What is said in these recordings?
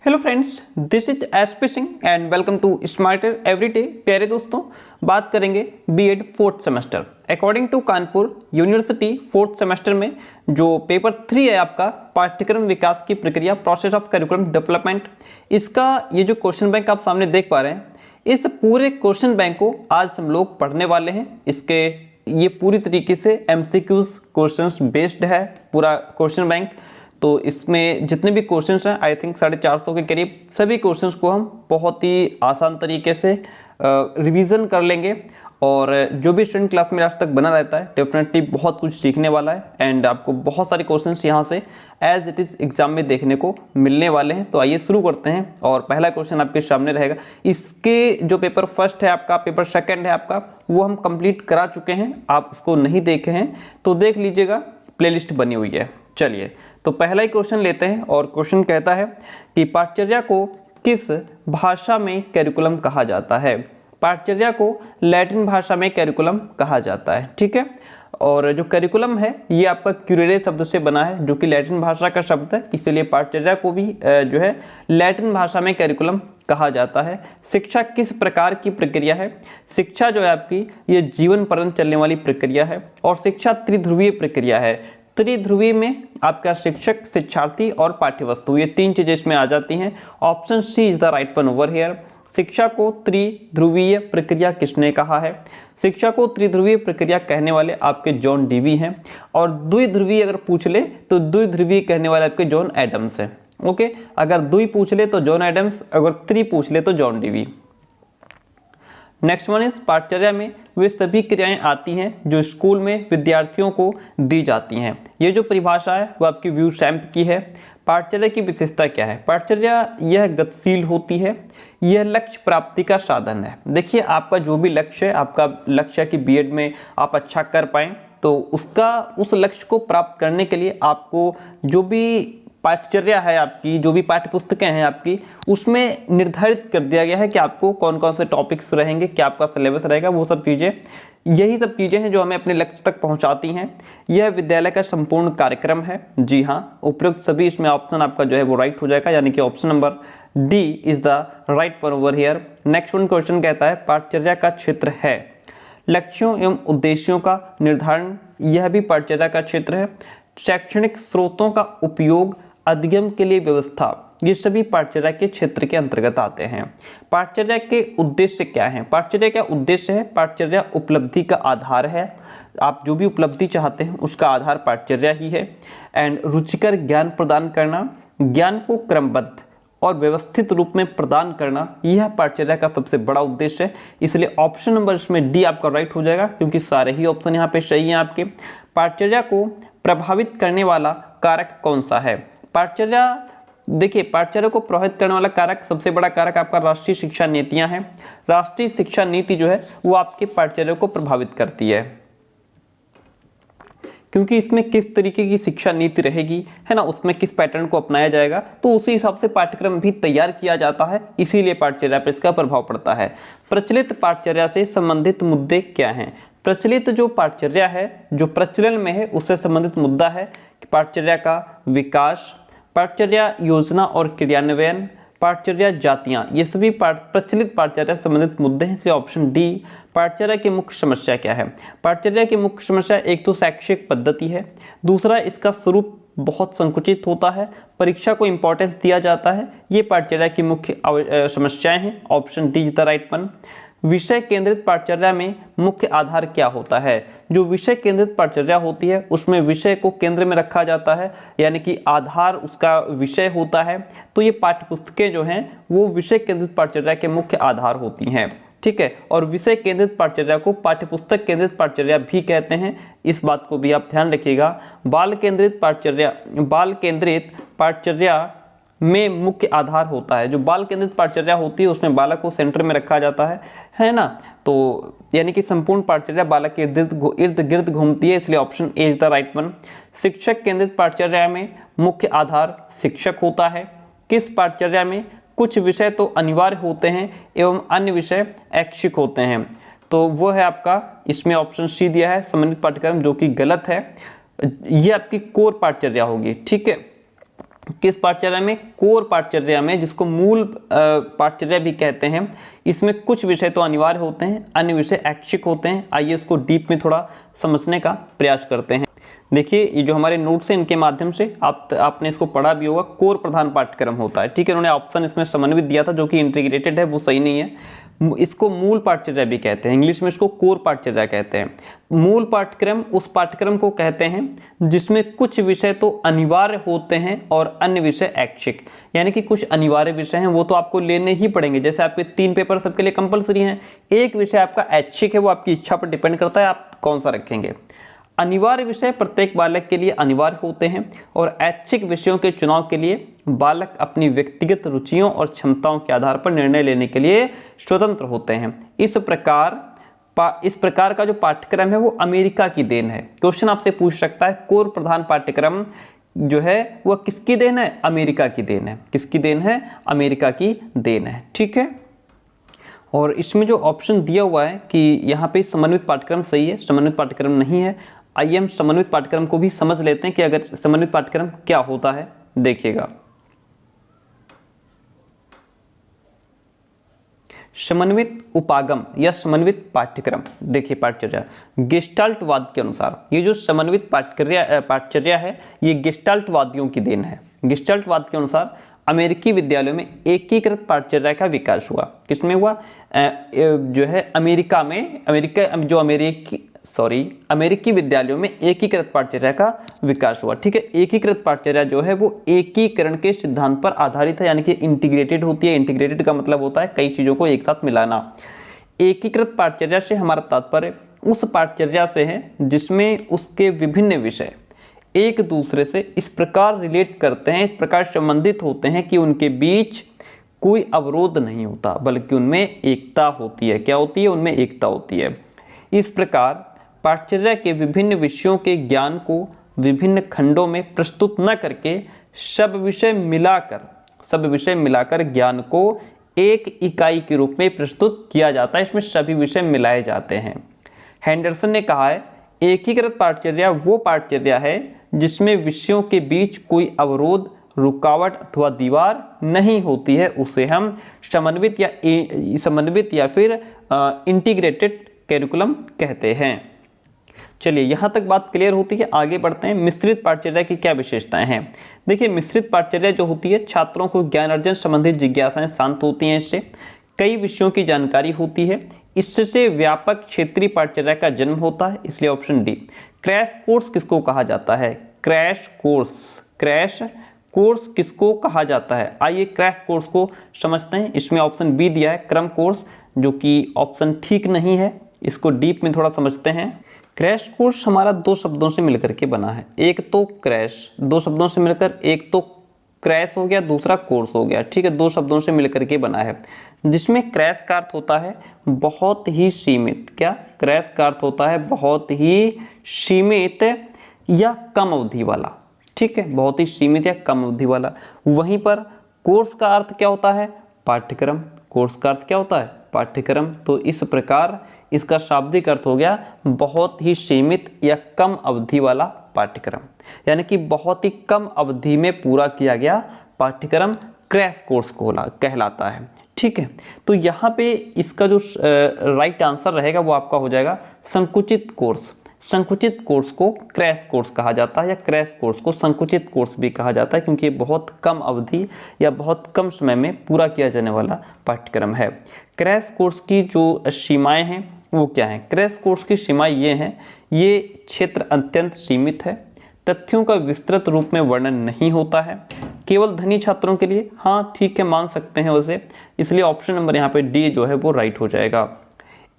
Hello friends, this is SP Singh and welcome to smarter everyday. प्यारे दोस्तों, बात करेंगे BEd fourth semester. According to Kanpur university fourth semester में जो पेपर 3 है आपका, पाठ्यक्रम विकास की प्रक्रिया, प्रोसेस ऑफ करिकुलम डेवलपमेंट, इसका ये जो क्वेश्चन बैंक आप सामने देख पा रहे हैं, इस पूरे क्वेश्चन बैंक को आज हम लोग पढ़ने वाले हैं। इसके ये पूरी तरीके से एमसीक्यूज क्वेश्चंस बेस्ड है पूरा क्वेश्चन बैंक। तो इसमें जितने भी क्वेश्चंस हैं, आई थिंक 450 के करीब, सभी क्वेश्चंस को हम बहुत ही आसान तरीके से रिवीजन कर लेंगे। और जो भी स्टूडेंट क्लास में आज तक बना रहता है, डेफिनेटली बहुत कुछ सीखने वाला है एंड आपको बहुत सारे क्वेश्चंस यहाँ से एज इट इज़ एग्जाम में देखने को मिलने वाले हैं। तो आइए शुरू करते हैं। और पहला क्वेश्चन आपके सामने रहेगा। इसके जो पेपर फर्स्ट है आपका, पेपर सेकेंड है आपका, वो हम कंप्लीट करा चुके हैं। आप उसको नहीं देखे हैं तो देख लीजिएगा, प्लेलिस्ट बनी हुई है। चलिए, तो पहला ही क्वेश्चन लेते हैं और क्वेश्चन कहता है कि पाठचर्या को किस भाषा में करिकुलम कहा जाता है। पाठचर्या को लैटिन भाषा में करिकुलम कहा जाता है। ठीक है, और जो करिकुलम है ये आपका क्यूरेरे शब्द से बना है, जो कि लैटिन भाषा का शब्द है, इसलिए पाठचर्या को भी जो है लैटिन भाषा में करिकुलम कहा जाता है। शिक्षा किस प्रकार की प्रक्रिया है। शिक्षा जो है आपकी, ये जीवन पर्यंत चलने वाली प्रक्रिया है और शिक्षा त्रिध्रुवीय प्रक्रिया है। त्रिध्रुवी में आपका शिक्षक, शिक्षार्थी और पाठ्यवस्तु, ये तीन चीजें इसमें आ जाती हैं। Option C is the right one over here. शिक्षा को त्रिध्रुवीय प्रक्रिया किसने कहा है। शिक्षा को त्रिध्रुवीय प्रक्रिया कहने वाले आपके जॉन डीवी हैं, और द्विध्रुवीय अगर पूछ ले तो द्विध्रुवीय कहने वाले आपके जॉन एडम्स हैं। ओके, अगर द्वि पूछ ले तो जॉन एडम्स, अगर त्रि पूछ ले तो John Dewey. Next one is, पाठचर्या में वे सभी क्रियाएं आती हैं जो स्कूल में विद्यार्थियों को दी जाती हैं। ये जो परिभाषा है वो आपकी व्यू सैम्प की है। पाठचर्या की विशेषता क्या है। पाठचर्या यह गतिशील होती है, यह लक्ष्य प्राप्ति का साधन है। देखिए, आपका जो भी लक्ष्य है, आपका लक्ष्य है कि बीएड में आप अच्छा कर पाएं, तो उस लक्ष्य को प्राप्त करने के लिए आपको जो भी पाठचर्या है आपकी, जो भी पाठ्य पुस्तकें हैं आपकी, उसमें निर्धारित कर दिया गया है कि आपको कौन कौन से टॉपिक्स रहेंगे, क्या आपका सिलेबस रहेगा। वो सब चीज़ें, यही सब चीज़ें हैं जो हमें अपने लक्ष्य तक पहुंचाती हैं। यह विद्यालय का संपूर्ण कार्यक्रम है। जी हाँ, उपयुक्त सभी इसमें ऑप्शन आपका जो है वो राइट हो जाएगा, यानी कि option number D is the right one over here. Next one question कहता है, पाठचर्या का क्षेत्र है। लक्ष्यों एवं उद्देश्यों का निर्धारण, यह भी पाठचर्या का क्षेत्र है। शैक्षणिक स्रोतों का उपयोग, अध्ययन के लिए व्यवस्था, ये सभी पाठचर्या के क्षेत्र के अंतर्गत आते हैं। पाठचर्या के उद्देश्य क्या हैं। पाठचर्या का उद्देश्य है, पाठचर्या उपलब्धि का आधार है। आप जो भी उपलब्धि चाहते हैं उसका आधार पाठचर्या ही है। एंड रुचिकर ज्ञान प्रदान करना, ज्ञान को क्रमबद्ध और व्यवस्थित रूप में प्रदान करना, यह पाठचर्या का सबसे बड़ा उद्देश्य है। इसलिए ऑप्शन नंबर इसमें डी आपका राइट हो जाएगा, क्योंकि सारे ही ऑप्शन यहाँ पे सही हैं आपके। पाठचर्या को प्रभावित करने वाला कारक कौन सा है। पाठचर्या, देखिए, पाठचर्या को प्रभावित करने वाला कारक, सबसे बड़ा कारक आपका राष्ट्रीय शिक्षा नीतियां हैं। राष्ट्रीय शिक्षा नीति जो है वो आपके पाठचर्या को प्रभावित करती है, क्योंकि इसमें किस तरीके की शिक्षा नीति रहेगी, है ना, उसमें किस पैटर्न को अपनाया जाएगा, तो उसी हिसाब से पाठ्यक्रम भी तैयार किया जाता है। इसीलिए पाठचर्या पर इसका प्रभाव पड़ता है। प्रचलित पाठचर्या से संबंधित मुद्दे क्या हैं। प्रचलित जो पाठचर्या है, जो प्रचलन में है, उससे संबंधित मुद्दा है कि पाठचर्या का विकास, पाठचर्या योजना और क्रियान्वयन, पाठचर्या जातियां, ये सभी प्रचलित पाठचर्या से संबंधित मुद्दे हैं। इसलिए ऑप्शन डी। पाठचर्या की मुख्य समस्या क्या है। पाठचर्या की मुख्य समस्या, एक तो शैक्षिक पद्धति है, दूसरा इसका स्वरूप बहुत संकुचित होता है, परीक्षा को इंपॉर्टेंस दिया जाता है। ये पाठचर्या की मुख्य समस्याएं हैं। Option D is the right one. विषय केंद्रित पाठचर्या में मुख्य आधार क्या होता है। जो विषय केंद्रित पाठचर्या होती है उसमें विषय को केंद्र में रखा जाता है, यानी कि आधार उसका विषय होता है। तो ये पाठ्यपुस्तकें जो हैं वो विषय केंद्रित पाठचर्या के मुख्य आधार होती हैं। ठीक है, और विषय केंद्रित पाठचर्या को पाठ्यपुस्तक केंद्रित पाठचर्या भी कहते हैं। इस बात को भी आप ध्यान रखिएगा। बाल केंद्रित पाठचर्या में मुख्य आधार होता है। जो बाल केंद्रित पाठचर्या होती है उसमें बालक को सेंटर में रखा जाता है ना, तो यानी कि संपूर्ण पाठचर्या बालक के इर्द गिर्द घूमती है। इसलिए option A is the right one. शिक्षक केंद्रित पाठचर्या में मुख्य आधार शिक्षक होता है। किस पाठचर्या में कुछ विषय तो अनिवार्य होते हैं एवं अन्य विषय ऐच्छिक होते हैं, तो वो है आपका, इसमें ऑप्शन सी दिया है संबंधित पाठ्यक्रम, जो कि गलत है। ये आपकी कोर पाठचर्या होगी। ठीक है, किस पाठचर्या में? कोर पाठचर्या में, जिसको मूल पाठचर्या भी कहते हैं। इसमें कुछ विषय तो अनिवार्य होते हैं, अन्य विषय ऐच्छिक होते हैं। आइए इसको डीप में थोड़ा समझने का प्रयास करते हैं। देखिए, ये जो हमारे नोट्स हैं इनके माध्यम से आपने इसको पढ़ा भी होगा। कोर प्रधान पाठ्यक्रम होता है, ठीक है। उन्होंने ऑप्शन इसमें समन्वित दिया था जो कि इंटीग्रेटेड है, वो सही नहीं है। इसको मूल पाठ्यचर्या भी कहते हैं, इंग्लिश में इसको कोर पाठ्यचर्या कहते हैं। मूल पाठ्यक्रम उस पाठ्यक्रम को कहते हैं जिसमें कुछ विषय तो अनिवार्य होते हैं और अन्य विषय ऐच्छिक, यानी कि कुछ अनिवार्य विषय हैं वो तो आपको लेने ही पड़ेंगे। जैसे आपके 3 पेपर सबके लिए कंपलसरी हैं, एक विषय आपका ऐच्छिक है, वो आपकी इच्छा पर डिपेंड करता है आप कौन सा रखेंगे। अनिवार्य विषय प्रत्येक बालक के लिए अनिवार्य होते हैं और ऐच्छिक विषयों के चुनाव के लिए बालक अपनी व्यक्तिगत रुचियों और क्षमताओं के आधार पर निर्णय लेने के लिए स्वतंत्र होते हैं। इस प्रकार का जो पाठ्यक्रम है वो अमेरिका की देन है। क्वेश्चन आपसे पूछ सकता है कोर प्रधान पाठ्यक्रम जो है वह किसकी देन है? अमेरिका की देन है। किसकी देन है? अमेरिका की देन है, ठीक है। और इसमें जो ऑप्शन दिया हुआ है कि यहाँ पे समन्वित पाठ्यक्रम सही है, समन्वित पाठ्यक्रम नहीं है। आइए हम समन्वित पाठ्यक्रम को भी समझ लेते हैं कि अगर समन्वित पाठ्यक्रम क्या होता है। देखिएगा, समन्वित उपागम या समन्वित पाठ्यक्रम, देखिए पाठ्यचर्या गेस्टाल्टवाद के अनुसार ये जो समन्वित पाठ्यचर्या है ये गेस्टाल्टवादियों की देन है। गेस्टाल्टवाद के अनुसार अमेरिकी विद्यालयों में एकीकृत पाठ्यचर्या का विकास हुआ। किसमें हुआ? जो है अमेरिका में, अमेरिकी विद्यालयों में एकीकृत पाठ्यचर्या का विकास हुआ, ठीक है। एकीकृत पाठ्यचर्या जो है वो एकीकरण के सिद्धांत पर आधारित है, यानी कि इंटीग्रेटेड होती है। इंटीग्रेटेड का मतलब होता है कई चीज़ों को एक साथ मिलाना। एकीकृत पाठ्यचर्या से हमारा तात्पर्य उस पाठ्यचर्या से है जिसमें उसके विभिन्न विषय एक दूसरे से इस प्रकार रिलेट करते हैं, इस प्रकार संबंधित होते हैं कि उनके बीच कोई अवरोध नहीं होता, बल्कि उनमें एकता होती है। क्या होती है? उनमें एकता होती है। इस प्रकार पाठ्यचर्या के विभिन्न विषयों के ज्ञान को विभिन्न खंडों में प्रस्तुत न करके सब विषय मिलाकर ज्ञान को एक इकाई के रूप में प्रस्तुत किया जाता है। इसमें सभी विषय मिलाए जाते हैं। हेंडरसन ने कहा है एकीकृत पाठ्यचर्या वो पाठ्यचर्या है जिसमें विषयों के बीच कोई अवरोध, रुकावट अथवा दीवार नहीं होती है, उसे हम समन्वित या फिर इंटीग्रेटेड कैरिकुलम कहते हैं। चलिए, यहाँ तक बात क्लियर होती है। आगे बढ़ते हैं। मिश्रित पाठ्यचर्या की क्या विशेषताएं हैं? देखिए, मिश्रित पाठ्यचर्या जो होती है छात्रों को ज्ञान अर्जन संबंधित जिज्ञासाएं शांत होती हैं, इससे कई विषयों की जानकारी होती है, इससे व्यापक क्षेत्रीय पाठ्यचर्या का जन्म होता है, इसलिए ऑप्शन डी। क्रैश कोर्स किसको कहा जाता है? क्रैश कोर्स किसको कहा जाता है? आइए क्रैश कोर्स को समझते हैं। इसमें ऑप्शन बी दिया है क्रम कोर्स, जो कि ऑप्शन ठीक नहीं है। इसको डीप में थोड़ा समझते हैं। क्रैश कोर्स हमारा 2 शब्दों से मिलकर के बना है। एक तो क्रैश, 2 शब्दों से मिलकर, एक तो क्रैश हो गया, दूसरा कोर्स हो गया, ठीक है। 2 शब्दों से मिलकर के बना है, जिसमें क्रैश का अर्थ होता है बहुत ही सीमित। क्या? क्रैश का अर्थ होता है बहुत ही सीमित या कम अवधि वाला, ठीक है, बहुत ही सीमित या कम अवधि वाला। वहीं पर कोर्स का अर्थ क्या होता है? पाठ्यक्रम। कोर्स का अर्थ क्या होता है? पाठ्यक्रम। तो इस प्रकार इसका शाब्दिक अर्थ हो गया बहुत ही सीमित या कम अवधि वाला पाठ्यक्रम, यानी कि बहुत ही कम अवधि में पूरा किया गया पाठ्यक्रम क्रैश कोर्स को कहलाता है, ठीक है। तो यहाँ पे इसका जो राइट आंसर रहेगा वो आपका हो जाएगा संकुचित कोर्स। संकुचित कोर्स को क्रैश कोर्स कहा जाता है, या क्रैश कोर्स को संकुचित कोर्स भी कहा जाता है, क्योंकि ये बहुत कम अवधि या बहुत कम समय में पूरा किया जाने वाला पाठ्यक्रम है। क्रैश कोर्स की जो सीमाएं हैं वो क्या हैं? क्रैश कोर्स की सीमाएं ये हैं, ये क्षेत्र अत्यंत सीमित है, तथ्यों का विस्तृत रूप में वर्णन नहीं होता है, केवल धनी छात्रों के लिए, हाँ ठीक है मान सकते हैं उसे, इसलिए ऑप्शन नंबर यहाँ पे डी जो है वो राइट हो जाएगा।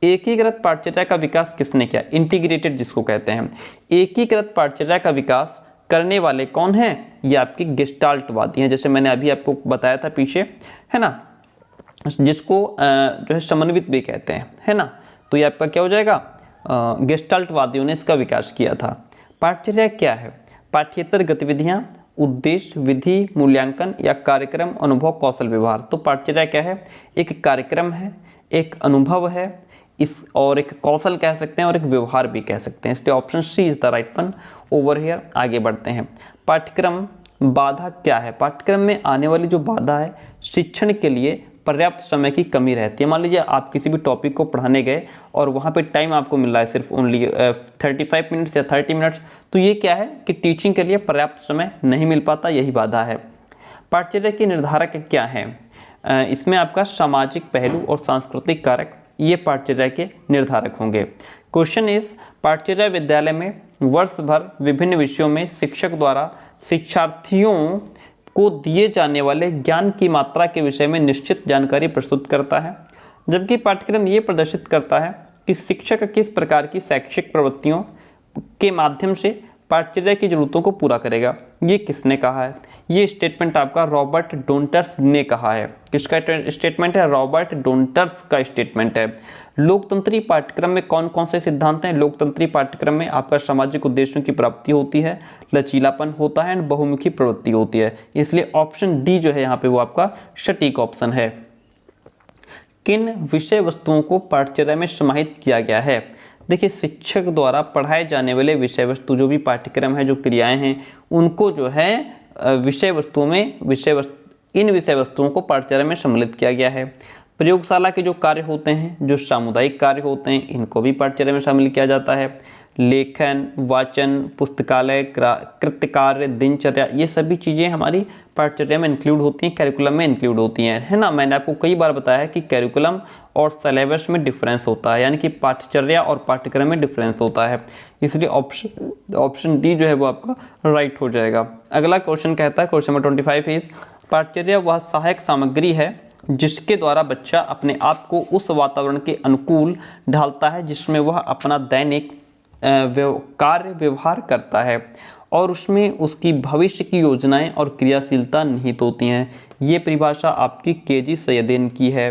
एकीकृत पाठ्यचर्या का विकास किसने किया? इंटीग्रेटेड जिसको कहते हैं। एकीकृत पाठ्यचर्या का विकास करने वाले कौन हैं? ये आपके गेस्टाल्टवादी हैं, जैसे मैंने अभी आपको बताया था पीछे, है ना, जिसको जो है समन्वित भी कहते हैं, है ना। तो ये आपका क्या हो जाएगा? गेस्टाल्टवादियों ने इसका विकास किया था। पाठ्यचर्या क्या है? पाठ्येतर गतिविधियां, उद्देश्य, विधि, मूल्यांकन या कार्यक्रम, अनुभव, कौशल, व्यवहार। तो पाठ्यचर्या क्या है? एक कार्यक्रम है, एक अनुभव है, और एक कौशल कह सकते हैं, और एक व्यवहार भी कह सकते हैं, इसलिए option C is the right one over here. आगे बढ़ते हैं। पाठ्यक्रम बाधा क्या है? पाठ्यक्रम में आने वाली जो बाधा है, शिक्षण के लिए पर्याप्त समय की कमी रहती है। मान लीजिए आप किसी भी टॉपिक को पढ़ाने गए और वहाँ पे टाइम आपको मिल रहा है सिर्फ ओनली 35 मिनट्स या 30 मिनट्स, तो ये क्या है कि टीचिंग के लिए पर्याप्त समय नहीं मिल पाता, यही बाधा है। पाठ्यचर्या के निर्धारक क्या हैं? इसमें आपका सामाजिक पहलू और सांस्कृतिक कारक ये पाठ्यचर्या के निर्धारक होंगे। क्वेश्चन इज, पाठ्यचर्या विद्यालय में वर्ष भर विभिन्न विषयों में शिक्षक द्वारा शिक्षार्थियों को दिए जाने वाले ज्ञान की मात्रा के विषय में निश्चित जानकारी प्रस्तुत करता है, जबकि पाठ्यक्रम ये प्रदर्शित करता है कि शिक्षक किस प्रकार की शैक्षिक प्रवृत्तियों के माध्यम से पाठ्यचर्या की जरूरतों को पूरा करेगा। ये किसने कहा है? ये स्टेटमेंट आपका रॉबर्ट डोंटर्स ने कहा है। किसका स्टेटमेंट है? रॉबर्ट डोंटर्स का स्टेटमेंट है। लोकतंत्री पाठ्यक्रम में कौन कौन से सिद्धांत हैं? लोकतंत्री पाठ्यक्रम में आपका सामाजिक उद्देश्यों की प्राप्ति होती है, लचीलापन होता है और बहुमुखी प्रवृत्ति होती है। इसलिए ऑप्शन डी जो है यहाँ पे वो आपका सटीक ऑप्शन है। किन विषय वस्तुओं को पाठ्यचर्या में समाहित किया गया है? देखिए, शिक्षक द्वारा पढ़ाए जाने वाले विषय वस्तु, जो भी पाठ्यक्रम है, जो क्रियाएं हैं, उनको जो है विषय वस्तुओं में इन विषय वस्तुओं को पाठ्यचर्या में सम्मिलित किया गया है। प्रयोगशाला के जो कार्य होते हैं, जो सामुदायिक कार्य होते हैं, इनको भी पाठ्यचर्या में शामिल किया जाता है। लेखन, वाचन, पुस्तकालय, कृत्य कार्य, दिनचर्या, ये सभी चीज़ें हमारी पाठ्यचर्या में इंक्लूड होती हैं, कैरिकुलम में इंक्लूड होती हैं, है ना। मैंने आपको कई बार बताया है कि कैरिकुलम और सिलेबस में डिफरेंस होता है, यानी कि पाठ्यचर्या और पाठ्यक्रम में डिफरेंस होता है। इसलिए ऑप्शन डी जो है वो आपका राइट हो जाएगा। अगला क्वेश्चन कहता है, क्वेश्चन नंबर 25 इज, पाठ्यचर्या वह सहायक सामग्री है जिसके द्वारा बच्चा अपने आप को उस वातावरण के अनुकूल ढालता है जिसमें वह अपना दैनिक कार्य व्यवहार करता है और उसमें उसकी भविष्य की योजनाएं और क्रियाशीलता निहित होती हैं। ये परिभाषा आपकी केजी सैयदेन की है।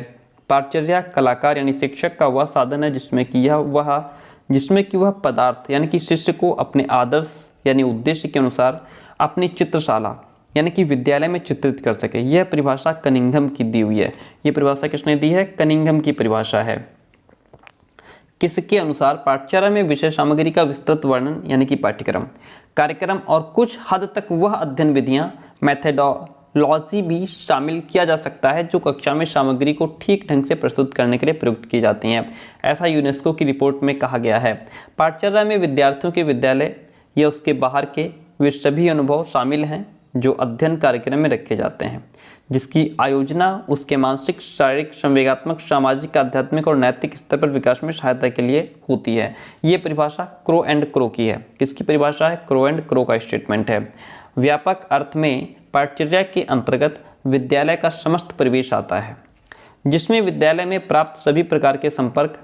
पाठ्यचर्या कलाकार यानी शिक्षक का वह साधन है जिसमें कि वह पदार्थ यानी कि शिष्य को अपने आदर्श यानी उद्देश्य के अनुसार अपनी चित्रशाला यानी कि विद्यालय में चित्रित कर सके। यह परिभाषा कनिंघम की दी हुई है। ये परिभाषा किसने दी है? कनिंघम की परिभाषा है। किसके अनुसार पाठ्यचर्या में विषय सामग्री का विस्तृत वर्णन यानी कि पाठ्यक्रम, कार्यक्रम और कुछ हद तक वह अध्ययन विधियां, मेथडोलॉजी भी शामिल किया जा सकता है जो कक्षा में सामग्री को ठीक ढंग से प्रस्तुत करने के लिए प्रयुक्त की जाती हैं। ऐसा यूनेस्को की रिपोर्ट में कहा गया है। पाठ्यचर्या में विद्यार्थियों के विद्यालय या उसके बाहर के वे सभी अनुभव शामिल हैं जो अध्ययन कार्यक्रम में रखे जाते हैं, जिसकी आयोजना उसके मानसिक, शारीरिक, संवेगात्मक, सामाजिक, आध्यात्मिक और नैतिक स्तर पर विकास में सहायता के लिए होती है। ये परिभाषा क्रो एंड क्रो की है। किसकी परिभाषा है? क्रो एंड क्रो का स्टेटमेंट है। व्यापक अर्थ में पाठ्यचर्या के अंतर्गत विद्यालय का समस्त परिवेश आता है, जिसमें विद्यालय में प्राप्त सभी प्रकार के संपर्क,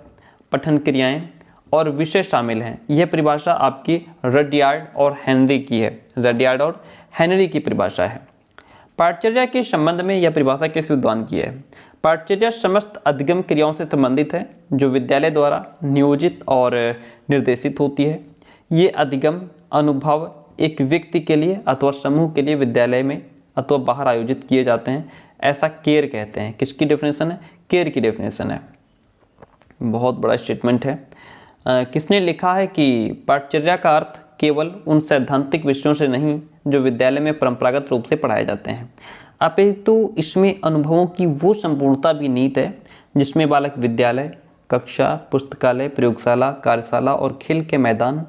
पठन क्रियाएं और विषय शामिल हैं। यह परिभाषा आपकी रडयार्ड और हेनरी की है। रडयार्ड और हेनरी की परिभाषा है। पाठ्यचर्या के संबंध में यह परिभाषा किस विद्वान की है? पाठ्यचर्या समस्त अधिगम क्रियाओं से संबंधित है जो विद्यालय द्वारा नियोजित और निर्देशित होती है। ये अधिगम अनुभव एक व्यक्ति के लिए अथवा समूह के लिए विद्यालय में अथवा बाहर आयोजित किए जाते हैं। ऐसा केयर कहते हैं। किसकी डेफिनेशन है? केयर की डेफिनेशन है। बहुत बड़ा स्टेटमेंट है। किसने लिखा है कि पाठ्यचर्या का अर्थ केवल उन सैद्धांतिक विषयों से नहीं जो विद्यालय में परंपरागत रूप से पढ़ाए जाते हैं, अपितु इसमें अनुभवों की वो संपूर्णता भी निहित है जिसमें बालक विद्यालय, कक्षा, पुस्तकालय, प्रयोगशाला, कार्यशाला और खेल के मैदान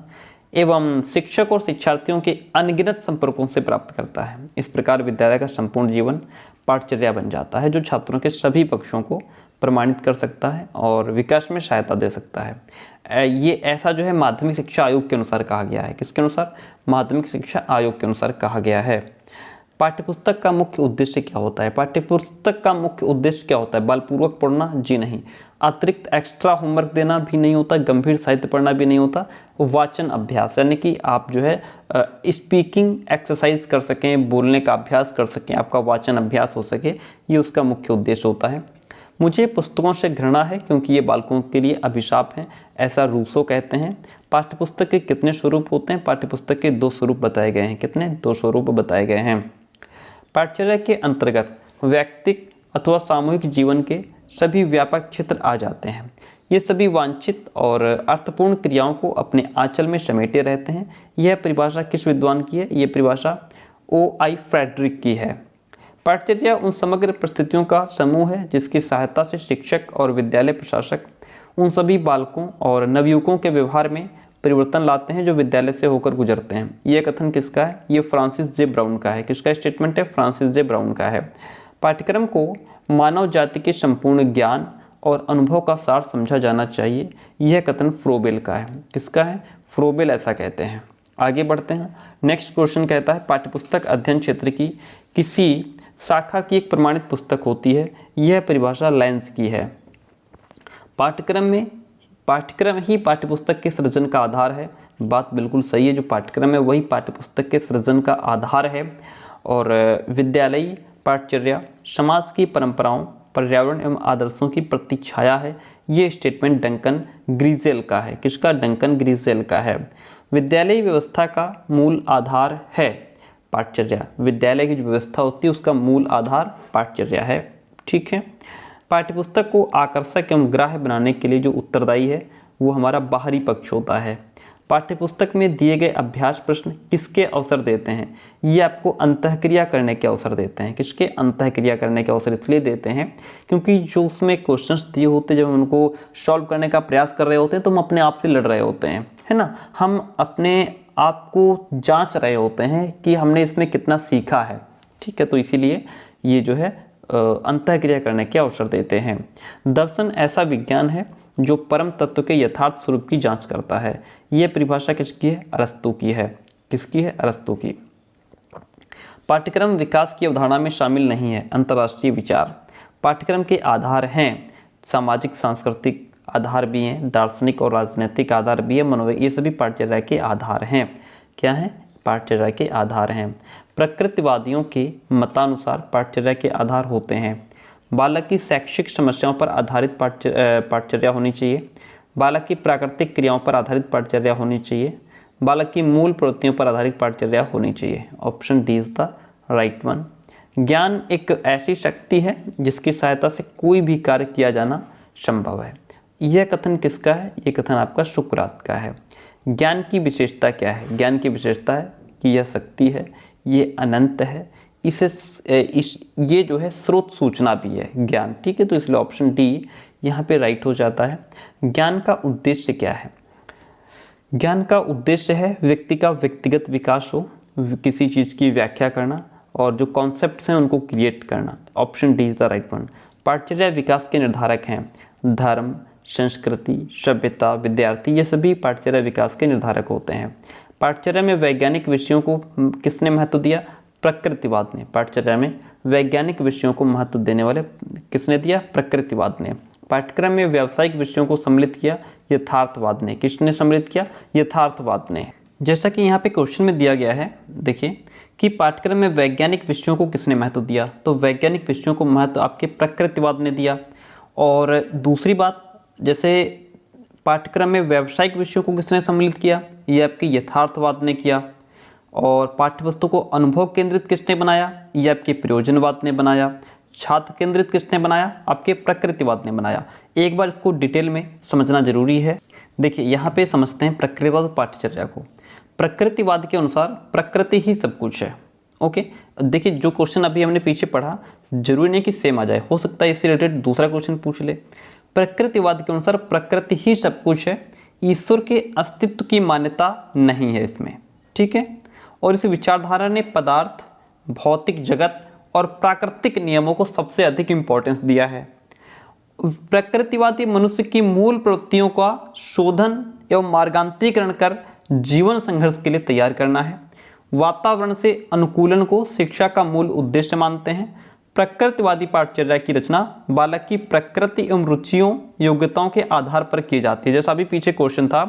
एवं शिक्षक और शिक्षार्थियों के अनगिनत संपर्कों से प्राप्त करता है। इस प्रकार विद्यालय का संपूर्ण जीवन पाठ्यचर्या बन जाता है जो छात्रों के सभी पक्षों को प्रमाणित कर सकता है और विकास में सहायता दे सकता है। ये ऐसा जो है माध्यमिक शिक्षा आयोग के अनुसार कहा गया है। किसके अनुसार? माध्यमिक शिक्षा आयोग के अनुसार कहा गया है। पाठ्यपुस्तक का मुख्य उद्देश्य क्या होता है? पाठ्यपुस्तक का मुख्य उद्देश्य क्या होता है? बलपूर्वक पढ़ना? जी नहीं। अतिरिक्त एक्स्ट्रा होमवर्क देना भी नहीं होता, गंभीर साहित्य पढ़ना भी नहीं होता। वाचन अभ्यास यानी कि आप जो है स्पीकिंग एक्सरसाइज कर सकें, बोलने का अभ्यास कर सकें, आपका वाचन अभ्यास हो सके, ये उसका मुख्य उद्देश्य होता है। मुझे पुस्तकों से घृणा है क्योंकि ये बालकों के लिए अभिशाप हैं, ऐसा रूसो कहते हैं। पाठ्यपुस्तक के कितने स्वरूप होते हैं? पाठ्यपुस्तक के 2 स्वरूप बताए गए हैं। कितने? 2 स्वरूप बताए गए हैं। पाठ्यचर्या के अंतर्गत व्यक्तिगत अथवा सामूहिक जीवन के सभी व्यापक क्षेत्र आ जाते हैं। ये सभी वांछित और अर्थपूर्ण क्रियाओं को अपने आंचल में समेटे रहते हैं। यह परिभाषा किस विद्वान की है? ये परिभाषा O.I. फ्रेडरिक की है। पाठचर्या उन समग्र परिस्थितियों का समूह है जिसकी सहायता से शिक्षक और विद्यालय प्रशासक उन सभी बालकों और नवयुवकों के व्यवहार में परिवर्तन लाते हैं जो विद्यालय से होकर गुजरते हैं। यह कथन किसका है? ये फ्रांसिस जे ब्राउन का है। किसका स्टेटमेंट है? फ्रांसिस जे ब्राउन का है। पाठ्यक्रम को मानव जाति के संपूर्ण ज्ञान और अनुभव का सार समझा जाना चाहिए। यह कथन फ्रोबेल का है। किसका है? फ्रोबेल ऐसा कहते हैं। आगे बढ़ते हैं। नेक्स्ट क्वेश्चन कहता है पाठ्यपुस्तक अध्ययन क्षेत्र की किसी शाखा की एक प्रमाणित पुस्तक होती है। यह परिभाषा लेंस की है। पाठ्यक्रम ही पाठ्यपुस्तक के सृजन का आधार है। बात बिल्कुल सही है। जो पाठ्यक्रम है वही पाठ्यपुस्तक के सृजन का आधार है। और विद्यालयी पाठचर्या समाज की परंपराओं, पर्यावरण एवं आदर्शों की प्रतिछाया है। ये स्टेटमेंट डंकन ग्रीजेल का है। किसका? डंकन ग्रीजेल का है। विद्यालयी व्यवस्था का मूल आधार है पाठचर्या। विद्यालय की जो व्यवस्था होती है उसका मूल आधार पाठचर्या है। ठीक है। पाठ्यपुस्तक को आकर्षक एवं ग्राह्य बनाने के लिए जो उत्तरदायी है वो हमारा बाहरी पक्ष होता है। पाठ्यपुस्तक में दिए गए अभ्यास प्रश्न किसके अवसर देते हैं? ये आपको अंतःक्रिया करने के अवसर देते हैं। किसके? अंतःक्रिया करने के अवसर इसलिए देते हैं क्योंकि जो उसमें क्वेश्चंस दिए होते हैं, जब हम उनको सॉल्व करने का प्रयास कर रहे होते हैं तो हम अपने आप से लड़ रहे होते हैं, है ना। हम अपने आप को जांच रहे होते हैं कि हमने इसमें कितना सीखा है। ठीक है। तो इसीलिए ये जो है अंतःक्रिया करने के अवसर देते हैं। दर्शन ऐसा विज्ञान है जो परम तत्व के यथार्थ स्वरूप की जांच करता है। यह परिभाषा किसकी है? अरस्तू की है। किसकी है? अरस्तू की। पाठ्यक्रम विकास की अवधारणा में शामिल नहीं है। अंतर्राष्ट्रीय विचार पाठ्यक्रम के आधार हैं। सामाजिक सांस्कृतिक आधार भी हैं, दार्शनिक और राजनीतिक आधार भी है, मनोवैज्ञानिक, ये सभी पाठचर्या के आधार हैं। क्या हैं? पाठचर्या के आधार हैं। प्रकृतिवादियों के मतानुसार पाठचर्या के आधार होते हैं। बालक की शैक्षिक समस्याओं पर आधारित पाठचर्या होनी चाहिए। बालक की प्राकृतिक क्रियाओं पर आधारित पाठचर्या होनी चाहिए। बालक की मूल प्रवृत्तियों पर आधारित पाठचर्या होनी चाहिए। Option D is the right one. ज्ञान एक ऐसी शक्ति है जिसकी सहायता से कोई भी कार्य किया जाना संभव है। यह कथन किसका है? ये कथन आपका सुकरात का है। ज्ञान की विशेषता क्या है? ज्ञान की विशेषता है कि यह शक्ति है, ये अनंत है, ये जो है स्रोत सूचना भी है ज्ञान। ठीक है। तो इसलिए ऑप्शन डी यहाँ पे राइट हो जाता है। ज्ञान का उद्देश्य क्या है? ज्ञान का उद्देश्य है व्यक्ति का व्यक्तिगत विकास हो, किसी चीज़ की व्याख्या करना और जो कॉन्सेप्ट्स हैं उनको क्रिएट करना। Option D is the right one. पाठचर्या विकास के निर्धारक हैं धर्म, संस्कृति, सभ्यता, विद्यार्थी, ये सभी पाठचर्या विकास के निर्धारक होते हैं। पाठचर्या में वैज्ञानिक विषयों को किसने महत्व दिया? प्रकृतिवाद ने। पाठचर्या में वैज्ञानिक विषयों को महत्व देने वाले किसने दिया? प्रकृतिवाद ने। पाठ्यक्रम में व्यावसायिक विषयों को सम्मिलित किया यथार्थवाद ने। किसने सम्मिलित किया? यथार्थवाद ने। जैसा कि यहाँ पे क्वेश्चन में दिया गया है, देखिए कि पाठ्यक्रम में वैज्ञानिक विषयों को किसने महत्व दिया, तो वैज्ञानिक विषयों को महत्व आपके प्रकृतिवाद ने दिया। और दूसरी बात, जैसे पाठ्यक्रम में व्यावसायिक विषयों को किसने सम्मिलित किया, ये आपके यथार्थवाद ने किया। और पाठ्यवस्तु को अनुभव केंद्रित किसने बनाया, ये आपके प्रयोजनवाद ने बनाया। छात्र केंद्रित किसने बनाया, आपके प्रकृतिवाद ने बनाया। एक बार इसको डिटेल में समझना जरूरी है। देखिए यहाँ पे समझते हैं प्रकृतिवाद पाठ्यचर्या को। प्रकृतिवाद के अनुसार प्रकृति ही सब कुछ है। ओके, देखिए जो क्वेश्चन अभी हमने पीछे पढ़ा जरूरी नहीं कि सेम आ जाए, हो सकता है इससे रिलेटेड दूसरा क्वेश्चन पूछ ले। प्रकृतिवाद के अनुसार प्रकृति ही सब कुछ है, ईश्वर के अस्तित्व की मान्यता नहीं है इसमें, ठीक है। और इस विचारधारा ने पदार्थ, भौतिक जगत और प्राकृतिक नियमों को सबसे अधिक इंपॉर्टेंस दिया है। प्रकृतिवादी मनुष्य की मूल प्रवृत्तियों का शोधन एवं मार्गांतरीकरण कर जीवन संघर्ष के लिए तैयार करना है। वातावरण से अनुकूलन को शिक्षा का मूल उद्देश्य मानते हैं। प्रकृतिवादी पाठचर्या की रचना बालक की प्रकृति एवं रुचियों, योग्यताओं के आधार पर की जाती है। जैसा अभी पीछे क्वेश्चन था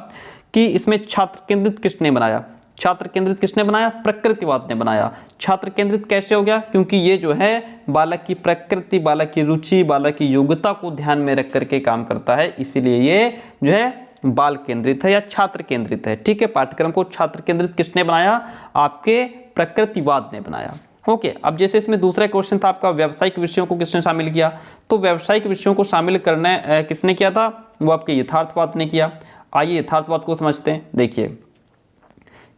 कि इसमें छात्र केंद्रित किसने बनाया, छात्र केंद्रित किसने बनाया, प्रकृतिवाद ने बनाया। छात्र केंद्रित कैसे हो गया, क्योंकि ये जो है बालक की प्रकृति, बालक की रुचि, बालक की योग्यता को ध्यान में रख करके काम करता है, इसीलिए ये जो है बाल केंद्रित है या छात्र केंद्रित है, ठीक है। पाठ्यक्रम को छात्र केंद्रित किसने बनाया, आपके प्रकृतिवाद ने बनाया। ओके, अब जैसे इसमें दूसरा क्वेश्चन था आपका व्यावसायिक विषयों को किसने शामिल किया, तो व्यावसायिक विषयों को शामिल करना किसने किया था, वो आपके यथार्थवाद ने किया। आइए यथार्थवाद को समझते हैं। देखिए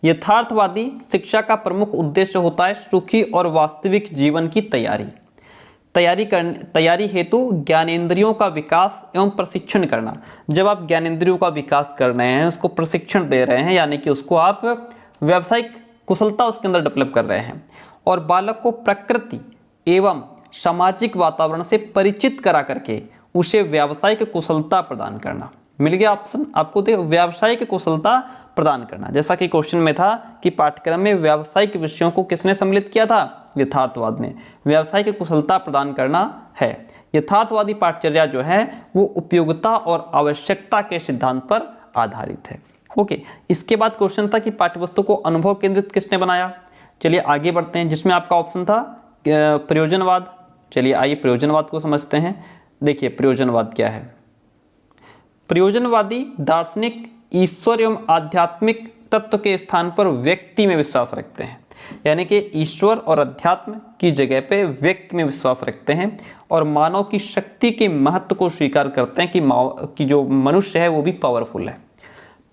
यथार्थवादी शिक्षा का प्रमुख उद्देश्य होता है सुखी और वास्तविक जीवन की तैयारी हेतु ज्ञानेंद्रियों का विकास एवं प्रशिक्षण करना। जब आप ज्ञानेंद्रियों का विकास कर रहे हैं, उसको प्रशिक्षण दे रहे हैं, यानी कि उसको आप व्यावसायिक कुशलता उसके अंदर डेवलप कर रहे हैं। और बालक को प्रकृति एवं सामाजिक वातावरण से परिचित करा करके उसे व्यावसायिक कुशलता प्रदान करना। मिल गया ऑप्शन आपको, देखो व्यावसायिक कुशलता प्रदान करना। जैसा कि क्वेश्चन में था कि पाठ्यक्रम में व्यावसायिक विषयों को किसने सम्मिलित किया था, यथार्थवाद ने। व्यावसायिक कुशलता प्रदान करना है। यथार्थवादी पाठचर्या जो है वो उपयोगिता और आवश्यकता के सिद्धांत पर आधारित है। ओके, इसके बाद क्वेश्चन था कि पाठ्यवस्तु को अनुभव केंद्रित किसने बनाया। चलिए आगे बढ़ते हैं, जिसमें आपका ऑप्शन था प्रयोजनवाद। चलिए आइए प्रयोजनवाद को समझते हैं। देखिए प्रयोजनवाद क्या है। प्रयोजनवादी दार्शनिक ईश्वर एवं आध्यात्मिक तत्व के स्थान पर व्यक्ति में विश्वास रखते हैं, यानी कि ईश्वर और अध्यात्म की जगह पे व्यक्ति में विश्वास रखते हैं और मानव की शक्ति के महत्व को स्वीकार करते हैं कि जो मनुष्य है वो भी पावरफुल है।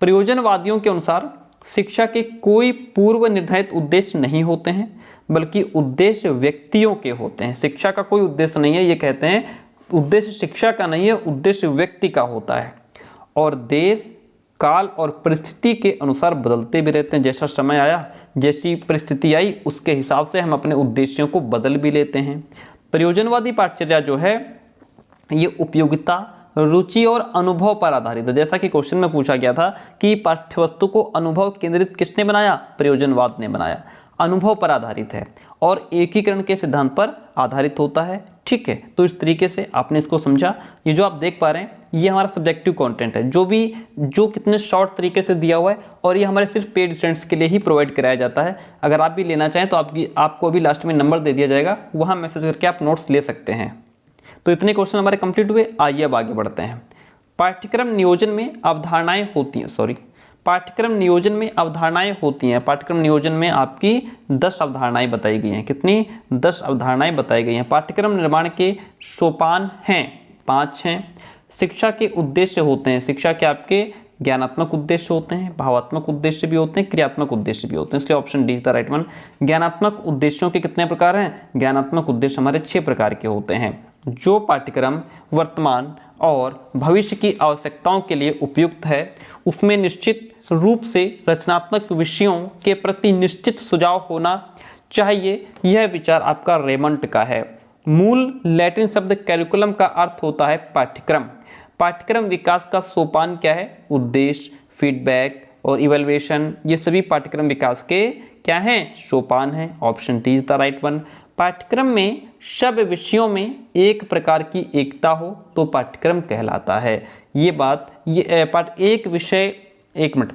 प्रयोजनवादियों के अनुसार शिक्षा के कोई पूर्व निर्धारित उद्देश्य नहीं होते हैं, बल्कि उद्देश्य व्यक्तियों के होते हैं। शिक्षा का कोई उद्देश्य नहीं है, ये कहते हैं उद्देश्य शिक्षा का नहीं है, उद्देश्य व्यक्ति का होता है। और देश काल और परिस्थिति के अनुसार बदलते भी रहते हैं। जैसा समय आया, जैसी परिस्थिति आई, उसके हिसाब से हम अपने उद्देश्यों को बदल भी लेते हैं। प्रयोजनवादी पाठचर्या जो है ये उपयोगिता, रुचि और अनुभव पर आधारित है। जैसा कि क्वेश्चन में पूछा गया था कि पाठ्यवस्तु को अनुभव केंद्रित किसने बनाया, प्रयोजनवाद ने बनाया। अनुभव पर आधारित है और एकीकरण के सिद्धांत पर आधारित होता है। ठीक है, तो इस तरीके से आपने इसको समझा। ये जो आप देख पा रहे हैं ये हमारा सब्जेक्टिव कंटेंट है, जो कितने शॉर्ट तरीके से दिया हुआ है, और ये हमारे सिर्फ पेड स्टूडेंट्स के लिए ही प्रोवाइड कराया जाता है। अगर आप भी लेना चाहें तो आपको अभी लास्ट में नंबर दे दिया जाएगा, वहाँ मैसेज करके आप नोट्स ले सकते हैं। तो इतने क्वेश्चन हमारे कंप्लीट हुए। आइए अब आगे बढ़ते हैं। पाठ्यक्रम नियोजन में अवधारणाएं होती हैं, पाठ्यक्रम नियोजन में अवधारणाएं होती हैं। पाठ्यक्रम नियोजन में आपकी 10 अवधारणाएं बताई गई हैं। कितनी? 10 अवधारणाएं बताई गई हैं। पाठ्यक्रम निर्माण के सोपान हैं, 5 हैं। शिक्षा के उद्देश्य होते हैं। शिक्षा के आपके ज्ञानात्मक उद्देश्य होते हैं, भावात्मक उद्देश्य भी होते हैं, क्रियात्मक उद्देश्य भी होते हैं, इसलिए option D is the right one. ज्ञानात्मक उद्देश्यों के कितने प्रकार हैं? ज्ञानात्मक उद्देश्य हमारे 6 प्रकार के होते हैं। जो पाठ्यक्रम वर्तमान और भविष्य की आवश्यकताओं के लिए उपयुक्त है, उसमें निश्चित रूप से रचनात्मक विषयों के प्रति निश्चित सुझाव होना चाहिए। यह विचार आपका रेमंड का है। मूल लैटिन शब्द कैरिकुलम का अर्थ होता है पाठ्यक्रम। पाठ्यक्रम विकास का सोपान क्या है? उद्देश्य, फीडबैक और इवैल्यूएशन, ये सभी पाठ्यक्रम विकास के क्या हैं? सोपान हैं। Option D is the right one. पाठ्यक्रम में सब विषयों में एक प्रकार की एकता हो तो पाठ्यक्रम कहलाता है। ये बात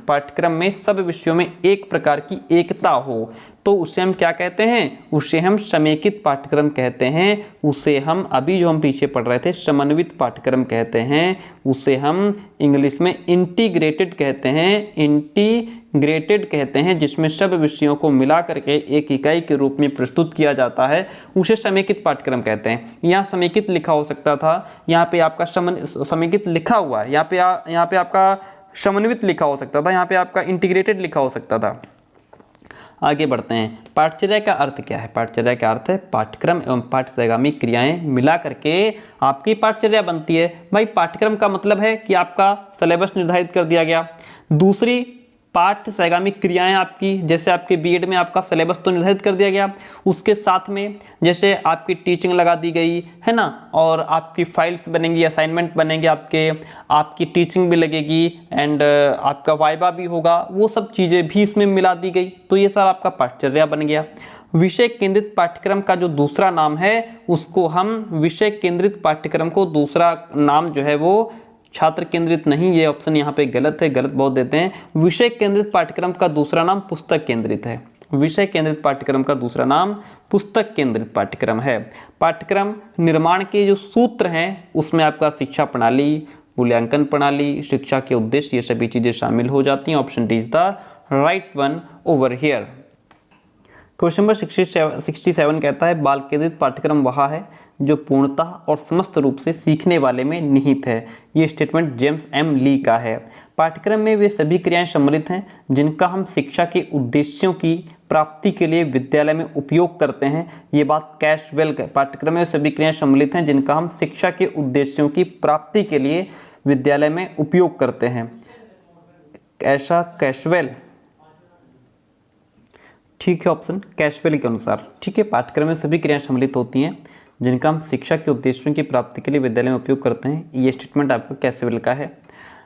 पाठ्यक्रम में सब विषयों में एक प्रकार की एकता हो तो उसे हम क्या कहते हैं? उसे हम समेकित पाठ्यक्रम कहते हैं। उसे हम अभी जो हम पीछे पढ़ रहे थे समन्वित पाठ्यक्रम कहते हैं। उसे हम इंग्लिश में इंटीग्रेटेड कहते हैं, इंटीग्रेटेड कहते हैं, जिसमें सब विषयों को मिला करके एक इकाई के रूप में प्रस्तुत किया जाता है, उसे समेकित पाठ्यक्रम कहते हैं। यहाँ समेकित लिखा हो सकता था, यहाँ पे आपका समेकित लिखा हुआ है, यहाँ पे आपका समन्वित लिखा हो सकता था, यहाँ पे आपका इंटीग्रेटेड लिखा हो सकता था। आगे बढ़ते हैं। पाठचर्या का अर्थ क्या है? पाठचर्या का अर्थ है पाठ्यक्रम एवं पाठ्यगामी क्रियाएं मिला करके आपकी पाठचर्या बनती है। भाई पाठ्यक्रम का मतलब है कि आपका सिलेबस निर्धारित कर दिया गया। दूसरी पाठ्यगामी क्रियाएं आपकी, जैसे आपके बीएड में आपका सिलेबस तो निर्धारित कर दिया गया, उसके साथ में जैसे आपकी टीचिंग लगा दी गई है ना, और आपकी फाइल्स बनेंगी, असाइनमेंट बनेंगे, आपकी टीचिंग भी लगेगी एंड आपका वाइवा भी होगा, वो सब चीज़ें भी इसमें मिला दी गई। तो ये सारा आपका पाठचर्या बन गया। विषय केंद्रित पाठ्यक्रम का जो दूसरा नाम है उसको हम विषय केंद्रित पाठ्यक्रम को दूसरा नाम जो है वो छात्र केंद्रित नहीं, ये ऑप्शन यहाँ पे गलत है, गलत बहुत देते हैं। विषय केंद्रित पाठ्यक्रम का दूसरा नाम पुस्तक केंद्रित है। विषय केंद्रित पाठ्यक्रम का दूसरा नाम पुस्तक केंद्रित पाठ्यक्रम है। पाठ्यक्रम निर्माण के जो सूत्र हैं उसमें आपका शिक्षा प्रणाली, मूल्यांकन प्रणाली, शिक्षा के उद्देश्य, ये सभी चीजें शामिल हो जाती हैं। Option D is the right one over here. Question number 67 कहता है बाल केंद्रित पाठ्यक्रम वह है जो पूर्णतः और समस्त रूप से सीखने वाले में निहित है। ये स्टेटमेंट जेम्स एम ली का है। पाठ्यक्रम में वे सभी क्रियाएं सम्मिलित हैं जिनका हम शिक्षा के उद्देश्यों की प्राप्ति के लिए विद्यालय में उपयोग करते हैं। ये बात कैशवेल का, पाठ्यक्रम में सभी क्रियाएं सम्मिलित हैं जिनका हम शिक्षा के उद्देश्यों की प्राप्ति के लिए विद्यालय में उपयोग करते हैं। ऐसा कैशवेल, ठीक है, ऑप्शन कैशवेल के अनुसार। ठीक है, पाठ्यक्रम में सभी क्रियाएं सम्मिलित होती हैं जिनका हम शिक्षा के उद्देश्यों की प्राप्ति के लिए विद्यालय में उपयोग करते हैं। ये स्टेटमेंट आपका कैशवेल का है।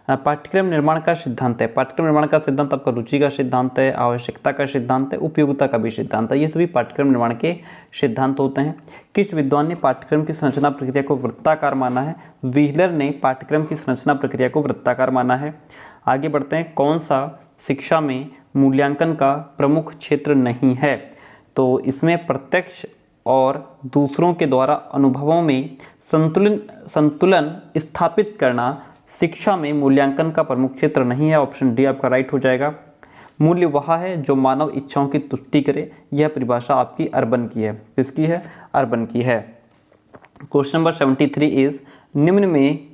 पाठ्यक्रम निर्माण का सिद्धांत है। पाठ्यक्रम निर्माण का सिद्धांत आपका रुचि का सिद्धांत है, आवश्यकता का सिद्धांत है, उपयोगिता का भी सिद्धांत है। ये सभी पाठ्यक्रम निर्माण के सिद्धांत होते हैं। किस विद्वान ने पाठ्यक्रम की संरचना प्रक्रिया को वृत्ताकार माना है? व्हीलर ने पाठ्यक्रम की संरचना प्रक्रिया को वृत्ताकार माना है। आगे बढ़ते हैं। कौन सा शिक्षा में मूल्यांकन का प्रमुख क्षेत्र नहीं है? तो इसमें प्रत्यक्ष और दूसरों के द्वारा अनुभवों में संतुलन स्थापित करना शिक्षा में मूल्यांकन का प्रमुख क्षेत्र नहीं है। ऑप्शन डी आपका राइट हो जाएगा। मूल्य वह है जो मानव इच्छाओं की तुष्टि करे। यह परिभाषा आपकी अर्बन की है। किसकी है? अर्बन की है। क्वेश्चन नंबर 73 इज निम्न में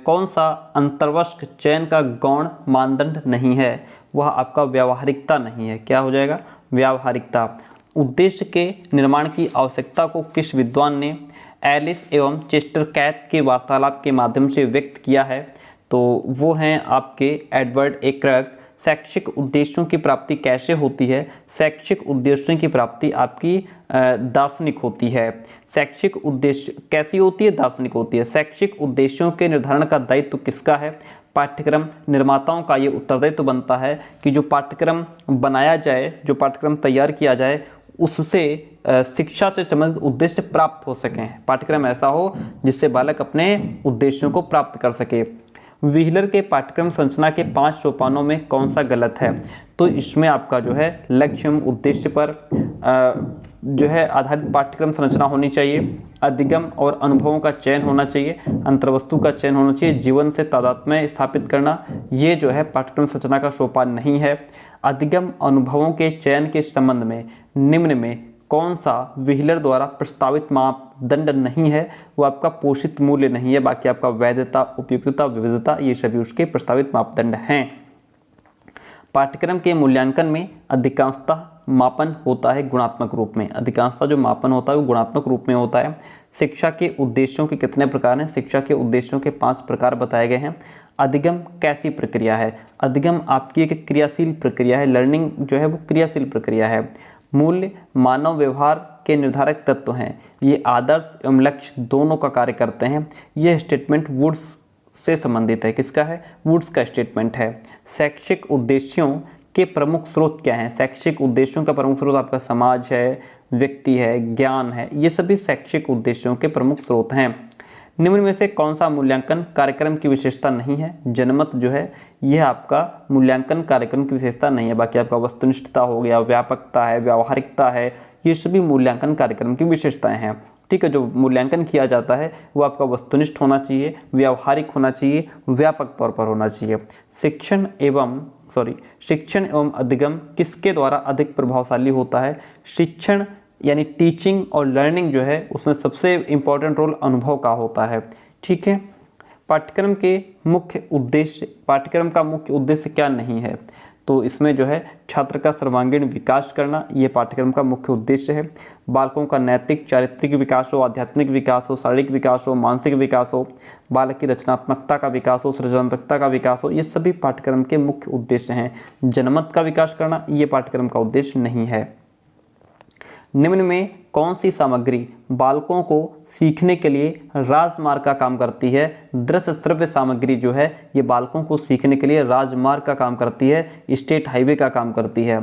कौन सा अंतर्वस्क चयन का गौण मानदंड नहीं है? वह आपका व्यावहारिकता नहीं है। क्या हो जाएगा? व्यावहारिकता। उद्देश्य के निर्माण की आवश्यकता को किस विद्वान ने एलिस एवं चेस्टर कैथ के वार्तालाप के माध्यम से व्यक्त किया है? तो वो हैं आपके एडवर्ड ए क्रग। शैक्षिक उद्देश्यों की प्राप्ति कैसे होती है? शैक्षिक उद्देश्यों की प्राप्ति आपकी दार्शनिक होती है। शैक्षिक उद्देश्य कैसी होती है? दार्शनिक होती है। शैक्षिक उद्देश्यों के निर्धारण का दायित्व किसका है? पाठ्यक्रम निर्माताओं का ये उत्तरदायित्व बनता है कि जो पाठ्यक्रम बनाया जाए, जो पाठ्यक्रम तैयार किया जाए, उससे शिक्षा से संबंधित उद्देश्य प्राप्त हो सकें। पाठ्यक्रम ऐसा हो जिससे बालक अपने उद्देश्यों को प्राप्त कर सके। व्हीलर के पाठ्यक्रम संरचना के 5 सोपानों में कौन सा गलत है? तो इसमें आपका जो है लक्ष्य एवं उद्देश्य पर जो है आधारित पाठ्यक्रम संरचना होनी चाहिए। अधिगम और अनुभवों का चयन होना चाहिए। अंतर्वस्तु का चयन होना चाहिए। जीवन से तादात्म्य स्थापित करना, ये जो है पाठ्यक्रम संरचना का सोपान नहीं है। अधिगम अनुभवों के चयन के संबंध में निम्न में कौन सा व्हीलर द्वारा प्रस्तावित मापदंड नहीं है? वो आपका पोषित मूल्य नहीं है। बाकी आपका वैधता, उपयुक्तता, विविधता, ये सभी उसके प्रस्तावित मापदंड हैं। पाठ्यक्रम के मूल्यांकन में अधिकांशतः मापन होता है गुणात्मक रूप में। अधिकांशतः जो मापन होता है वो गुणात्मक रूप में होता है। शिक्षा के उद्देश्यों के कितने प्रकार हैं? शिक्षा के उद्देश्यों के 5 प्रकार बताए गए हैं। अधिगम कैसी प्रक्रिया है? अधिगम आपकी एक क्रियाशील प्रक्रिया है। लर्निंग जो है वो क्रियाशील प्रक्रिया है। मूल्य मानव व्यवहार के निर्धारक तत्व हैं। ये आदर्श एवं लक्ष्य दोनों का कार्य करते हैं। यह स्टेटमेंट वुड्स से संबंधित है। किसका है? वुड्स का स्टेटमेंट है। शैक्षिक उद्देश्यों के प्रमुख स्रोत क्या हैं? शैक्षिक उद्देश्यों का प्रमुख स्रोत आपका समाज है, व्यक्ति है, ज्ञान है। ये सभी शैक्षिक उद्देश्यों के प्रमुख स्रोत हैं। निम्न में से कौन सा मूल्यांकन कार्यक्रम की विशेषता नहीं है? जनमत जो है यह आपका मूल्यांकन कार्यक्रम की विशेषता नहीं है। बाकी आपका वस्तुनिष्ठता हो गया, व्यापकता है, व्यावहारिकता है, ये सभी मूल्यांकन कार्यक्रम की विशेषताएं हैं। ठीक है, जो मूल्यांकन किया जाता है वो आपका वस्तुनिष्ठ होना चाहिए, व्यावहारिक होना चाहिए, व्यापक तौर पर होना चाहिए। शिक्षण एवं अधिगम किसके द्वारा अधिक प्रभावशाली होता है? शिक्षण यानी टीचिंग और लर्निंग जो है उसमें सबसे इम्पोर्टेंट रोल अनुभव का होता है। ठीक है, पाठ्यक्रम का मुख्य उद्देश्य क्या नहीं है? तो इसमें जो है छात्र का सर्वांगीण विकास करना, ये पाठ्यक्रम का मुख्य उद्देश्य है। बालकों का नैतिक चारित्रिक विकास हो, आध्यात्मिक विकास हो, शारीरिक विकास हो, मानसिक विकास हो, बालक की रचनात्मकता का विकास हो, सृजनात्मकता का विकास हो, ये सभी पाठ्यक्रम के मुख्य उद्देश्य हैं। जनमत का विकास करना ये पाठ्यक्रम का उद्देश्य नहीं है। निम्न में कौन सी सामग्री बालकों को सीखने के लिए राजमार्ग का काम करती है? दृश्य श्रव्य सामग्री जो है ये बालकों को सीखने के लिए राजमार्ग का काम करती है, स्टेट हाईवे का काम करती है।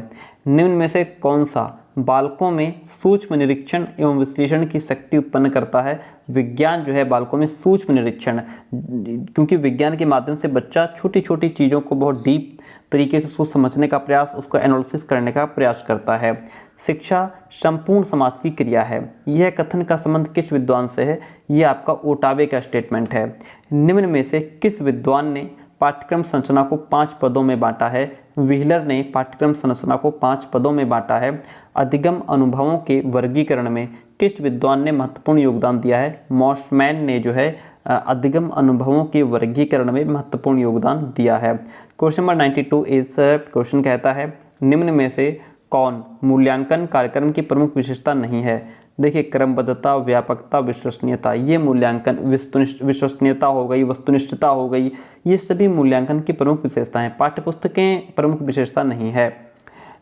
निम्न में से कौन सा बालकों में सूक्ष्म निरीक्षण एवं विश्लेषण की शक्ति उत्पन्न करता है? विज्ञान जो है बालकों में सूक्ष्म निरीक्षण, क्योंकि विज्ञान के माध्यम से बच्चा छोटी छोटी चीज़ों को बहुत डीप तरीके से उसको समझने का प्रयास, उसको एनालिसिस करने का प्रयास करता है। शिक्षा संपूर्ण समाज की क्रिया है। यह कथन का संबंध किस विद्वान से है? यह आपका ओटावे का स्टेटमेंट है। निम्न में से किस विद्वान ने पाठ्यक्रम संरचना को 5 पदों में बांटा है? व्हीलर ने पाठ्यक्रम संरचना को 5 पदों में बांटा है। अधिगम अनुभवों के वर्गीकरण में किस विद्वान ने महत्वपूर्ण योगदान दिया है? मॉसमैन ने जो है अधिगम अनुभवों के वर्गीकरण में महत्वपूर्ण योगदान दिया है। क्वेश्चन नंबर 92 इस क्वेश्चन कहता है निम्न में से कौन मूल्यांकन कार्यक्रम की प्रमुख विशेषता नहीं है? देखिए, क्रमबद्धता, व्यापकता, विश्वसनीयता, ये मूल्यांकन, विश्वसनीयता हो गई, वस्तुनिष्ठता हो गई, ये सभी मूल्यांकन की प्रमुख विशेषताएं, पाठ्यपुस्तकें प्रमुख विशेषता नहीं है।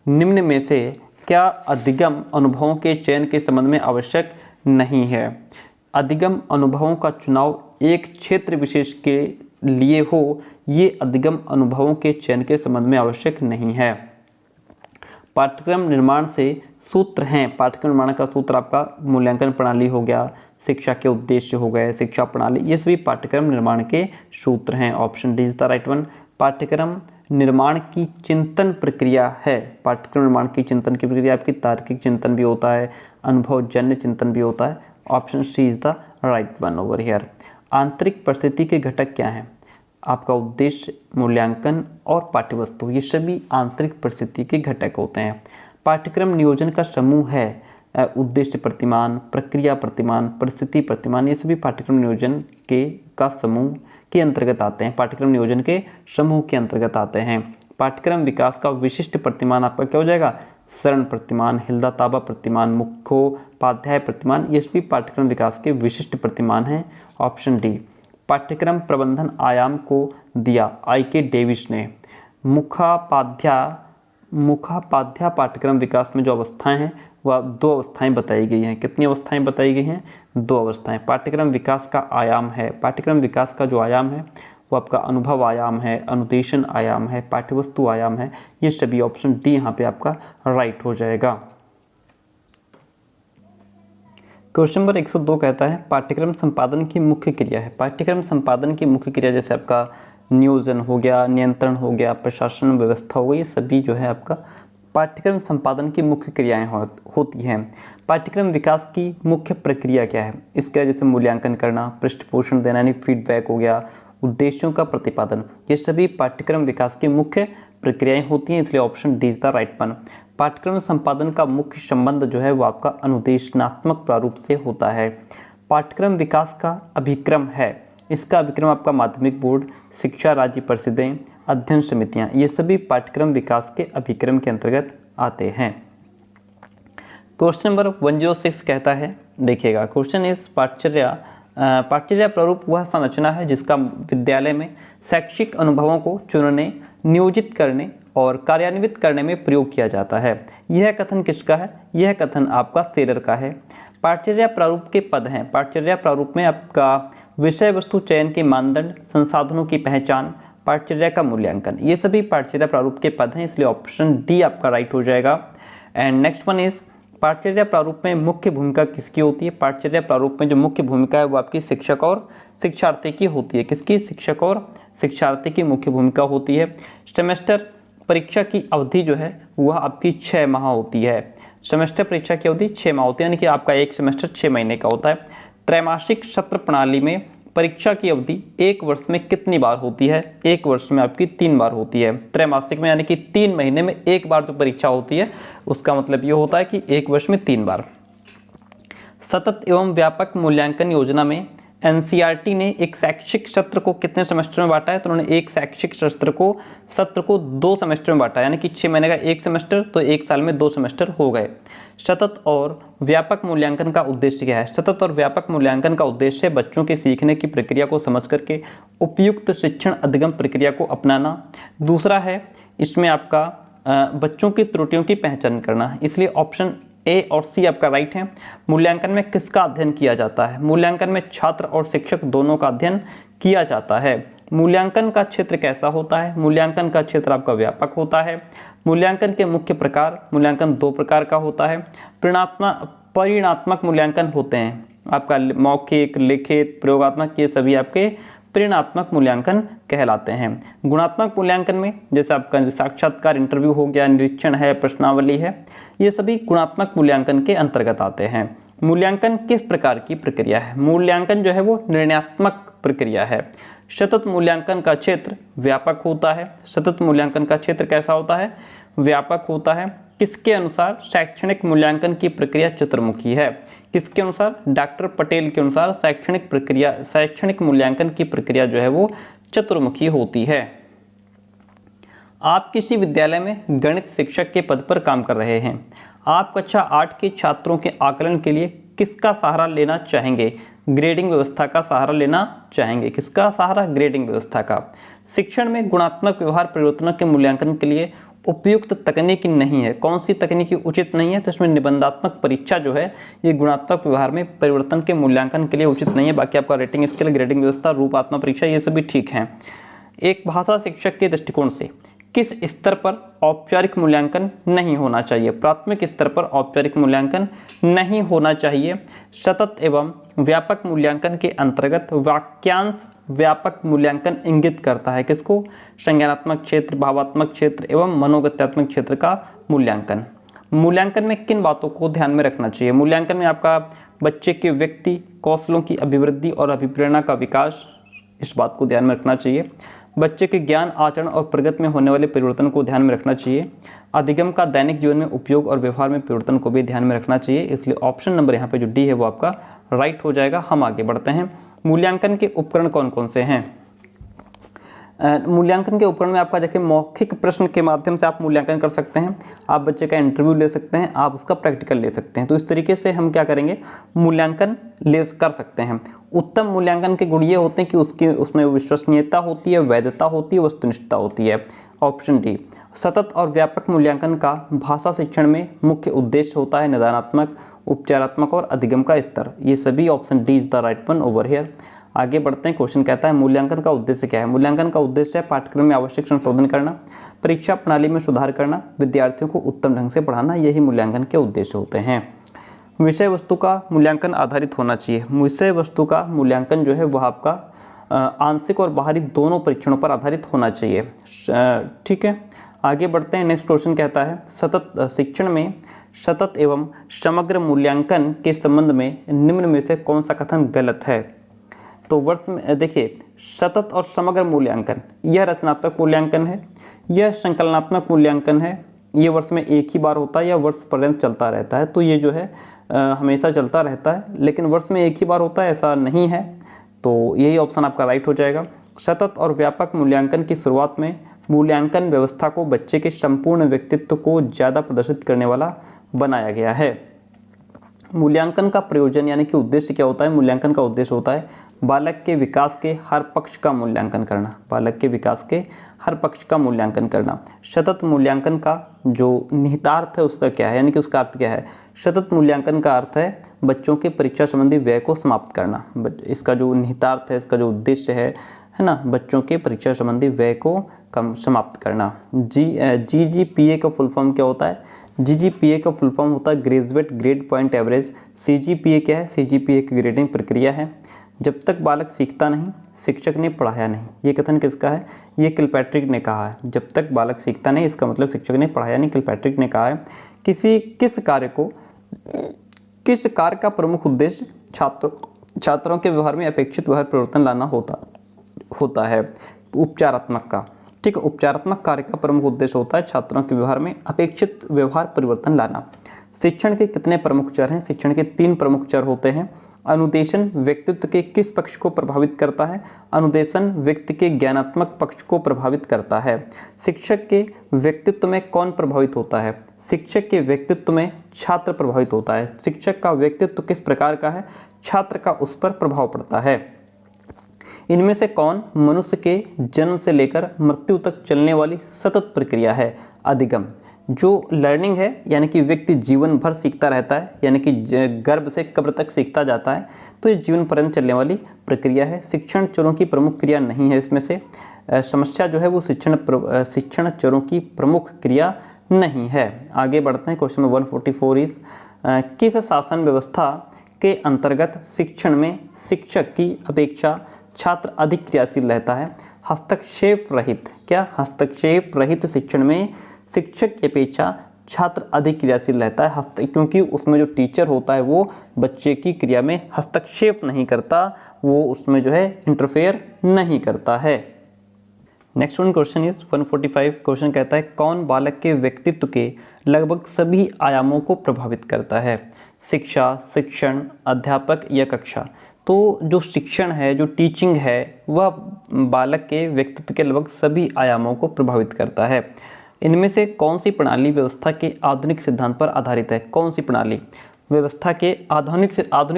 निम्न में से क्या अधिगम अनुभवों के चयन के संबंध में आवश्यक नहीं है? अधिगम अनुभवों का चुनाव एक क्षेत्र विशेष के लिए हो, ये अधिगम अनुभवों के चयन के संबंध में आवश्यक नहीं है। पाठ्यक्रम निर्माण से सूत्र हैं, पाठ्यक्रम निर्माण का सूत्र आपका मूल्यांकन प्रणाली हो गया, शिक्षा के उद्देश्य हो गए, शिक्षा प्रणाली, ये सभी पाठ्यक्रम निर्माण के सूत्र हैं। Option D is the right one. पाठ्यक्रम निर्माण की चिंतन प्रक्रिया है। पाठ्यक्रम निर्माण की चिंतन की प्रक्रिया आपकी तार्किक चिंतन भी होता है, अनुभवजन्य चिंतन भी होता है। Option C is the right one over here. आंतरिक परिस्थिति के घटक क्या हैं? आपका उद्देश्य, मूल्यांकन और पाठ्यवस्तु, ये सभी आंतरिक परिस्थिति के घटक होते हैं। पाठ्यक्रम नियोजन का समूह है उद्देश्य प्रतिमान, प्रक्रिया प्रतिमान, परिस्थिति प्रतिमान, ये सभी पाठ्यक्रम नियोजन का समूह के अंतर्गत आते हैं, पाठ्यक्रम नियोजन के समूह के अंतर्गत आते हैं। पाठ्यक्रम विकास का विशिष्ट प्रतिमान आपका क्या हो जाएगा? शरण प्रतिमान, हिल्दा ताबा प्रतिमान, मुख्योपाध्याय प्रतिमान, ये सभी पाठ्यक्रम विकास के विशिष्ट प्रतिमान हैं। Option D. पाठ्यक्रम प्रबंधन आयाम को दिया I.K. डेविस ने। मुखापाध्याय पाठ्यक्रम विकास में जो अवस्थाएं हैं वह 2 अवस्थाएं बताई गई हैं। कितनी अवस्थाएं बताई गई हैं? 2 अवस्थाएं। पाठ्यक्रम विकास का आयाम है, पाठ्यक्रम विकास का जो आयाम है वो आपका अनुभव आयाम है, अनुदेशन आयाम है, पाठ्यवस्तु आयाम है। ये सभी ऑप्शन डी यहाँ पे आपका राइट हो जाएगा। क्वेश्चन नंबर 102 कहता है पाठ्यक्रम संपादन की मुख्य क्रिया है। पाठ्यक्रम संपादन की मुख्य क्रिया जैसे आपका नियोजन हो गया, नियंत्रण हो गया, प्रशासन व्यवस्था हो गई, ये सभी जो है आपका पाठ्यक्रम संपादन की मुख्य क्रियाएं होती हैं। पाठ्यक्रम विकास की मुख्य प्रक्रिया क्या है? इसका जैसे मूल्यांकन करना, पृष्ठपोषण देना यानी फीडबैक हो गया, उद्देश्यों का प्रतिपादन, ये सभी पाठ्यक्रम विकास की मुख्य प्रक्रियाएं होती हैं, इसलिए option D is the right one. पाठ्यक्रम संपादन का मुख्य संबंध जो है वो आपका अनुदेशनात्मक प्रारूप से होता है। पाठ्यक्रम विकास का अभिक्रम है, इसका अभिक्रम आपका माध्यमिक बोर्ड, शिक्षा राज्य परिषदें, अध्ययन समितियां, ये सभी पाठ्यक्रम विकास के अभिक्रम के अंतर्गत आते हैं। क्वेश्चन नंबर 106 कहता है, देखिएगा क्वेश्चन इस पाठ्यचर्या प्रारूप वह संरचना है जिसका विद्यालय में शैक्षिक अनुभवों को चुनने, नियोजित करने और कार्यान्वित करने में प्रयोग किया जाता है। यह कथन किसका है? यह कथन आपका सेलर का है। पाठ्यचर्या प्रारूप के पद हैं। पाठ्यचर्या प्रारूप में आपका विषय वस्तु चयन के मानदंड, संसाधनों की पहचान, पाठ्यचर्या का मूल्यांकन, ये सभी पाठ्यचर्या प्रारूप के पद हैं, इसलिए ऑप्शन डी आपका राइट हो जाएगा। एंड नेक्स्ट वन इज पाठ्यचर्या प्रारूप में मुख्य भूमिका किसकी होती है? पाठ्यचर्या प्रारूप में जो मुख्य भूमिका है वो आपकी शिक्षक और शिक्षार्थी की होती है। किसकी? शिक्षक और शिक्षार्थी की मुख्य भूमिका होती है। सेमेस्टर परीक्षा की अवधि जो है वह आपकी 6 माह होती है। सेमेस्टर परीक्षा की अवधि 6 माह होती है, यानी कि आपका एक सेमेस्टर 6 महीने का होता है। त्रैमासिक सत्र प्रणाली में परीक्षा की अवधि 1 वर्ष में कितनी बार होती है? 1 वर्ष में आपकी 3 बार होती है। त्रैमासिक में यानी कि 3 महीने में 1 बार जो परीक्षा होती है उसका मतलब ये होता है कि 1 वर्ष में 3 बार। सतत एवं व्यापक मूल्यांकन योजना में एनसीईआरटी ने एक शैक्षिक सत्र को कितने सेमेस्टर में बांटा है? तो उन्होंने एक शैक्षिक सत्र को 2 सेमेस्टर में बांटा, यानी कि 6 महीने का 1 सेमेस्टर, तो 1 साल में 2 सेमेस्टर हो गए। सतत और व्यापक मूल्यांकन का उद्देश्य क्या है? सतत और व्यापक मूल्यांकन का उद्देश्य है बच्चों के सीखने की प्रक्रिया को समझ करके उपयुक्त शिक्षण अधिगम प्रक्रिया को अपनाना। दूसरा है इसमें आपका बच्चों की त्रुटियों की पहचान करना, इसलिए ऑप्शन ए और सी आपका राइट है। मूल्यांकन में किसका अध्ययन किया जाता है? मूल्यांकन में छात्र और शिक्षक दोनों का अध्ययन किया जाता है। मूल्यांकन का क्षेत्र कैसा होता है? मूल्यांकन का क्षेत्र आपका व्यापक होता है। मूल्यांकन के मुख्य प्रकार, मूल्यांकन 2 प्रकार का होता है। परिणात्मक मूल्यांकन होते हैं आपका मौखिक, लिखित, प्रयोगात्मक, ये सभी आपके परिणात्मक मूल्यांकन कहलाते हैं। गुणात्मक मूल्यांकन में जैसे आपका साक्षात्कार, इंटरव्यू हो गया, निरीक्षण है, प्रश्नावली है, ये सभी गुणात्मक मूल्यांकन के अंतर्गत आते हैं। मूल्यांकन किस प्रकार की प्रक्रिया है? मूल्यांकन जो है वो निर्णयात्मक प्रक्रिया है। सतत मूल्यांकन का क्षेत्र व्यापक होता है। सतत मूल्यांकन का क्षेत्र कैसा होता है? व्यापक होता है। किसके अनुसार शैक्षणिक मूल्यांकन की प्रक्रिया चतुर्मुखी है? किसके अनुसार? डॉक्टर पटेल के अनुसार शैक्षणिक मूल्यांकन की प्रक्रिया जो है वो चतुर्मुखी होती है। आप किसी विद्यालय में गणित शिक्षक के पद पर काम कर रहे हैं। आप कक्षा 8 के छात्रों के आकलन के लिए किसका सहारा लेना चाहेंगे? ग्रेडिंग व्यवस्था का सहारा लेना चाहेंगे। किसका सहारा? ग्रेडिंग व्यवस्था का। शिक्षण में गुणात्मक व्यवहार परिवर्तनों के मूल्यांकन के लिए उपयुक्त तकनीक नहीं है। कौन सी तकनीकी उचित नहीं है? तो इसमें निबंधात्मक परीक्षा जो है ये गुणात्मक व्यवहार में परिवर्तन के मूल्यांकन के लिए उचित नहीं है। बाकी आपका रेटिंग स्केल, ग्रेडिंग व्यवस्था, रूपात्मक परीक्षा ये सभी ठीक हैं। एक भाषा शिक्षक के दृष्टिकोण से किस स्तर पर औपचारिक मूल्यांकन नहीं होना चाहिए? प्राथमिक स्तर पर औपचारिक मूल्यांकन नहीं होना चाहिए। सतत एवं व्यापक मूल्यांकन के अंतर्गत वाक्यांश व्यापक मूल्यांकन इंगित करता है। किसको? संज्ञानात्मक क्षेत्र, भावात्मक क्षेत्र एवं मनोगत्यात्मक क्षेत्र का मूल्यांकन। मूल्यांकन में किन बातों को ध्यान में रखना चाहिए? मूल्यांकन में आपका बच्चे के व्यक्ति कौशलों की अभिवृद्धि और अभिप्रेरणा का विकास, इस बात को ध्यान में रखना चाहिए। बच्चे के ज्ञान, आचरण और प्रगति में होने वाले परिवर्तन को ध्यान में रखना चाहिए। अधिगम का दैनिक जीवन में उपयोग और व्यवहार में परिवर्तन को भी ध्यान में रखना चाहिए। इसलिए ऑप्शन नंबर यहाँ पे जो डी है वो आपका राइट हो जाएगा। हम आगे बढ़ते हैं। मूल्यांकन के उपकरण कौन कौन से हैं? मूल्यांकन के उपकरण में आपका देखिए मौखिक प्रश्न के माध्यम से आप मूल्यांकन कर सकते हैं। आप बच्चे का इंटरव्यू ले सकते हैं, आप उसका प्रैक्टिकल ले सकते हैं। तो इस तरीके से हम क्या करेंगे? मूल्यांकन कर सकते हैं। उत्तम मूल्यांकन के गुण ये होते हैं कि उसमें विश्वसनीयता होती है, वैधता होती है, वस्तुनिष्ठता होती है। Option D. सतत और व्यापक मूल्यांकन का भाषा शिक्षण में मुख्य उद्देश्य होता है निदानात्मक, उपचारात्मक और अधिगम का स्तर। ये सभी option D is the right one over here. आगे बढ़ते हैं। क्वेश्चन कहता है मूल्यांकन का उद्देश्य क्या है? मूल्यांकन का उद्देश्य है पाठ्यक्रम में आवश्यक संशोधन करना, परीक्षा प्रणाली में सुधार करना, विद्यार्थियों को उत्तम ढंग से पढ़ाना। यही मूल्यांकन के उद्देश्य होते हैं। विषय वस्तु का मूल्यांकन आधारित होना चाहिए। विषय वस्तु का मूल्यांकन जो है वह आपका आंशिक और बाहरी दोनों परीक्षणों पर आधारित होना चाहिए। ठीक है, आगे बढ़ते हैं। नेक्स्ट क्वेश्चन कहता है सतत शिक्षण में सतत एवं समग्र मूल्यांकन के संबंध में निम्न में से कौन सा कथन गलत है? तो वर्ष में देखिए, सतत और समग्र मूल्यांकन यह रचनात्मक मूल्यांकन है, यह संकलनात्मक मूल्यांकन है, ये वर्ष में एक ही बार होता है या वर्ष पर्यंत चलता रहता है। तो ये जो है हमेशा चलता रहता है, लेकिन वर्ष में एक ही बार होता है ऐसा नहीं है। तो यही ऑप्शन आपका राइट हो जाएगा। सतत और व्यापक मूल्यांकन की शुरुआत में मूल्यांकन व्यवस्था को बच्चे के संपूर्ण व्यक्तित्व को ज़्यादा प्रदर्शित करने वाला बनाया गया है। मूल्यांकन का प्रयोजन यानी कि उद्देश्य क्या होता है? मूल्यांकन का उद्देश्य होता है बालक के विकास के हर पक्ष का मूल्यांकन करना। बालक के विकास के हर पक्ष का मूल्यांकन करना। सतत मूल्यांकन का जो निहितार्थ है उसका क्या है, यानी कि उसका अर्थ क्या है? सतत मूल्यांकन का अर्थ है बच्चों के परीक्षा संबंधी व्यय को समाप्त करना। इसका जो निहितार्थ है, इसका जो उद्देश्य है ना, बच्चों के परीक्षा संबंधी व्यय को समाप्त करना। GGPA का फुल फॉर्म क्या होता है? GGPA का फुल फॉर्म होता है graduate grade point average. CGPA क्या है? CGPA की ग्रेडिंग प्रक्रिया है। जब तक बालक सीखता नहीं, शिक्षक ने पढ़ाया नहीं। ये कथन किसका है? ये किलपैट्रिक ने कहा है। जब तक बालक सीखता नहीं, इसका मतलब शिक्षक ने पढ़ाया नहीं, किलपैट्रिक ने कहा है। किस कार्य का प्रमुख उद्देश्य छात्रों के व्यवहार में अपेक्षित व्यवहार परिवर्तन लाना होता है? उपचारात्मक का। ठीक है, उपचारात्मक कार्य का प्रमुख उद्देश्य होता है छात्रों के व्यवहार में अपेक्षित व्यवहार परिवर्तन लाना। शिक्षण के कितने प्रमुख चर हैं? शिक्षण के 3 प्रमुख चर होते हैं। अनुदेशन व्यक्तित्व के किस पक्ष को प्रभावित करता है? अनुदेशन व्यक्ति के ज्ञानात्मक पक्ष को प्रभावित करता है। शिक्षक के व्यक्तित्व में कौन प्रभावित होता है? शिक्षक के व्यक्तित्व में छात्र प्रभावित होता है। शिक्षक का व्यक्तित्व किस प्रकार का है? छात्र का उस पर प्रभाव पड़ता है। इनमें से कौन मनुष्य के जन्म से लेकर मृत्यु तक चलने वाली सतत प्रक्रिया है? अधिगम। जो लर्निंग है यानी कि व्यक्ति जीवन भर सीखता रहता है, यानी कि गर्भ से कब्र तक सीखता जाता है, तो ये जीवन पर्यंत चलने वाली प्रक्रिया है। शिक्षण चरों की प्रमुख क्रिया नहीं है। इसमें से समस्या जो है वो शिक्षण चरों की प्रमुख क्रिया नहीं है। आगे बढ़ते हैं। क्वेश्चन नंबर 144 इज किस शासन व्यवस्था के अंतर्गत शिक्षण में शिक्षक की अपेक्षा छात्र अधिक क्रियाशील रहता है? हस्तक्षेप रहित। क्या? हस्तक्षेप रहित शिक्षण में शिक्षक की अपेक्षा छात्र अधिक क्रियाशील रहता है क्योंकि उसमें जो टीचर होता है वो बच्चे की क्रिया में हस्तक्षेप नहीं करता, वो उसमें जो है इंटरफेयर नहीं करता है। Next one question is 145। Question कहता है कौन बालक के व्यक्तित्व के लगभग सभी आयामों को प्रभावित करता है? शिक्षा, शिक्षण, अध्यापक या कक्षा? तो जो शिक्षण है, जो टीचिंग है, वह बालक के व्यक्तित्व के लगभग सभी आयामों को प्रभावित करता है। इनमें से कौन सी प्रणाली व्यवस्था के आधुनिक सिद्धांत पर आधारित है? कौन सी प्रणाली व्यवस्था के आधुनिक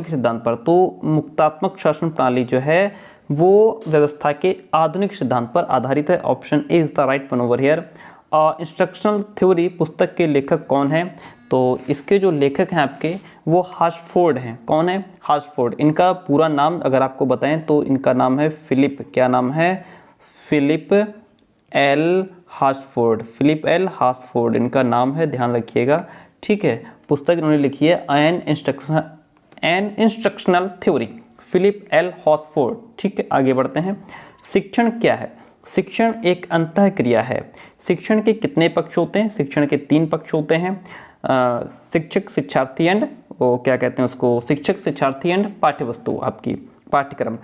सिद्धांत पर? तो मुक्तात्मक शासन प्रणाली जो है वो व्यवस्था के आधुनिक सिद्धांत पर आधारित है। Option A is the right one over here. Instructional theory पुस्तक के लेखक कौन है? तो इसके जो लेखक हैं आपके वो हार्शफोर्ड हैं। कौन है? हार्शफोर्ड। इनका पूरा नाम अगर आपको बताएं तो इनका नाम है फिलिप, क्या नाम है? Philip L Harshford. Philip L Harshford इनका नाम है, ध्यान रखिएगा, ठीक है। पुस्तक इन्होंने लिखी है an instructional theory, Philip L Harshford, ठीक है। आगे बढ़ते हैं। शिक्षण क्या है? शिक्षण एक अंतःक्रिया है। शिक्षण के कितने पक्ष होते हैं? शिक्षण के 3 पक्ष होते हैं। शिक्षक, शिक्षार्थी एंड वो क्या कहते हैं उसको, शिक्षक, शिक्षार्थी एंड पाठ्यवस्तु, आपकी पाठ्यक्रम।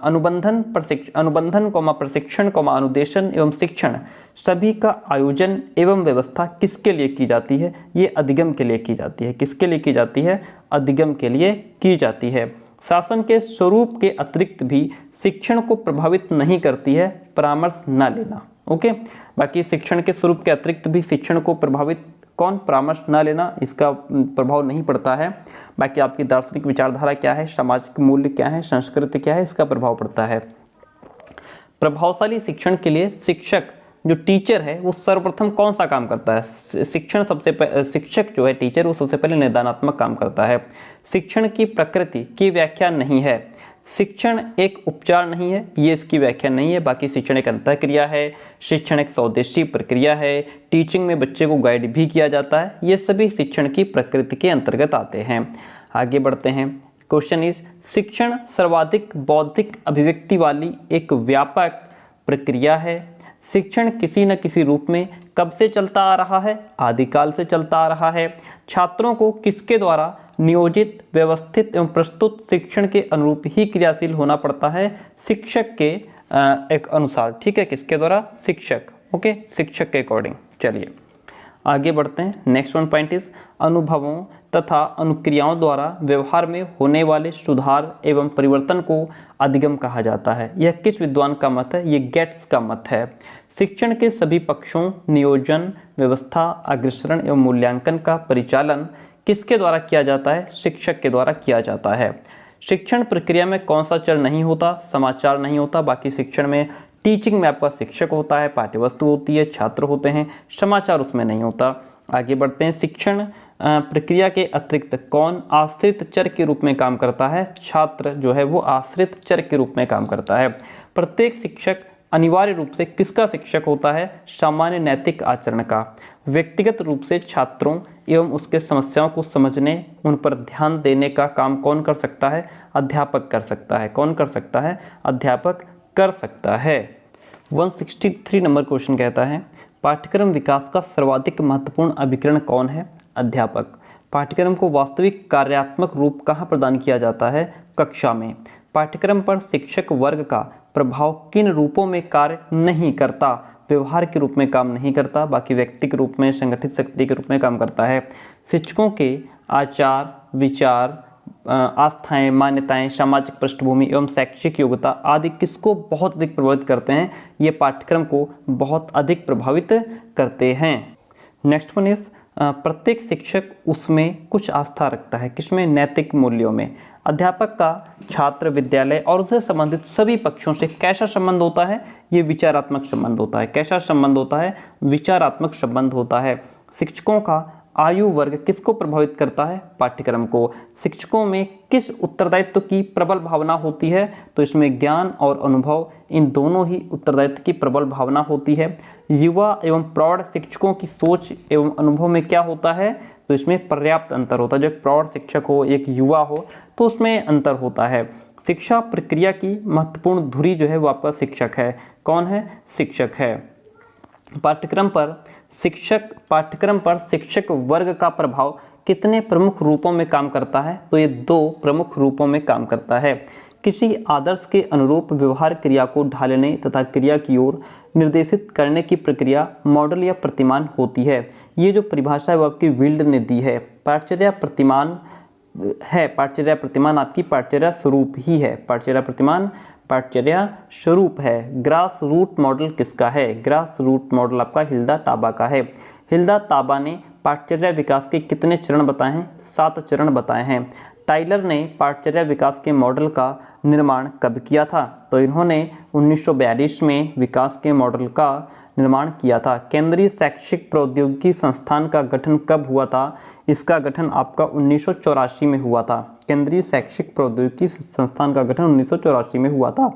अनुबंधन, प्रशिक्षण, अनुदेशन एवं शिक्षण सभी का आयोजन एवं व्यवस्था किसके लिए की जाती है? ये अधिगम के लिए की जाती है। किसके लिए की जाती है? अधिगम के लिए की जाती है। शासन के स्वरूप के अतिरिक्त भी शिक्षण को प्रभावित नहीं करती है परामर्श न लेना। ओके, बाकी शिक्षण के स्वरूप के अतिरिक्त भी शिक्षण को प्रभावित परामर्श न लेना, इसका प्रभाव नहीं पड़ता है। बाकी आपकी दार्शनिक विचारधारा क्या है, सामाजिक मूल्य क्या है, संस्कृति क्या है, इसका प्रभाव पड़ता है। प्रभावशाली शिक्षण के लिए शिक्षक जो टीचर है वो सर्वप्रथम कौन सा काम करता है? शिक्षक जो है टीचर वो सबसे पहले निदानात्मक काम करता है। शिक्षण की प्रकृति की व्याख्या नहीं है। शिक्षण एक उपचार नहीं है, ये इसकी व्याख्या नहीं है। बाकी शिक्षण एक अंतःक्रिया है, शिक्षण एक स्वदेशी प्रक्रिया है, टीचिंग में बच्चे को गाइड भी किया जाता है, ये सभी शिक्षण की प्रकृति के अंतर्गत आते हैं। आगे बढ़ते हैं। क्वेश्चन इज शिक्षण सर्वाधिक बौद्धिक अभिव्यक्ति वाली एक व्यापक प्रक्रिया है। शिक्षण किसी न किसी रूप में कब से चलता आ रहा है? आदिकाल से चलता आ रहा है। छात्रों को किसके द्वारा नियोजित, व्यवस्थित एवं प्रस्तुत शिक्षण के अनुरूप ही क्रियाशील होना पड़ता है? शिक्षक के एक अनुसार, ठीक है। किसके द्वारा? शिक्षक, ओके, शिक्षक के अकॉर्डिंग। चलिए आगे बढ़ते हैं। नेक्स्ट वन पॉइंट इज अनुभवों तथा अनुक्रियाओं द्वारा व्यवहार में होने वाले सुधार एवं परिवर्तन को अधिगम कहा जाता है। यह किस विद्वान का मत है? ये गेट्स का मत है। शिक्षण के सभी पक्षों, नियोजन, व्यवस्था, अग्रसरण एवं मूल्यांकन का परिचालन किसके द्वारा किया जाता है? शिक्षक के द्वारा किया जाता है। शिक्षण प्रक्रिया में कौन सा चर नहीं होता? समाचार नहीं होता। बाकी शिक्षण में, टीचिंग में आपका शिक्षक होता है, पाठ्यवस्तु होती है, छात्र होते हैं, समाचार उसमें नहीं होता। आगे बढ़ते हैं। शिक्षण प्रक्रिया के अतिरिक्त कौन आश्रित चर के रूप में काम करता है? छात्र जो है वो आश्रित चर के रूप में काम करता है। प्रत्येक शिक्षक अनिवार्य रूप से किसका शिक्षक होता है? सामान्य नैतिक आचरण का। व्यक्तिगत रूप से छात्रों एवं उसके समस्याओं को समझने, उन पर ध्यान देने का काम कौन कर सकता है? अध्यापक कर सकता है। कौन कर सकता है? अध्यापक कर सकता है। 163 नंबर क्वेश्चन कहता है पाठ्यक्रम विकास का सर्वाधिक महत्वपूर्ण अभिकरण कौन है? अध्यापक। पाठ्यक्रम को वास्तविक कार्यात्मक रूप कहाँ प्रदान किया जाता है? कक्षा में। पाठ्यक्रम पर शिक्षक वर्ग का प्रभाव किन रूपों में कार्य नहीं करता? व्यवहार के रूप में काम नहीं करता, बाकी व्यक्ति के रूप में, संगठित शक्ति के रूप में काम करता है। शिक्षकों के आचार, विचार, आस्थाएं, मान्यताएं, सामाजिक पृष्ठभूमि एवं शैक्षिक योग्यता आदि किसको बहुत अधिक प्रभावित करते हैं? ये पाठ्यक्रम को बहुत अधिक प्रभावित करते हैं। नेक्स्ट वन इज प्रत्येक शिक्षक उसमें कुछ आस्था रखता है। किसमें? नैतिक मूल्यों में। अध्यापक का छात्र, विद्यालय और उससे संबंधित सभी पक्षों से कैसा संबंध होता है? ये विचारात्मक संबंध होता है। कैसा संबंध होता है? विचारात्मक संबंध होता है। शिक्षकों का आयु वर्ग किसको प्रभावित करता है? पाठ्यक्रम को। शिक्षकों में किस उत्तरदायित्व की प्रबल भावना होती है? तो इसमें ज्ञान और अनुभव, इन दोनों ही उत्तरदायित्व की प्रबल भावना होती है। युवा एवं प्रौढ़ शिक्षकों की सोच एवं अनुभव में क्या होता है? तो इसमें पर्याप्त अंतर होता है। जो एक प्रौढ़ शिक्षक हो, एक युवा हो, तो उसमें अंतर होता है। शिक्षा प्रक्रिया की महत्वपूर्ण धुरी जो है वो आपका शिक्षक है। कौन है? शिक्षक है। पाठ्यक्रम पर शिक्षक पाठ्यक्रम पर शिक्षक वर्ग का प्रभाव कितने प्रमुख रूपों में काम करता है? तो ये 2 प्रमुख रूपों में काम करता है। किसी आदर्श के अनुरूप व्यवहार क्रिया को ढालने तथा क्रिया की ओर निर्देशित करने की प्रक्रिया मॉडल या प्रतिमान होती है। ये जो परिभाषा है वो आपकी विल्ड ने दी है। पाठचर्या प्रतिमान है, पाठचर्या प्रतिमान आपकी पाठचर्या स्वरूप ही है। पाठचर्या प्रतिमान पाठचर्या स्वरूप है। ग्रास रूट मॉडल किसका है? ग्रास रूट मॉडल आपका हिल्दा टाबा का है। हिल्दा टाबा ने पाठचर्या विकास के कितने चरण बताए हैं? 7 चरण बताए हैं। टाइलर ने पाठचर्या विकास के मॉडल का निर्माण कब किया था? तो इन्होंने 1942 में विकास के मॉडल का निर्माण किया था। केंद्रीय शैक्षिक प्रौद्योगिकी संस्थान का गठन कब हुआ था? इसका गठन आपका 1984 में हुआ था। केंद्रीय शैक्षिक प्रौद्योगिकी संस्थान का गठन 1984 में हुआ था।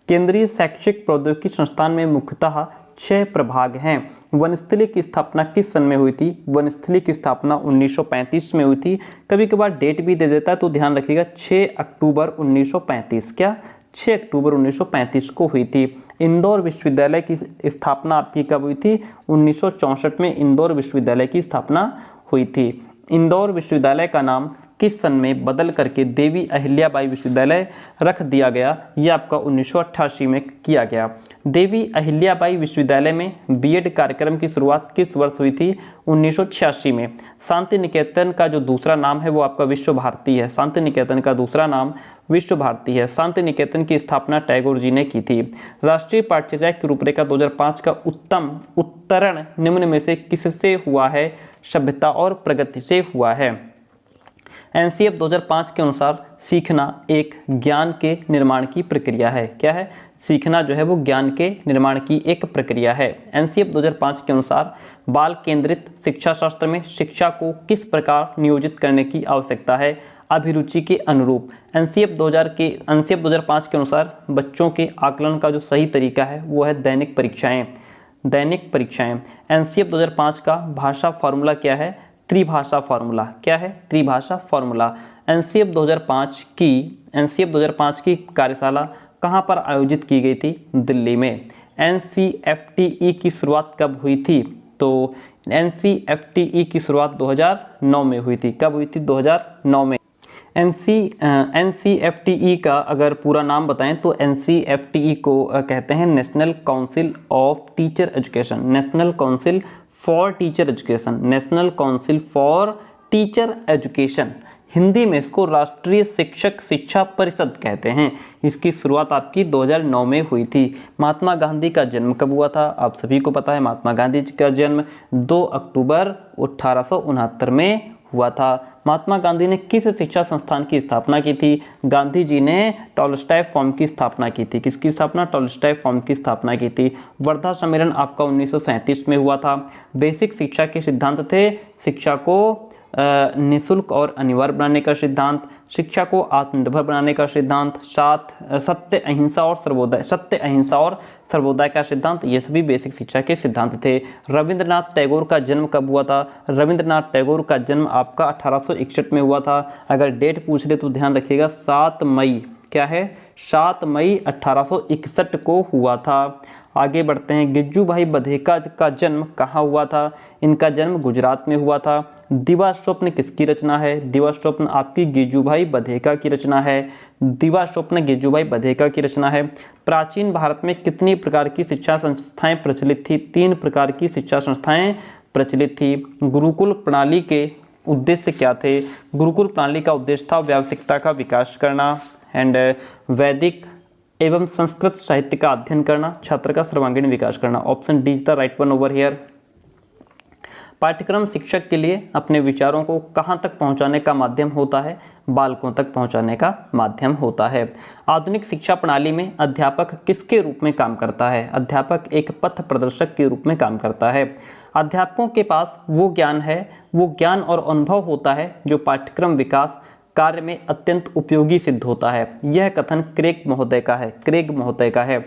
केंद्रीय शैक्षिक प्रौद्योगिकी संस्थान में मुख्यतः 6 प्रभाग हैं। वनस्थली की स्थापना किस सन में हुई थी? वनस्थली की स्थापना 1935 में हुई थी। कभी कभार डेट भी दे देता है तो ध्यान रखिएगा, 6 अक्टूबर 1935। क्या? 6 अक्टूबर 1935 को हुई थी। इंदौर विश्वविद्यालय की स्थापना आपकी कब हुई थी? 1964 में इंदौर विश्वविद्यालय की स्थापना हुई थी। इंदौर विश्वविद्यालय का नाम किस सन में बदल करके देवी अहिल्याबाई विश्वविद्यालय रख दिया गया? यह आपका 1988 में किया गया। देवी अहिल्याबाई विश्वविद्यालय में बीएड कार्यक्रम की शुरुआत किस वर्ष हुई थी? 1986 में। शांति निकेतन का जो दूसरा नाम है वो आपका विश्व भारती है। शांति निकेतन का दूसरा नाम विश्व भारती है। शांति निकेतन की स्थापना टैगोर जी ने की थी। राष्ट्रीय पाठ्यचर्या की रूपरेखा 2005 का उत्तम उत्तरण निम्न में से किससे हुआ है? सभ्यता और प्रगति से हुआ है। एनसीएफ 2005 के अनुसार सीखना एक ज्ञान के निर्माण की प्रक्रिया है। क्या है? सीखना जो है वो ज्ञान के निर्माण की एक प्रक्रिया है। एनसीएफ 2005 के अनुसार बाल केंद्रित शिक्षा शास्त्र में शिक्षा को किस प्रकार नियोजित करने की आवश्यकता है? अभिरुचि के अनुरूप। एनसीएफ 2005 के अनुसार बच्चों के आकलन का जो सही तरीका है वो है दैनिक परीक्षाएं। दैनिक परीक्षाएं। एनसीएफ 2005 का भाषा फार्मूला क्या है? त्रिभाषा फार्मूला। क्या है? त्रिभाषा फार्मूला। एनसीएफ 2005 की कार्यशाला कहाँ पर आयोजित की गई थी? दिल्ली में। एनसीएफटीई की शुरुआत कब हुई थी? तो एनसीएफटीई की शुरुआत 2009 में हुई थी। कब हुई थी? 2009 में। एनसीएफटीई का अगर पूरा नाम बताएं तो एनसीएफटीई को कहते हैं national council of teacher education. National council for teacher education. National council for teacher education. Hindi में इसको राष्ट्रीय शिक्षक शिक्षा परिषद कहते हैं। इसकी शुरुआत आपकी 2009 में हुई थी। महात्मा गांधी का जन्म कब हुआ था? आप सभी को पता है महात्मा गांधी जी का जन्म 2 अक्टूबर 1869 में हुआ था। महात्मा गांधी ने किस शिक्षा संस्थान की स्थापना की थी? गांधी जी ने टॉलस्टॉय फॉर्म की स्थापना की थी। किसकी स्थापना? टॉलस्टॉय फॉर्म की स्थापना की थी। वर्धा सम्मेलन आपका 1937 में हुआ था। बेसिक शिक्षा के सिद्धांत थे सर्वशिक्षा को निःशुल्क और अनिवार्य बनाने का सिद्धांत, शिक्षा को आत्मनिर्भर बनाने का सिद्धांत, सत्य अहिंसा और सर्वोदय का सिद्धांत, ये सभी बेसिक शिक्षा के सिद्धांत थे। रविंद्रनाथ टैगोर का जन्म कब हुआ था? रविंद्रनाथ टैगोर का जन्म आपका 1861 में हुआ था। अगर डेट पूछ ले तो ध्यान रखिएगा 7 मई। क्या है? 7 मई 1861 को हुआ था। आगे बढ़ते हैं। गिज्जू भाई बधेका का जन्म कहाँ हुआ था? इनका जन्म गुजरात में हुआ था। दिवा स्वप्न किसकी रचना है? दिवा स्वप्न आपकी गिज्जू भाई बधेका की रचना है। दिवा स्वप्न गिज्जू भाई बधेका की रचना है। प्राचीन भारत में कितनी प्रकार की शिक्षा संस्थाएं प्रचलित थी? 3 प्रकार की शिक्षा संस्थाएं प्रचलित थी। गुरुकुल प्रणाली के उद्देश्य क्या थे? गुरुकुल प्रणाली का उद्देश्य था व्यावसायिकता का विकास करना एंड वैदिक एवं संस्कृत साहित्य का अध्ययन करना, छात्र का सर्वांगीण विकास करना। Option D is the right one over here. पाठ्यक्रम शिक्षक के लिए अपने विचारों को कहाँ तक पहुँचाने का माध्यम होता है? बालकों तक पहुँचाने का माध्यम होता है। आधुनिक शिक्षा प्रणाली में अध्यापक किसके रूप में काम करता है? अध्यापक एक पथ प्रदर्शक के रूप में काम करता है। अध्यापकों के पास वो ज्ञान और अनुभव होता है जो पाठ्यक्रम विकास कार्य में अत्यंत उपयोगी सिद्ध होता है। यह कथन क्रेग महोदय का है।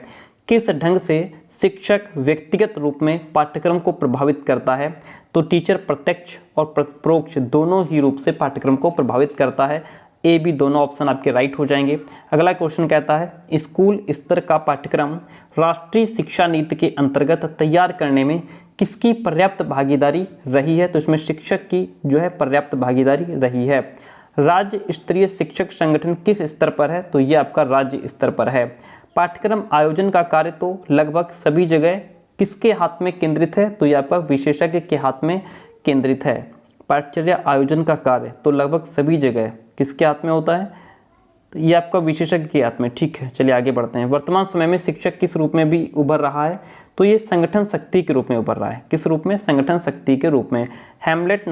किस ढंग से शिक्षक व्यक्तिगत रूप में पाठ्यक्रम को प्रभावित करता है? तो टीचर प्रत्यक्ष और परोक्ष दोनों ही रूप से पाठ्यक्रम को प्रभावित करता है। ए बी दोनों ऑप्शन आपके राइट हो जाएंगे। अगला क्वेश्चन कहता है स्कूल स्तर का पाठ्यक्रम राष्ट्रीय शिक्षा नीति के अंतर्गत तैयार करने में किसकी पर्याप्त भागीदारी रही है? तो इसमें शिक्षक की जो है पर्याप्त भागीदारी रही है। राज्य स्तरीय शिक्षक संगठन किस स्तर पर है? तो ये आपका राज्य स्तर पर है। पाठ्यक्रम आयोजन का कार्य तो लगभग सभी जगह किसके हाथ में केंद्रित है? तो ये आपका विशेषज्ञ के हाथ में केंद्रित है। पाठ्यचर्या आयोजन का कार्य तो लगभग सभी जगह किसके हाथ में होता है? तो ये आपका विशेषज्ञ के हाथ में। ठीक है, चलिए आगे बढ़ते हैं। वर्तमान समय में शिक्षक किस रूप में भी उभर रहा है? तो ये संगठन शक्ति के रूप में उभर रहा है। किस रूप में? संगठन शक्ति के रूप में। हैमलेट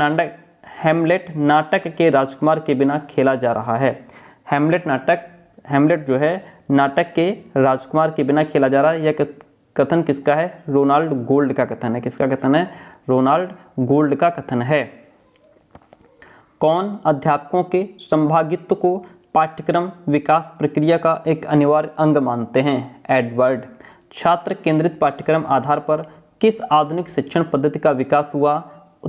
नाटक के राजकुमार के बिना खेला जा रहा है। हैमलेट जो है नाटक के राजकुमार के बिना खेला जा रहा है। यह कथन किसका है? रोनाल्ड गोल्ड का कथन है। किसका कथन है? रोनाल्ड गोल्ड का कथन है। कौन अध्यापकों के संभागित्व को पाठ्यक्रम विकास प्रक्रिया का एक अनिवार्य अंग मानते हैं? एडवर्ड। छात्र केंद्रित पाठ्यक्रम आधार पर किस आधुनिक शिक्षण पद्धति का विकास हुआ?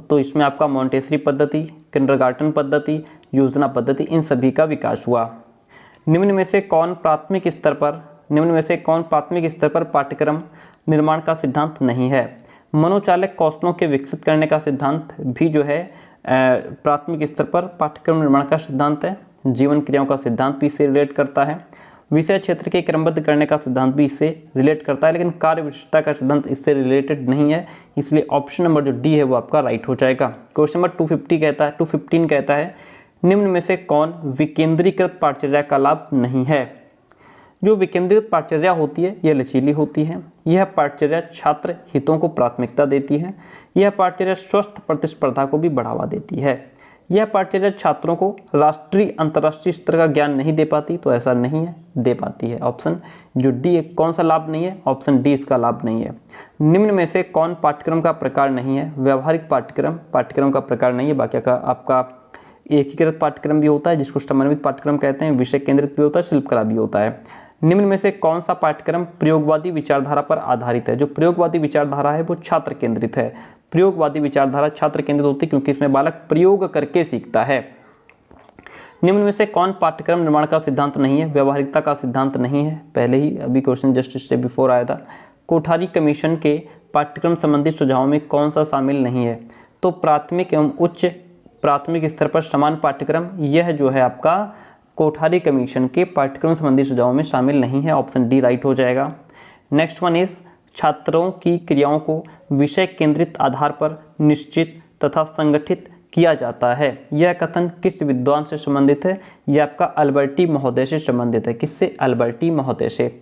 तो इसमें आपका मॉन्टेसरी पद्धति, किंडरगार्टन पद्धति, योजना पद्धति, इन सभी का विकास हुआ। निम्न में से कौन प्राथमिक स्तर पर पाठ्यक्रम निर्माण का सिद्धांत नहीं है? मनोचालक कौशलों के विकसित करने का सिद्धांत भी जो है प्राथमिक स्तर पर पाठ्यक्रम निर्माण का सिद्धांत है। जीवन क्रियाओं का सिद्धांत भी इससे रिलेट करता है। विषय क्षेत्र के क्रमबद्ध करने का सिद्धांत भी इससे रिलेट करता है, लेकिन कार्य विशिष्टता का सिद्धांत इससे रिलेटेड नहीं है, इसलिए ऑप्शन नंबर जो डी है वो आपका राइट हो जाएगा। क्वेश्चन नंबर 215 कहता है निम्न में से कौन विकेंद्रीकृत पाठचर्या का लाभ नहीं है? जो विकेंद्रीकृत पाठचर्या होती है यह लचीली होती है। यह पाठचर्या छात्र हितों को प्राथमिकता देती है। यह पाठचर्या स्वस्थ प्रतिस्पर्धा को भी बढ़ावा देती है। यह पाठचर्या छात्रों को राष्ट्रीय अंतर्राष्ट्रीय स्तर का ज्ञान नहीं दे पाती, तो ऐसा नहीं है, दे पाती है। ऑप्शन जो डी है, कौन सा लाभ नहीं है? ऑप्शन डी इसका लाभ नहीं है। निम्न में से कौन पाठ्यक्रम का प्रकार नहीं है? व्यवहारिक पाठ्यक्रम का प्रकार नहीं है। बाकी का आपका एकीकृत पाठ्यक्रम भी होता है जिसको समन्वित पाठ्यक्रम कहते हैं, विषय केंद्रित भी होता है, शिल्पकला भी होता है। निम्न में से कौन सा पाठ्यक्रम प्रयोगवादी विचारधारा पर आधारित है? जो प्रयोगवादी विचारधारा है वो छात्र केंद्रित है। प्रयोगवादी विचारधारा छात्र केंद्रित होती है क्योंकि इसमें बालक प्रयोग करके सीखता है। निम्न में से कौन पाठ्यक्रम निर्माण का सिद्धांत नहीं है? व्यवहारिकता का सिद्धांत नहीं है। पहले ही अभी क्वेश्चन जस्ट इससे बिफोर आया था। कोठारी कमीशन के पाठ्यक्रम संबंधी सुझावों में कौन सा शामिल नहीं है? तो प्राथमिक एवं उच्च प्राथमिक स्तर पर समान पाठ्यक्रम, यह जो है आपका कोठारी कमीशन के पाठ्यक्रम संबंधी सुझावों में शामिल नहीं है। ऑप्शन डी राइट हो जाएगा। नेक्स्ट वन इज छात्रों की क्रियाओं को विषय केंद्रित आधार पर निश्चित तथा संगठित किया जाता है। यह कथन किस विद्वान से संबंधित है? यह आपका अल्बर्टी महोदय से संबंधित है। किससे? अल्बर्टी महोदय से।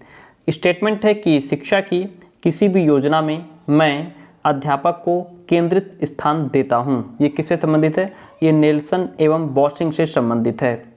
स्टेटमेंट है कि शिक्षा की किसी भी योजना में मैं अध्यापक को केंद्रित स्थान देता हूँ। ये किससे संबंधित है? ये नेल्सन एवं बॉसिंग से संबंधित है।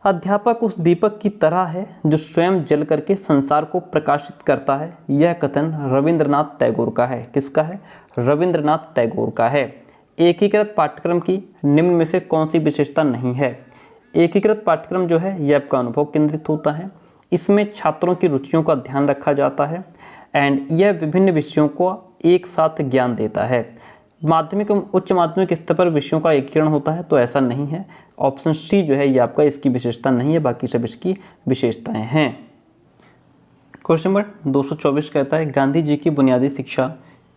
अध्यापक उस दीपक की तरह है जो स्वयं जल करके संसार को प्रकाशित करता है। यह कथन रविंद्रनाथ टैगोर का है। किसका है? रविंद्रनाथ टैगोर का है। एकीकृत पाठ्यक्रम की निम्न में से कौन सी विशेषता नहीं है? एकीकृत पाठ्यक्रम जो है यह आपका अनुभव केंद्रित होता है। इसमें छात्रों की रुचियों का ध्यान रखा जाता है एंड यह विभिन्न विषयों को एक साथ ज्ञान देता है। माध्यमिक एवं उच्च माध्यमिक स्तर पर विषयों का एकीकरण होता है, तो ऐसा नहीं है। ऑप्शन सी जो है ये आपका इसकी विशेषता नहीं है, बाकी सब इसकी विशेषताएं हैं। क्वेश्चन नंबर 224 कहता है गांधी जी की बुनियादी शिक्षा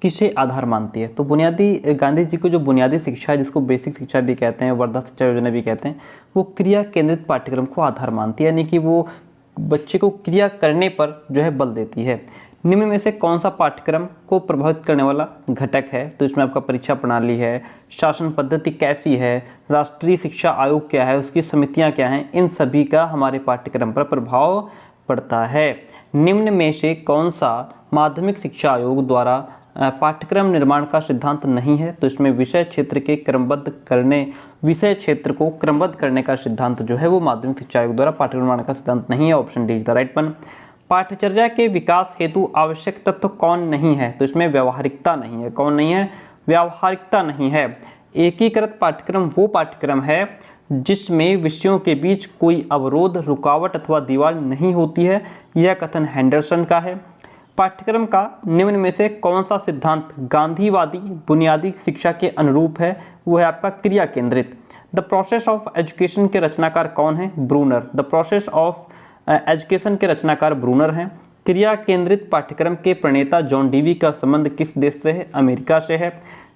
किसे आधार मानती है? तो गांधी जी को जो बुनियादी शिक्षा है, जिसको बेसिक शिक्षा भी कहते हैं, वर्धा शिक्षा योजना भी कहते हैं, वो क्रिया केंद्रित पाठ्यक्रम को आधार मानती है, यानी कि वो बच्चे को क्रिया करने पर जो है बल देती है। निम्न में से कौन सा पाठ्यक्रम को प्रभावित करने वाला घटक है? तो इसमें आपका परीक्षा प्रणाली है, शासन पद्धति कैसी है, राष्ट्रीय शिक्षा आयोग क्या है, उसकी समितियां क्या हैं, इन सभी का हमारे पाठ्यक्रम पर प्रभाव पड़ता है। निम्न में से कौन सा माध्यमिक शिक्षा आयोग द्वारा पाठ्यक्रम निर्माण का सिद्धांत नहीं है? तो इसमें विषय क्षेत्र को क्रमबद्ध करने का सिद्धांत जो है वो माध्यमिक शिक्षा आयोग द्वारा पाठ्यक्रम निर्माण का सिद्धांत नहीं है। Option D is the right one. पाठ्यचर्या के विकास हेतु आवश्यक तत्व कौन नहीं है? तो इसमें व्यवहारिकता नहीं है। कौन नहीं है? व्यावहारिकता नहीं है। एकीकृत पाठ्यक्रम वो पाठ्यक्रम है जिसमें विषयों के बीच कोई अवरोध, रुकावट अथवा दीवार नहीं होती है। यह कथन हैंडरसन का है। पाठ्यक्रम का निम्न में से कौन सा सिद्धांत गांधीवादी बुनियादी शिक्षा के अनुरूप है? वो है आपका क्रिया केंद्रित। द प्रोसेस ऑफ एजुकेशन के रचनाकार कौन है? Bruner. The process of education के रचनाकार ब्रूनर हैं। क्रिया केंद्रित पाठ्यक्रम के प्रणेता जॉन डीवी का संबंध किस देश से है? अमेरिका से है।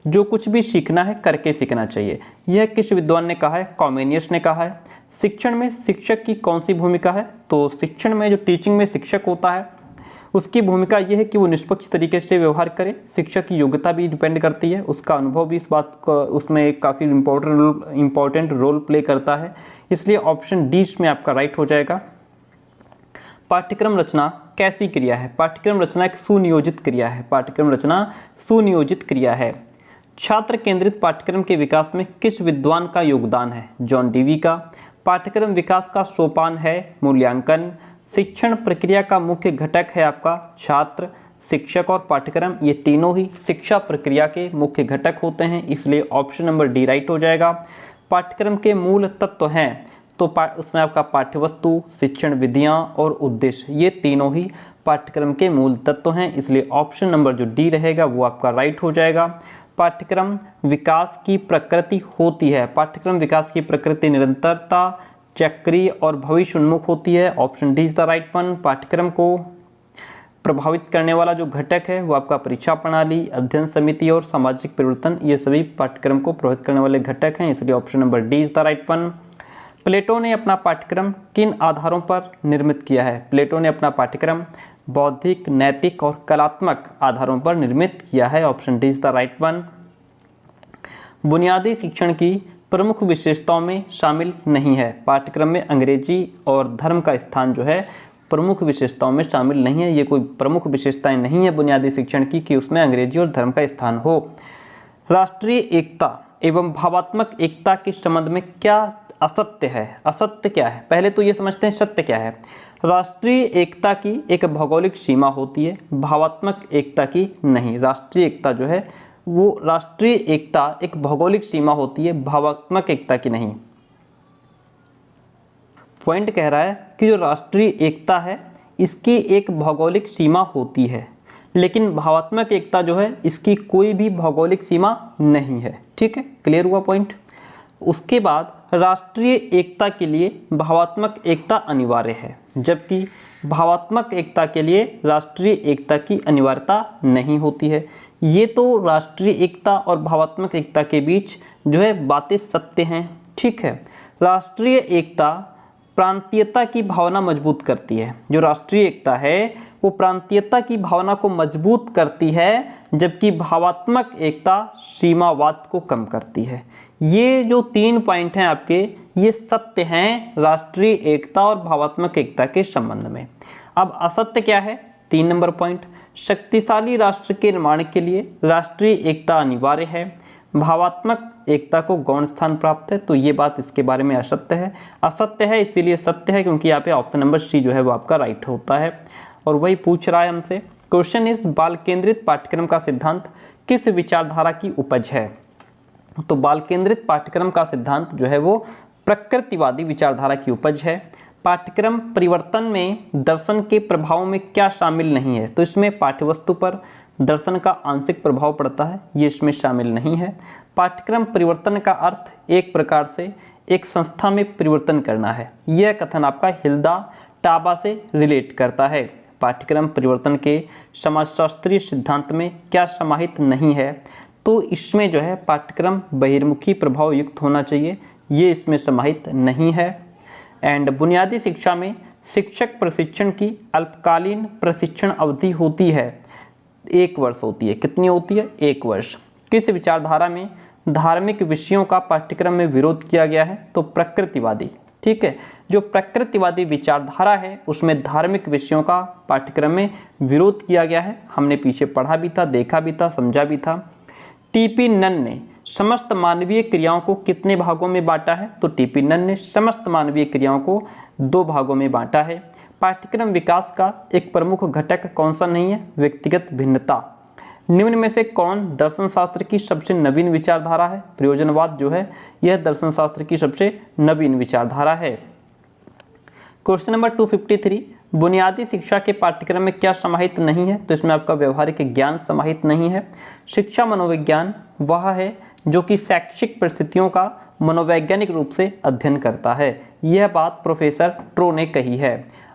जो कुछ भी सीखना है करके सीखना चाहिए, यह किस विद्वान ने कहा है? कॉमेनियस ने कहा है। शिक्षण में शिक्षक की कौन सी भूमिका है? तो शिक्षण में जो टीचिंग में शिक्षक होता है उसकी भूमिका यह है कि वो निष्पक्ष तरीके से व्यवहार करे। शिक्षक की योग्यता भी डिपेंड करती है, उसका अनुभव भी इस बात का उसमें एक काफ़ी इम्पोर्टेंट रोल प्ले करता है। इसलिए ऑप्शन डी इसमें आपका राइट हो जाएगा। पाठ्यक्रम रचना कैसी क्रिया है? पाठ्यक्रम रचना एक सुनियोजित क्रिया है। पाठ्यक्रम रचना सुनियोजित क्रिया है। छात्र केंद्रित पाठ्यक्रम के विकास में किस विद्वान का योगदान है? जॉन डीवी का। पाठ्यक्रम विकास का सोपान है मूल्यांकन। शिक्षण प्रक्रिया का मुख्य घटक है आपका छात्र, शिक्षक और पाठ्यक्रम, ये तीनों ही शिक्षा प्रक्रिया के मुख्य घटक होते हैं, इसलिए ऑप्शन नंबर डी राइट हो जाएगा। पाठ्यक्रम के मूल तत्व हैं तो उसमें आपका पाठ्यवस्तु, शिक्षण विधियां और उद्देश्य, ये तीनों ही पाठ्यक्रम के मूल तत्व हैं, इसलिए ऑप्शन नंबर जो डी रहेगा वो आपका राइट हो जाएगा। पाठ्यक्रम विकास की प्रकृति होती है। पाठ्यक्रम विकास की प्रकृति निरंतरता, चक्रीय और भविष्य उन्मुख होती है। Option D is the right one. पाठ्यक्रम को प्रभावित करने वाला जो घटक है वो आपका परीक्षा प्रणाली, अध्ययन समिति और सामाजिक परिवर्तन, ये सभी पाठ्यक्रम को प्रभावित करने वाले घटक हैं, इसलिए option number D is the right one. Plato ने अपना पाठ्यक्रम किन आधारों पर निर्मित किया है? प्लेटो ने अपना पाठ्यक्रम बौद्धिक, नैतिक और कलात्मक आधारों पर निर्मित किया है। Option D is the right one. बुनियादी शिक्षण की प्रमुख विशेषताओं में शामिल नहीं है। पाठ्यक्रम में अंग्रेजी और धर्म का स्थान जो है प्रमुख विशेषताओं में शामिल नहीं है। ये कोई प्रमुख विशेषताएं नहीं है बुनियादी शिक्षण की कि उसमें अंग्रेजी और धर्म का स्थान हो। राष्ट्रीय एकता एवं भावात्मक एकता के संबंध में क्या असत्य है? असत्य क्या है? पहले तो ये समझते हैं सत्य क्या है। राष्ट्रीय एकता की एक भौगोलिक सीमा होती है, भावात्मक एकता की नहीं। राष्ट्रीय एकता जो है वो राष्ट्रीय एकता एक भौगोलिक सीमा होती है, भावात्मक एकता की नहीं। पॉइंट कह रहा है कि जो राष्ट्रीय एकता है इसकी एक भौगोलिक सीमा होती है, लेकिन भावात्मक एकता जो है इसकी कोई भी भौगोलिक सीमा नहीं है। ठीक है, क्लियर हुआ पॉइंट। उसके बाद राष्ट्रीय एकता के लिए भावात्मक एकता अनिवार्य है, जबकि भावात्मक एकता के लिए राष्ट्रीय एकता की अनिवार्यता नहीं होती है। ये तो राष्ट्रीय एकता और भावात्मक एकता के बीच जो है बातें सत्य हैं। ठीक है, राष्ट्रीय एकता प्रांतीयता की भावना मजबूत करती है। जो राष्ट्रीय एकता है वो प्रांतीयता की भावना को मजबूत करती है, जबकि भावात्मक एकता सीमावाद को कम करती है। ये जो 3 पॉइंट हैं आपके, ये सत्य हैं राष्ट्रीय एकता और भावात्मक एकता के संबंध में। अब असत्य क्या है? 3 नंबर पॉइंट, शक्तिशाली राष्ट्र के निर्माण के लिए राष्ट्रीय एकता अनिवार्य है, भावात्मक एकता को गौण स्थान प्राप्त है, तो ये बात इसके बारे में असत्य है। असत्य है इसीलिए सत्य है क्योंकि यहाँ पे ऑप्शन नंबर सी जो है वो आपका राइट होता है। और वही पूछ रहा है हमसे, क्वेश्चन इज बाल केंद्रित पाठ्यक्रम का सिद्धांत किस विचारधारा की उपज है? तो बाल केंद्रित पाठ्यक्रम का सिद्धांत जो है वो प्रकृतिवादी विचारधारा की उपज है। पाठ्यक्रम परिवर्तन में दर्शन के प्रभाव में क्या शामिल नहीं है? तो इसमें पाठ्यवस्तु पर दर्शन का आंशिक प्रभाव पड़ता है, ये इसमें शामिल नहीं है। पाठ्यक्रम परिवर्तन का अर्थ एक प्रकार से एक संस्था में परिवर्तन करना है, यह कथन आपका हिल्दा टाबा से रिलेट करता है। पाठ्यक्रम परिवर्तन के समाजशास्त्रीय सिद्धांत में क्या समाहित नहीं है? तो इसमें जो है पाठ्यक्रम बहिर्मुखी प्रभाव युक्त होना चाहिए, ये इसमें समाहित नहीं है। एंड बुनियादी शिक्षा में शिक्षक प्रशिक्षण की अल्पकालीन प्रशिक्षण अवधि होती है, 1 वर्ष होती है। कितनी होती है? 1 वर्ष। किस विचारधारा में धार्मिक विषयों का पाठ्यक्रम में विरोध किया गया है? तो प्रकृतिवादी। ठीक है, जो प्रकृतिवादी विचारधारा है उसमें धार्मिक विषयों का पाठ्यक्रम में विरोध किया गया है। हमने पीछे पढ़ा भी था, देखा भी था, समझा भी था। टीपी नन ने समस्त मानवीय क्रियाओं को कितने भागों में बांटा है? तो टीपी नन ने समस्त मानवीय क्रियाओं को 2 भागों में बांटा है। पाठ्यक्रम विकास का एक प्रमुख घटक कौन सा नहीं है? व्यक्तिगत भिन्नता। निम्न में से कौन दर्शन शास्त्र की सबसे नवीन विचारधारा है? प्रयोजनवाद जो है यह दर्शन शास्त्र की सबसे नवीन विचारधारा है। क्वेश्चन नंबर 253, बुनियादी शिक्षा के पाठ्यक्रम में क्या समाहित नहीं है? तो इसमें आपका व्यवहारिक ज्ञान समाहित नहीं है। शिक्षा मनोविज्ञान वह है जो कि शैक्षिक परिस्थितियों का मनोवैज्ञानिक रूप से अध्ययन करता है, यह बात प्रोफेसर ट्रो ने कही है।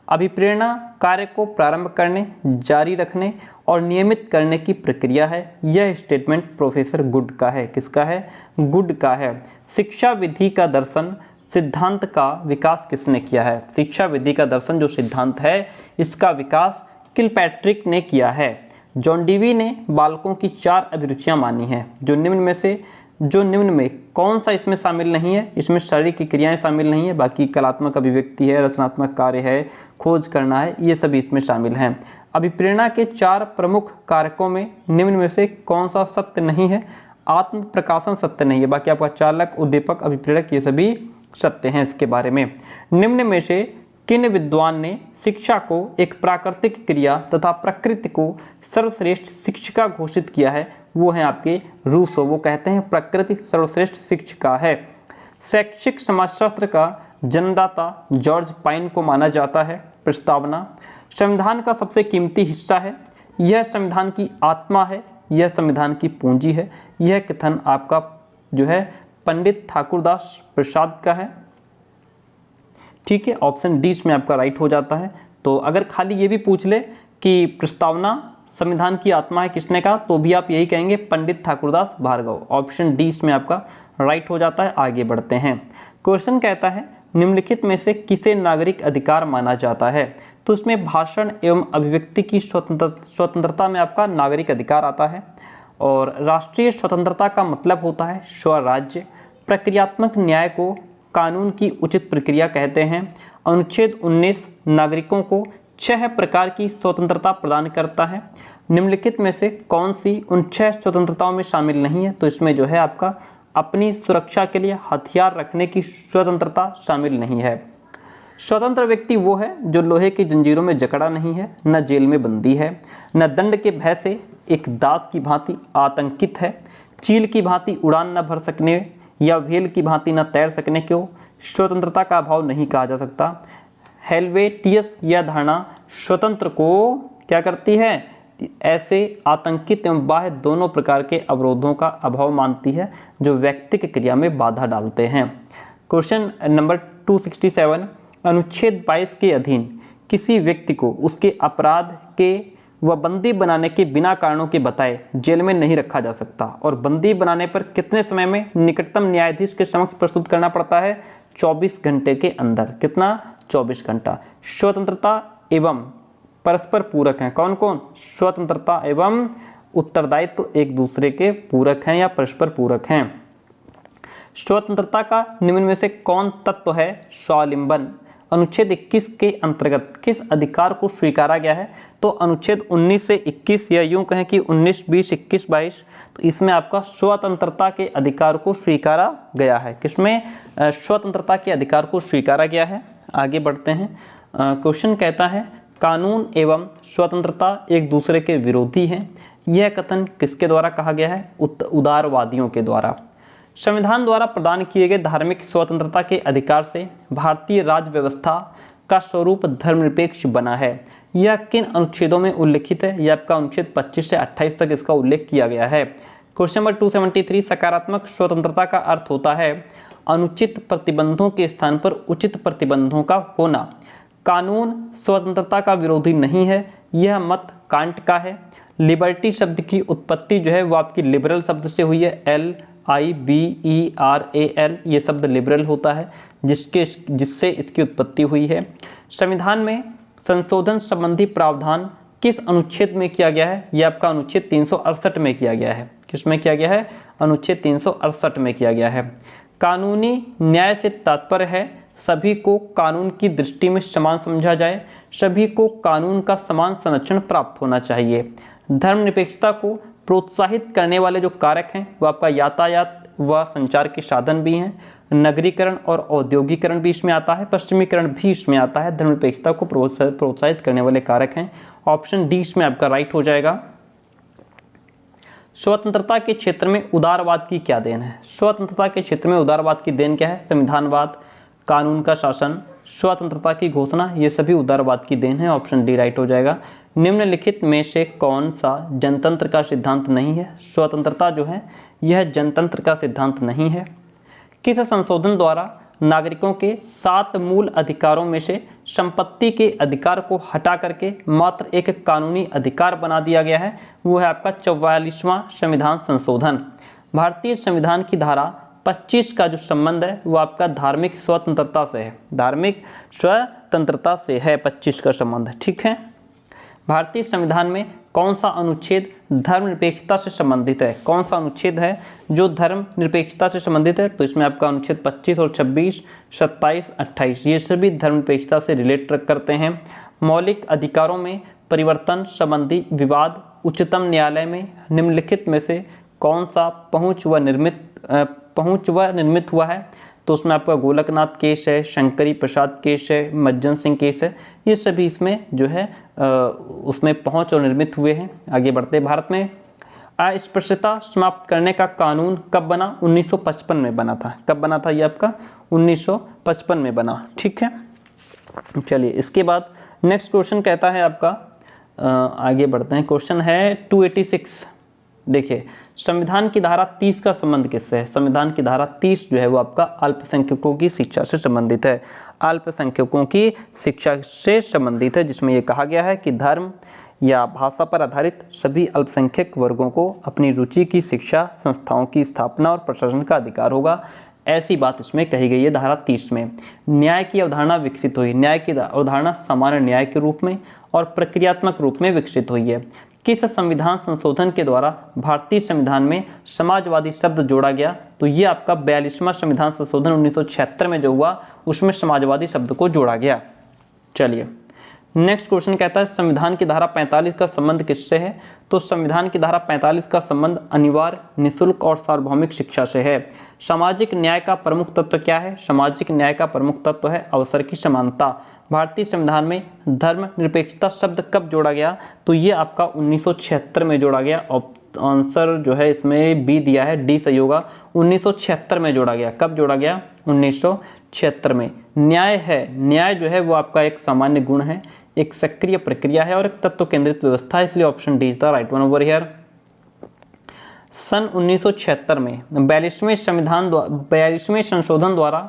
अभिप्रेरणा कार्य को प्रारंभ करने, जारी रखने और नियमित करने की प्रक्रिया है। यह स्टेटमेंट प्रोफेसर गुड का है। किसका है? गुड का है। शिक्षा विधि का दर्शन सिद्धांत का विकास किसने किया है? शिक्षा विधि का दर्शन जो सिद्धांत है इसका विकास किलपैट्रिक ने किया है। जॉन डीवी ने बालकों की 4 अभिरुचियां मानी हैं। जो निम्न में कौन सा इसमें शामिल नहीं है? इसमें शारीरिक क्रियाएं शामिल नहीं है, बाकी कलात्मक अभिव्यक्ति है, रचनात्मक कार्य है, खोज करना है, ये सभी इसमें शामिल हैं। अभिप्रेरणा के 4 प्रमुख कारकों में निम्न में से कौन सा सत्य नहीं है? आत्म प्रकाशन सत्य नहीं है, बाकी आपका चालक, उद्दीपक, अभिप्रेरक ये सभी सत्य हैं। इसके बारे में निम्न में से किन विद्वान ने शिक्षा को एक प्राकृतिक क्रिया तथा प्रकृति को सर्वश्रेष्ठ शिक्षिका घोषित किया है? वो हैं आपके रूसो। वो कहते हैं प्रकृति सर्वश्रेष्ठ शिक्षिका है। शैक्षिक समाजशास्त्र का जन्मदाता जॉर्ज पाइन को माना जाता है। प्रस्तावना संविधान का सबसे कीमती हिस्सा है। यह संविधान की आत्मा है। यह संविधान की पूंजी है। यह कथन आपका जो है पंडित ठाकुरदास प्रसाद का है। ठीक है, ऑप्शन डी इसमें आपका राइट हो जाता है। तो अगर खाली ये भी पूछ ले कि प्रस्तावना संविधान की आत्मा है किसने कहा, तो भी आप यही कहेंगे पंडित ठाकुरदास भार्गव। ऑप्शन डी इसमें आपका राइट हो जाता है। आगे बढ़ते हैं। क्वेश्चन कहता है निम्नलिखित में से किसे नागरिक अधिकार माना जाता है? तो इसमें भाषण एवं अभिव्यक्ति की स्वतंत्रता में आपका नागरिक अधिकार आता है। और राष्ट्रीय स्वतंत्रता का मतलब होता है स्वराज्य। प्रक्रियात्मक न्याय को कानून की उचित प्रक्रिया कहते हैं। अनुच्छेद 19 नागरिकों को 6 प्रकार की स्वतंत्रता प्रदान करता है। निम्नलिखित में से कौन सी उन 6 स्वतंत्रताओं में शामिल नहीं है? तो इसमें जो है आपका अपनी सुरक्षा के लिए हथियार रखने की स्वतंत्रता शामिल नहीं है। स्वतंत्र व्यक्ति वो है जो लोहे की जंजीरों में जकड़ा नहीं है, न जेल में बंदी है, न दंड के भय से एक दास की भांति आतंकित है, चील की भांति उड़ान न भर सकने या व्हेल की भांति न तैर सकने को स्वतंत्रता का अभाव नहीं कहा जा सकता। हेल्वेटियस यह धारणा स्वतंत्र को क्या करती है? ऐसे आतंकित एवं बाह्य दोनों प्रकार के अवरोधों का अभाव मानती है जो व्यक्तिक क्रिया में बाधा डालते हैं। क्वेश्चन नंबर 267 अनुच्छेद 22 के अधीन किसी व्यक्ति को उसके अपराध के व बंदी बनाने के बिना कारणों के बताए जेल में नहीं रखा जा सकता और बंदी बनाने पर कितने समय में निकटतम न्यायाधीश के समक्ष प्रस्तुत करना पड़ता है? 24 घंटे के अंदर। कितना? 24 घंटा। स्वतंत्रता एवं परस्पर पूरक हैं। कौन कौन? स्वतंत्रता एवं उत्तरदायित्व तो एक दूसरे के पूरक हैं या परस्पर पूरक हैं। स्वतंत्रता का निम्न में से कौन तत्व है? स्वावलंबन। अनुच्छेद 21 के अंतर्गत किस अधिकार को स्वीकारा गया है? तो अनुच्छेद 19 से 21 या यूं कहें कि 19, 20, 21, 22, तो इसमें आपका स्वतंत्रता के अधिकार को स्वीकारा गया है। किसमें? स्वतंत्रता के अधिकार को स्वीकारा गया है। आगे बढ़ते हैं। क्वेश्चन कहता है कानून एवं स्वतंत्रता एक दूसरे के विरोधी हैं। यह कथन किसके द्वारा कहा गया है? उदारवादियों के द्वारा। संविधान द्वारा प्रदान किए गए धार्मिक स्वतंत्रता के अधिकार से भारतीय राज्य व्यवस्था का स्वरूप धर्मनिरपेक्ष बना है। यह किन अनुच्छेदों में उल्लिखित है? यह आपका अनुच्छेद 25 से 28 तक इसका उल्लेख किया गया है। क्वेश्चन नंबर 273 सकारात्मक स्वतंत्रता का अर्थ होता है अनुचित प्रतिबंधों के स्थान पर उचित प्रतिबंधों का होना। कानून स्वतंत्रता का विरोधी नहीं है, यह मत कांट का है। लिबर्टी शब्द की उत्पत्ति जो है वो आपकी लिबरल शब्द से हुई है। LIBERAL ये शब्द लिबरल होता है जिससे इसकी उत्पत्ति हुई है। संविधान में संशोधन संबंधी प्रावधान किस अनुच्छेद में किया गया है? यह आपका अनुच्छेद 368 में किया गया है। किस में किया गया है? अनुच्छेद 368 में किया गया है। कानूनी न्याय से तात्पर्य है सभी को कानून की दृष्टि में समान समझा जाए, सभी को कानून का समान संरक्षण प्राप्त होना चाहिए। धर्मनिरपेक्षता को प्रोत्साहित करने वाले जो कारक हैं वो आपका यातायात व संचार के साधन भी हैं। नगरीकरण और औद्योगिकरण भी इसमें आता है, पश्चिमीकरण भी इसमें आता है। धर्मनिरपेक्षता को प्रोत्साहित करने वाले कारक हैं। ऑप्शन डी इसमें आपका राइट हो जाएगा। स्वतंत्रता के क्षेत्र में उदारवाद की क्या देन है? स्वतंत्रता के क्षेत्र में उदारवाद की देन क्या है? संविधानवाद, कानून का शासन, स्वतंत्रता की घोषणा, ये सभी उदारवाद की देन है। ऑप्शन डी राइट हो जाएगा। निम्नलिखित में से कौन सा जनतंत्र का सिद्धांत नहीं है? स्वतंत्रता जो है यह जनतंत्र का सिद्धांत नहीं है। किस संशोधन द्वारा नागरिकों के 7 मूल अधिकारों में से संपत्ति के अधिकार को हटा करके मात्र एक कानूनी अधिकार बना दिया गया है, वो है आपका 44वां संविधान संशोधन। भारतीय संविधान की धारा 25 का जो संबंध है वो आपका धार्मिक स्वतंत्रता से है, धार्मिक स्वतंत्रता से है 25 का संबंध, ठीक है। भारतीय संविधान में कौन सा अनुच्छेद धर्मनिरपेक्षता से संबंधित है? कौन सा अनुच्छेद है जो धर्मनिरपेक्षता से संबंधित है? तो इसमें आपका अनुच्छेद 25 और 26, 27, 28 ये सभी धर्मनिरपेक्षता से रिलेट करते हैं। मौलिक अधिकारों में परिवर्तन संबंधी विवाद उच्चतम न्यायालय में निम्नलिखित में से कौन सा पहुंच व निर्मित हुआ है? तो उसमें आपका गोलकनाथ केस है, शंकरी प्रसाद केस है, मज्जन सिंह केस है, ये सभी इसमें जो है उसमें पहुंच और निर्मित हुए हैं। आगे बढ़ते, भारत में अस्पृश्यता समाप्त करने का कानून कब बना? 1955 में बना था। कब बना था ये आपका? 1955 में बना, ठीक है। चलिए इसके बाद नेक्स्ट क्वेश्चन कहता है आपका, आगे बढ़ते हैं, क्वेश्चन है 286। देखिए संविधान की धारा 30 का संबंध किससे है? संविधान की धारा 30 जो है वो आपका अल्पसंख्यकों की शिक्षा से संबंधित है, अल्पसंख्यकों की शिक्षा से संबंधित है, जिसमें ये कहा गया है कि धर्म या भाषा पर आधारित सभी अल्पसंख्यक वर्गों को अपनी रुचि की शिक्षा संस्थाओं की स्थापना और प्रशासन का अधिकार होगा, ऐसी बात इसमें कही गई है धारा 30 में। न्याय की अवधारणा विकसित हुई, न्याय की अवधारणा सामान्य न्याय के रूप में और प्रक्रियात्मक रूप में विकसित हुई है। किस संविधान संशोधन के द्वारा भारतीय संविधान में समाजवादी शब्द जोड़ा गया? तो ये आपका 42वां संविधान संशोधन 1976 में जो हुआ उसमें समाजवादी शब्द को जोड़ा गया। चलिए नेक्स्ट क्वेश्चन कहता है संविधान की धारा 45 का संबंध किससे है? तो संविधान की धारा 45 का संबंध अनिवार्य, निःशुल्क और सार्वभौमिक शिक्षा से है। सामाजिक न्याय का प्रमुख तत्व क्या है? सामाजिक न्याय का प्रमुख तत्व है अवसर की समानता। भारतीय संविधान में धर्मनिरपेक्षता शब्द कब जोड़ा गया? तो ये आपका 1976 में जोड़ा गया। आंसर जो है इसमें बी दिया है, डी सही होगा। 1976 में जोड़ा गया। कब जोड़ा गया? 1976 में। न्याय है, न्याय जो है वो आपका एक सामान्य गुण है, एक सक्रिय प्रक्रिया है और एक तत्व केंद्रित व्यवस्था है, इसलिए option D is the right one over here. सन 1976 में 42वें संशोधन द्वारा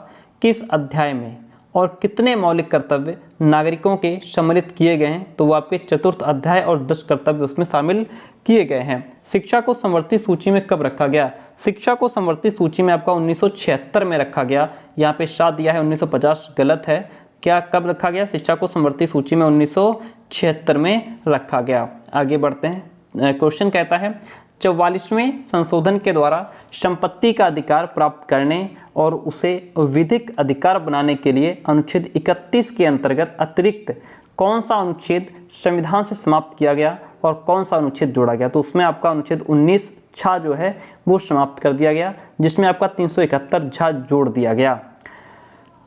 किस अध्याय में और कितने मौलिक कर्तव्य नागरिकों के सम्मिलित किए गए हैं? तो वो आपके चतुर्थ अध्याय और 10 कर्तव्य उसमें शामिल किए गए हैं। शिक्षा को संवर्ती सूची में कब रखा गया? शिक्षा को संवर्ती सूची में आपका 1976 में रखा गया। यहाँ पे 7 दिया है, 1950 गलत है। क्या कब रखा गया? शिक्षा को संवर्ती सूची में 1976 में रखा गया। आगे बढ़ते हैं, क्वेश्चन कहता है 44वें संशोधन के द्वारा संपत्ति का अधिकार प्राप्त करने और उसे विधिक अधिकार बनाने के लिए अनुच्छेद 31 के अंतर्गत अतिरिक्त कौन सा अनुच्छेद संविधान से समाप्त किया गया और कौन सा अनुच्छेद जोड़ा गया? तो उसमें आपका अनुच्छेद 19 छा जो है वो समाप्त कर दिया गया, जिसमें आपका 371 झा जोड़ दिया गया।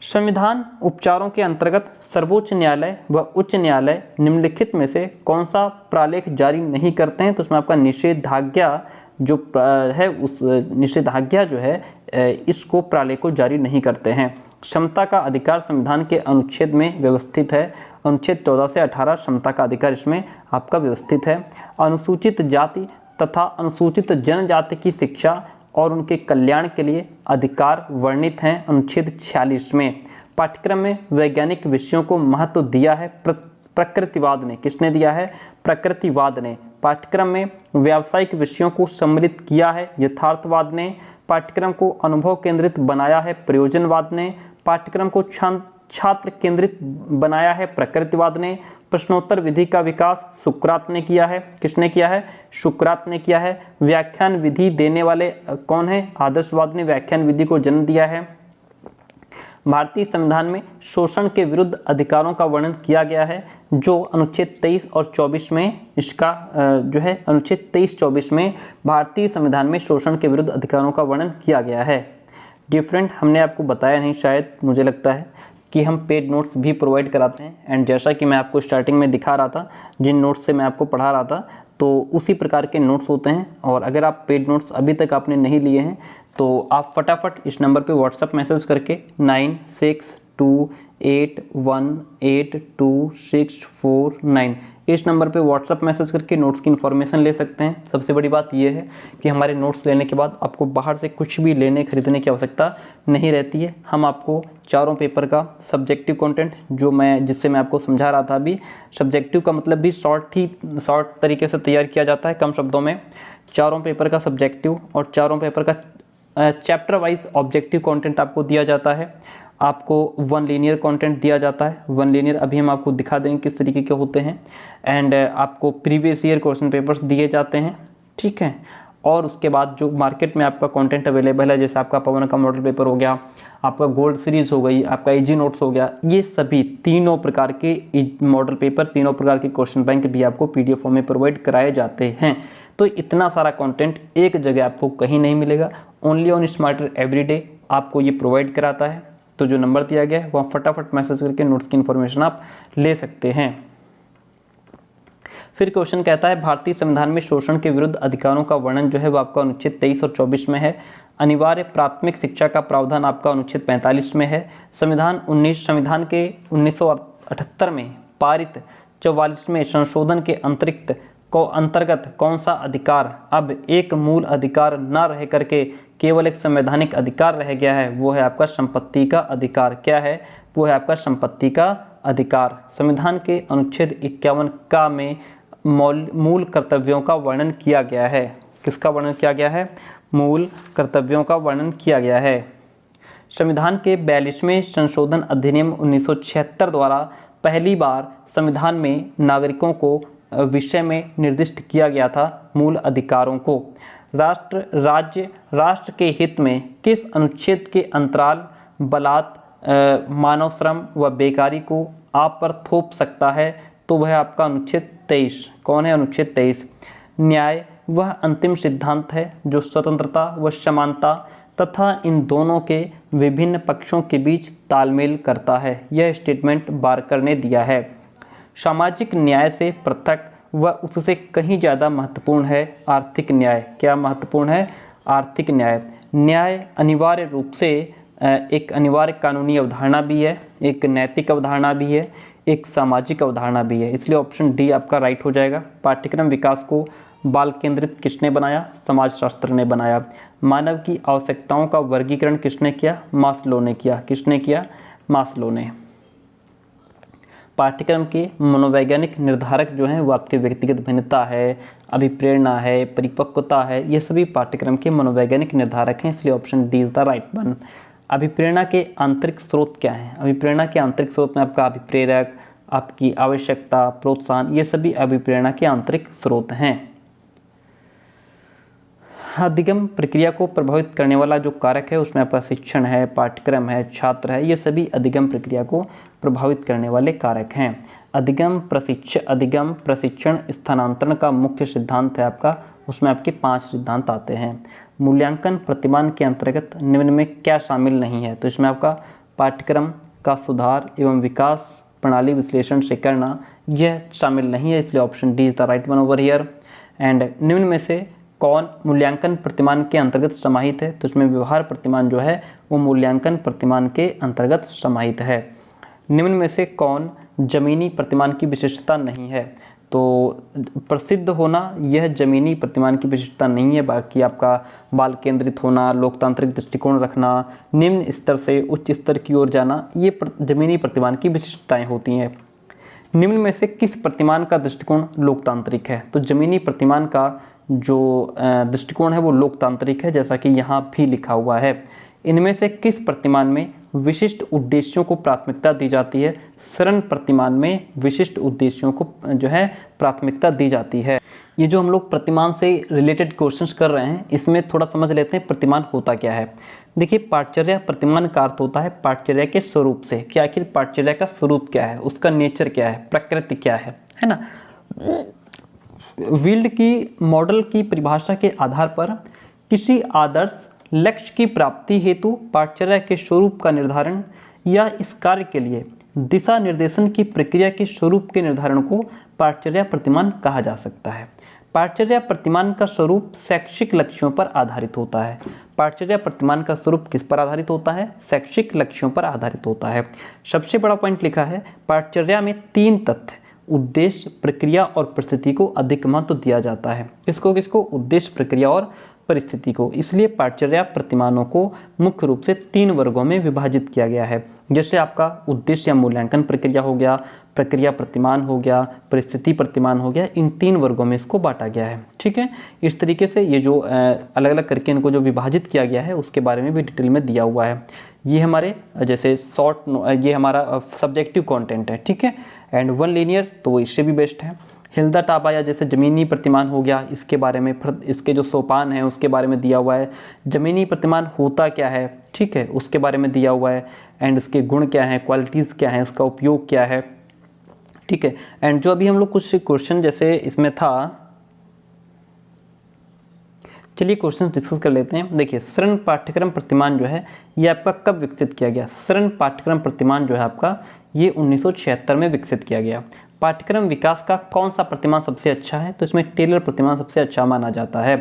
संविधान उपचारों के अंतर्गत सर्वोच्च न्यायालय व उच्च न्यायालय निम्नलिखित में से कौन सा प्रालेख जारी नहीं करते हैं? तो उसमें आपका निषेधाज्ञा जो है, उस निषेधाज्ञा जो है इसको प्रालेख को जारी नहीं करते हैं। क्षमता का अधिकार संविधान के अनुच्छेद में व्यवस्थित है, अनुच्छेद 14 से 18 क्षमता का अधिकार इसमें आपका व्यवस्थित है। अनुसूचित जाति तथा अनुसूचित जनजाति की शिक्षा और उनके कल्याण के लिए अधिकार वर्णित हैं अनुच्छेद 46 में। पाठ्यक्रम में वैज्ञानिक विषयों को महत्व दिया है प्रकृतिवाद ने। किसने दिया है? प्रकृतिवाद ने। पाठ्यक्रम में व्यावसायिक विषयों को सम्मिलित किया है यथार्थवाद ने। पाठ्यक्रम को अनुभव केंद्रित बनाया है प्रयोजनवाद ने। पाठ्यक्रम को छात्र केंद्रित बनाया है प्रकृतिवाद ने। प्रश्नोत्तर विधि का विकास सुकरात ने किया है। किसने किया है? सुकरात ने किया है। व्याख्यान विधि देने वाले कौन है? आदर्शवाद ने व्याख्यान विधि को जन्म दिया है। भारतीय संविधान में शोषण के विरुद्ध अधिकारों का वर्णन किया गया है, जो अनुच्छेद 23 और 24 में इसका जो है अनुच्छेद 23-24 में भारतीय संविधान में शोषण के विरुद्ध अधिकारों का वर्णन किया गया है। डिफरेंट हमने आपको बताया नहीं, शायद मुझे लगता है कि हम पेड नोट्स भी प्रोवाइड कराते हैं। एंड जैसा कि मैं आपको स्टार्टिंग में दिखा रहा था, जिन नोट्स से मैं आपको पढ़ा रहा था, तो उसी प्रकार के नोट्स होते हैं। और अगर आप पेड नोट्स अभी तक आपने नहीं लिए हैं तो आप फटाफट इस नंबर पे व्हाट्सएप मैसेज करके 9628 81826449। इस नंबर पे व्हाट्सअप मैसेज करके नोट्स की इन्फॉर्मेशन ले सकते हैं। सबसे बड़ी बात यह है कि हमारे नोट्स लेने के बाद आपको बाहर से कुछ भी लेने खरीदने की आवश्यकता नहीं रहती है। हम आपको चारों पेपर का सब्जेक्टिव कंटेंट जिससे मैं आपको समझा रहा था अभी, सब्जेक्टिव का मतलब भी शॉर्ट तरीके से तैयार किया जाता है, कम शब्दों में। चारों पेपर का सब्जेक्टिव और चारों पेपर का चैप्टर वाइज ऑब्जेक्टिव कंटेंट आपको दिया जाता है। आपको वन लीनियर कंटेंट दिया जाता है। वन लीनियर अभी हम आपको दिखा देंगे किस तरीके के होते हैं। एंड आपको प्रीवियस ईयर क्वेश्चन पेपर्स दिए जाते हैं, ठीक है। और उसके बाद जो मार्केट में आपका कंटेंट अवेलेबल है, जैसे आपका पवन का मॉडल पेपर हो गया, आपका गोल्ड सीरीज हो गई, आपका इजी नोट्स हो गया, ये सभी तीनों प्रकार के मॉडल पेपर, तीनों प्रकार के क्वेश्चन बैंक भी आपको पीडीएफ फॉर्म में प्रोवाइड कराए जाते हैं। तो इतना सारा कंटेंट एक जगह आपको कहीं नहीं मिलेगा। ओनली ऑन स्मार्टर एवरीडे आपको ये प्रोवाइड कराता है। तो जो नंबर दिया गया है वहाँ फटाफट मैसेज करके नोट्स की इन्फॉर्मेशन आप ले सकते हैं। फिर क्वेश्चन कहता है भारतीय संविधान में शोषण के विरुद्ध अधिकारों का वर्णन जो है वो आपका अनुच्छेद 23 और 24 में है। अनिवार्य प्राथमिक शिक्षा का प्रावधान आपका अनुच्छेद 45 में है। संविधान के 1978 में पारित 44वें संशोधन के अंतर्गत कौन सा अधिकार अब एक मूल अधिकार न रह करके केवल एक संवैधानिक अधिकार रह गया है? वो है आपका संपत्ति का अधिकार। क्या है? वो है आपका संपत्ति का अधिकार। संविधान के अनुच्छेद 51 का में मूल कर्तव्यों का वर्णन किया गया है। किसका वर्णन किया गया है? मूल कर्तव्यों का वर्णन किया गया है। संविधान के 42वें संशोधन अधिनियम 1976 द्वारा पहली बार संविधान में नागरिकों को विषय में निर्दिष्ट किया गया था मूल अधिकारों को। राष्ट्र के हित में किस अनुच्छेद के अंतराल मानव श्रम व बेकारी को आप पर थोप सकता है? तो वह आपका अनुच्छेद 23। कौन है? अनुच्छेद 23। न्याय वह अंतिम सिद्धांत है जो स्वतंत्रता व समानता तथा इन दोनों के विभिन्न पक्षों के बीच तालमेल करता है। यह स्टेटमेंट बारकर ने दिया है। सामाजिक न्याय से पृथक व उससे कहीं ज़्यादा महत्वपूर्ण है आर्थिक न्याय। क्या महत्वपूर्ण है? आर्थिक न्याय। न्याय अनिवार्य रूप से एक अनिवार्य कानूनी अवधारणा भी है, एक नैतिक अवधारणा भी है, एक सामाजिक अवधारणा भी है। इसलिए ऑप्शन डी आपका राइट हो जाएगा। पाठ्यक्रम विकास को बाल केंद्रित किसने बनाया? समाजशास्त्र ने बनाया। मानव की आवश्यकताओं का वर्गीकरण किसने किया? मास्लो ने किया। किसने किया? मास्लो ने। पाठ्यक्रम के मनोवैज्ञानिक निर्धारक जो हैं वो आपके व्यक्तिगत भिन्नता है, अभिप्रेरणा है, परिपक्वता है, ये सभी पाठ्यक्रम के मनोवैज्ञानिक निर्धारक हैं। इसलिए option D is the right one. अभिप्रेरणा के आंतरिक स्रोत क्या हैं? अभिप्रेरणा के आंतरिक स्रोत में आपका अभिप्रेरक, आपकी आवश्यकता, प्रोत्साहन, ये सभी अभिप्रेरणा के आंतरिक स्रोत हैं। अधिगम प्रक्रिया को प्रभावित करने वाला जो कारक है उसमें आपका शिक्षण है, पाठ्यक्रम है, छात्र है, ये सभी अधिगम प्रक्रिया को प्रभावित करने वाले कारक हैं। अधिगम प्रशिक्षण स्थानांतरण का मुख्य सिद्धांत है आपका, उसमें आपके 5 सिद्धांत आते हैं। मूल्यांकन प्रतिमान के अंतर्गत निम्न में क्या शामिल नहीं है? तो इसमें आपका पाठ्यक्रम का सुधार एवं विकास, प्रणाली विश्लेषण से करना, यह शामिल नहीं है। इसलिए option D is the right one over here. And निम्न में से कौन मूल्यांकन प्रतिमान के अंतर्गत समाहित है? तो इसमें व्यवहार प्रतिमान जो है वो मूल्यांकन प्रतिमान के अंतर्गत समाहित है। निम्न में से कौन जमीनी प्रतिमान की विशिष्टता नहीं है? तो प्रसिद्ध होना यह जमीनी प्रतिमान की विशिष्टता नहीं है। बाकी आपका बाल केंद्रित होना, लोकतांत्रिक दृष्टिकोण रखना, निम्न स्तर से उच्च स्तर की ओर जाना, ये जमीनी प्रतिमान की विशिष्टताएं होती हैं। निम्न में से किस प्रतिमान का दृष्टिकोण लोकतांत्रिक है? तो जमीनी प्रतिमान का जो दृष्टिकोण है वो लोकतांत्रिक है, जैसा कि यहाँ भी लिखा हुआ है। इनमें से किस प्रतिमान में विशिष्ट उद्देश्यों को प्राथमिकता दी जाती है? शरण प्रतिमान में विशिष्ट उद्देश्यों को जो है प्राथमिकता दी जाती है। ये जो हम लोग प्रतिमान से रिलेटेड क्वेश्चंस कर रहे हैं, इसमें थोड़ा समझ लेते हैं प्रतिमान होता क्या है। देखिए, पाठचर्या प्रतिमान का अर्थ होता है पाठचर्या के स्वरूप से, कि आखिर पाठचर्या का स्वरूप क्या है, उसका नेचर क्या है, प्रकृति क्या है ना। विल्ड की मॉडल की परिभाषा के आधार पर किसी आदर्श लक्ष्य की प्राप्ति हेतु पाठचर्या के स्वरूप का निर्धारण या इस कार्य के लिए दिशा निर्देशन की प्रक्रिया के स्वरूप के निर्धारण को पाठचर्या प्रतिमान कहा जा सकता है। पाठचर्या प्रतिमान का स्वरूप शैक्षिक लक्ष्यों पर आधारित होता है। पाठचर्या प्रतिमान का स्वरूप किस पर आधारित होता है? शैक्षिक लक्ष्यों पर आधारित होता है। सबसे बड़ा पॉइंट लिखा है पाठचर्या में 3 तथ्य उद्देश्य, प्रक्रिया और परिस्थिति को अधिक महत्व दिया जाता है। किसको? उद्देश्य, प्रक्रिया और परिस्थिति को। इसलिए पाठचर्या प्रतिमानों को मुख्य रूप से 3 वर्गों में विभाजित किया गया है। जैसे आपका उद्देश्य या मूल्यांकन प्रक्रिया हो गया, प्रक्रिया प्रतिमान हो गया, परिस्थिति प्रतिमान हो गया, इन 3 वर्गों में इसको बांटा गया है। ठीक है, इस तरीके से ये जो अलग अलग करके इनको जो विभाजित किया गया है उसके बारे में भी डिटेल में दिया हुआ है। ये हमारे जैसे ये हमारा सब्जेक्टिव कंटेंट है। ठीक है, एंड 1 लीनियर तो इससे भी बेस्ट है। हिल्दा टाबा या जैसे ज़मीनी प्रतिमान हो गया, इसके बारे में इसके जो सोपान हैं उसके बारे में दिया हुआ है। ज़मीनी प्रतिमान होता क्या है, ठीक है, उसके बारे में दिया हुआ है। एंड इसके गुण क्या हैं, क्वालिटीज़ क्या हैं, उसका उपयोग क्या है। ठीक है, एंड जो अभी हम लोग कुछ क्वेश्चन जैसे इसमें था, चलिए क्वेश्चन डिस्कस कर लेते हैं। देखिए शरण पाठ्यक्रम प्रतिमान जो है ये आपका कब विकसित किया गया? शरण पाठ्यक्रम प्रतिमान जो है आपका ये 1976 में विकसित किया गया। पाठ्यक्रम विकास का कौन सा प्रतिमान सबसे अच्छा है? तो इसमें टेलर प्रतिमान सबसे अच्छा माना जाता है।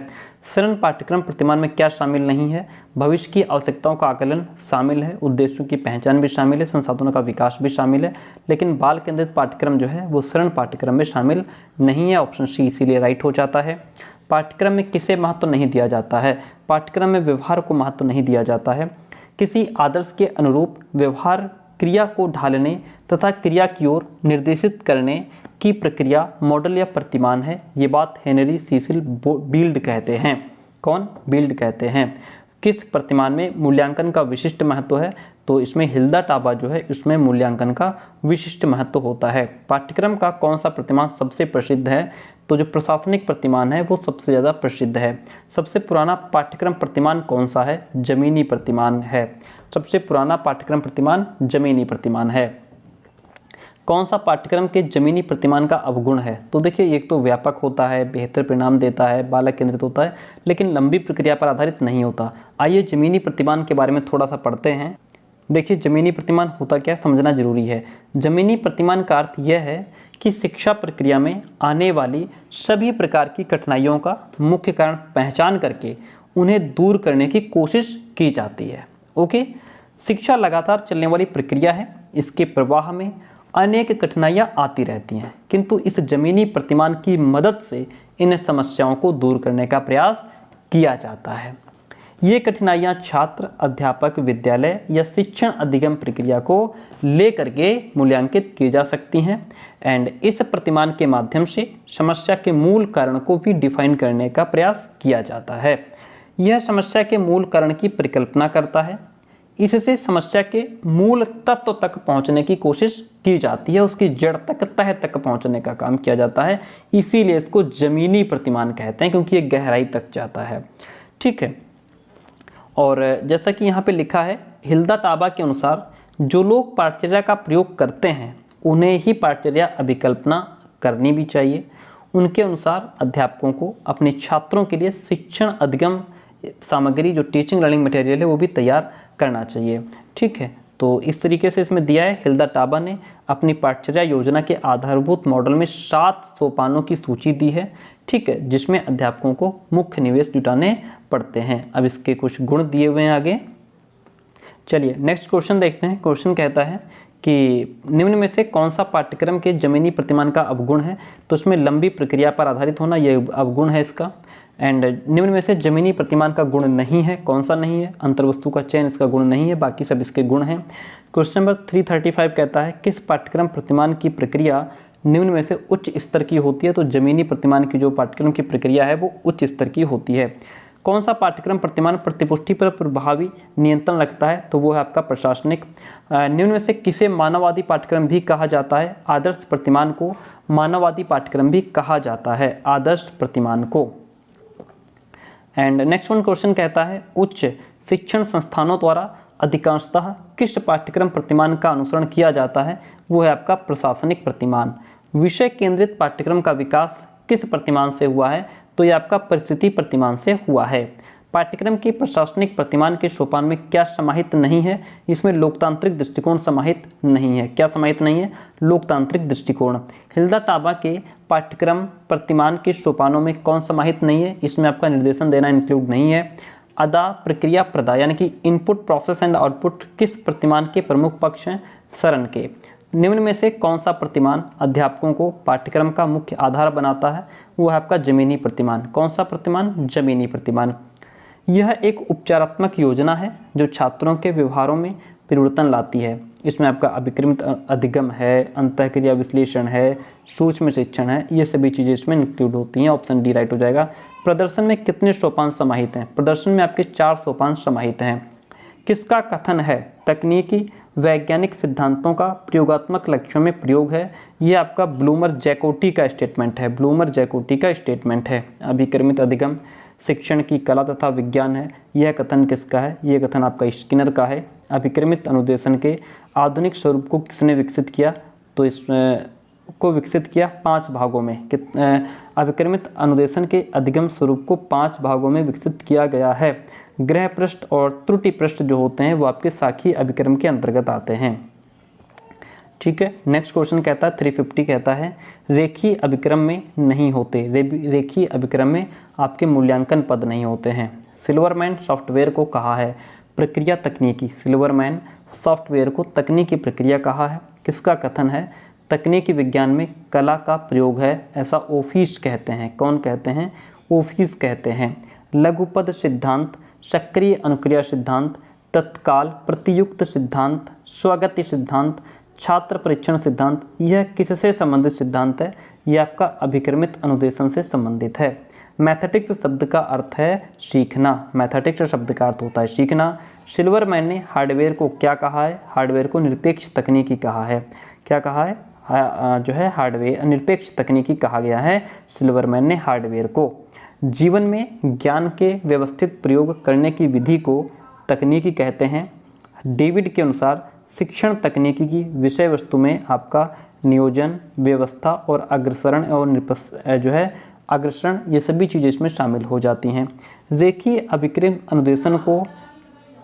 शरण पाठ्यक्रम प्रतिमान में क्या शामिल नहीं है? भविष्य की आवश्यकताओं का आकलन शामिल है, उद्देश्यों की पहचान भी शामिल है, संसाधनों का विकास भी शामिल है, लेकिन बाल केंद्रित पाठ्यक्रम जो है वो शरण पाठ्यक्रम में शामिल नहीं है। ऑप्शन सी इसीलिए राइट हो जाता है। पाठ्यक्रम में किसे महत्व नहीं दिया जाता है? पाठ्यक्रम में व्यवहार को महत्व नहीं दिया जाता है। किसी आदर्श के अनुरूप व्यवहार क्रिया को ढालने तथा क्रिया की ओर निर्देशित करने की प्रक्रिया मॉडल या प्रतिमान है। ये बात हेनरी सीसिल बील्ड कहते हैं। कौन? बील्ड कहते हैं। किस प्रतिमान में मूल्यांकन का विशिष्ट महत्व है? तो इसमें हिल्दा टाबा जो है इसमें मूल्यांकन का विशिष्ट महत्व होता है। पाठ्यक्रम का कौन सा प्रतिमान सबसे प्रसिद्ध है? तो जो प्रशासनिक प्रतिमान है वो सबसे ज़्यादा प्रसिद्ध है। सबसे पुराना पाठ्यक्रम प्रतिमान कौन सा है? जमीनी प्रतिमान है। सबसे पुराना पाठ्यक्रम प्रतिमान जमीनी प्रतिमान है। कौन सा पाठ्यक्रम के जमीनी प्रतिमान का अवगुण है? तो देखिए एक तो व्यापक होता है, बेहतर परिणाम देता है, बालक केंद्रित होता है, लेकिन लंबी प्रक्रिया पर आधारित नहीं होता। आइए जमीनी प्रतिमान के बारे में थोड़ा सा पढ़ते हैं। देखिए जमीनी प्रतिमान होता क्या है समझना जरूरी है। जमीनी प्रतिमान का अर्थ यह है कि शिक्षा प्रक्रिया में आने वाली सभी प्रकार की कठिनाइयों का मुख्य कारण पहचान करके उन्हें दूर करने की कोशिश की जाती है। ओके, शिक्षा लगातार चलने वाली प्रक्रिया है। इसके प्रवाह में अनेक कठिनाइयाँ आती रहती हैं, किंतु इस जमीनी प्रतिमान की मदद से इन समस्याओं को दूर करने का प्रयास किया जाता है। ये कठिनाइयाँ छात्र, अध्यापक, विद्यालय या शिक्षण अधिगम प्रक्रिया को लेकर के मूल्यांकित की जा सकती हैं। एंड इस प्रतिमान के माध्यम से समस्या के मूल कारण को भी डिफाइन करने का प्रयास किया जाता है। यह समस्या के मूल कारण की परिकल्पना करता है। इससे समस्या के मूल तत्व तक पहुंचने की कोशिश की जाती है, उसकी जड़ तक, तह तक पहुंचने का काम किया जाता है। इसीलिए इसको जमीनी प्रतिमान कहते हैं, क्योंकि ये गहराई तक जाता है। ठीक है, और जैसा कि यहाँ पे लिखा है, हिल्दा टाबा के अनुसार जो लोग पाठचर्या का प्रयोग करते हैं उन्हें ही पाठचर्या अभिकल्पना करनी भी चाहिए। उनके अनुसार अध्यापकों को अपने छात्रों के लिए शिक्षण अधिगम सामग्री, जो टीचिंग लर्निंग मटेरियल है, वो भी तैयार करना चाहिए। ठीक है, तो इस तरीके से इसमें दिया है। हिल्दा टाबा ने अपनी पाठचर्या योजना के आधारभूत मॉडल में 7 सोपानों की सूची दी है। ठीक है, जिसमें अध्यापकों को मुख्य निवेश जुटाने पड़ते हैं। अब इसके कुछ गुण दिए हुए हैं आगे। चलिए नेक्स्ट क्वेश्चन देखते हैं। क्वेश्चन कहता है कि निम्न में से कौन सा पाठ्यक्रम के जमीनी प्रतिमान का अवगुण है? तो इसमें लंबी प्रक्रिया पर आधारित होना ये अवगुण है इसका। एंड निम्न में से जमीनी प्रतिमान का गुण नहीं है। कौन सा नहीं है? अंतर्वस्तु का चयन इसका गुण नहीं है, बाकी सब इसके गुण हैं। क्वेश्चन नंबर 335 कहता है किस पाठ्यक्रम प्रतिमान की प्रक्रिया निम्न में से उच्च स्तर की होती है? तो जमीनी प्रतिमान की जो पाठ्यक्रम की प्रक्रिया है वो उच्च स्तर की होती है। कौन सा पाठ्यक्रम प्रतिमान प्रतिपुष्टि पर प्रभावी नियंत्रण रखता है? तो वो है आपका प्रशासनिक। निम्न में से किसे मानववादी पाठ्यक्रम भी कहा जाता है? आदर्श प्रतिमान को मानववादी पाठ्यक्रम भी कहा जाता है, आदर्श प्रतिमान को। एंड नेक्स्ट वन क्वेश्चन कहता है उच्च शिक्षण संस्थानों द्वारा अधिकांशतः किस पाठ्यक्रम प्रतिमान का अनुसरण किया जाता है? वो है आपका प्रशासनिक प्रतिमान। विषय केंद्रित पाठ्यक्रम का विकास किस प्रतिमान से हुआ है? तो ये आपका परिस्थिति प्रतिमान से हुआ है। पाठ्यक्रम के प्रशासनिक प्रतिमान के सोपान में क्या समाहित नहीं है? इसमें लोकतांत्रिक दृष्टिकोण समाहित नहीं है। क्या समाहित नहीं है? लोकतांत्रिक दृष्टिकोण। हिल्दा टाबा के पाठ्यक्रम प्रतिमान के सोपानों में कौन समाहित नहीं है? इसमें आपका निर्देशन देना इंक्लूड नहीं है। अदा, प्रक्रिया, प्रदा यानी कि इनपुट, प्रोसेस एंड आउटपुट किस प्रतिमान के प्रमुख पक्ष हैं? सरण के। निम्न में से कौन सा प्रतिमान अध्यापकों को पाठ्यक्रम का मुख्य आधार बनाता है? वो है आपका जमीनी प्रतिमान। कौन सा प्रतिमान? जमीनी प्रतिमान। यह एक उपचारात्मक योजना है जो छात्रों के व्यवहारों में परिवर्तन लाती है। इसमें आपका अभिक्रमित अधिगम है, अंतःक्रिया विश्लेषण है, सूक्ष्म शिक्षण है, ये सभी चीज़ें इसमें इंक्लूड होती हैं। ऑप्शन डी राइट हो जाएगा। प्रदर्शन में कितने सोपान समाहित हैं? प्रदर्शन में आपके 4 सोपान समाहित हैं। किसका कथन है तकनीकी वैज्ञानिक सिद्धांतों का प्रयोगात्मक लक्ष्यों में प्रयोग है? ये आपका ब्लूमर जैकोटी का स्टेटमेंट है। ब्लूमर जैकोटी का स्टेटमेंट है। अभिक्रमित अधिगम शिक्षण की कला तथा विज्ञान है। यह कथन किसका है? यह कथन आपका स्किनर का है। अभिक्रमित अनुदेशन के आधुनिक स्वरूप को किसने विकसित किया? तो इसको विकसित किया 5 भागों में। अभिक्रमित अनुदेशन के अधिगम स्वरूप को 5 भागों में विकसित किया गया है। ग्रह पृष्ठ और त्रुटि पृष्ठ जो होते हैं वो आपके साखी अभिक्रम के अंतर्गत आते हैं। ठीक है, नेक्स्ट क्वेश्चन कहता है 350 कहता है रेखीय अभिक्रम में नहीं होते। रेखीय अभिक्रम में आपके मूल्यांकन पद नहीं होते हैं। सिल्वरमैन सॉफ्टवेयर को कहा है प्रक्रिया तकनीकी। सिल्वरमैन सॉफ्टवेयर को तकनीकी प्रक्रिया कहा है। किसका कथन है? तकनीकी विज्ञान में कला का प्रयोग है, ऐसा ओफिस कहते हैं। कौन कहते हैं? ओफिस कहते हैं। लघुपद सिद्धांत, सक्रिय अनुक्रिया सिद्धांत, तत्काल प्रतियुक्त सिद्धांत, स्वगति सिद्धांत, छात्र परीक्षण सिद्धांत, यह किससे संबंधित सिद्धांत है? यह आपका अभिक्रमित अनुदेशन से संबंधित है। मैथेटिक्स शब्द का अर्थ है सीखना। मैथेटिक्स शब्द का अर्थ होता है सीखना। सिल्वरमैन ने हार्डवेयर को क्या कहा है? हार्डवेयर को निरपेक्ष तकनीकी कहा है। क्या कहा है? जो है हार्डवेयर निरपेक्ष तकनीकी कहा गया है सिल्वरमैन ने हार्डवेयर को। जीवन में ज्ञान के व्यवस्थित प्रयोग करने की विधि को तकनीकी कहते हैं। डेविड के अनुसार शिक्षण तकनीकी की विषय वस्तु में आपका नियोजन, व्यवस्था और अग्रसरण और जो है अग्रसरण, ये सभी चीज़ें इसमें शामिल हो जाती हैं। रेखीय अभिक्रमित अनुदेशन को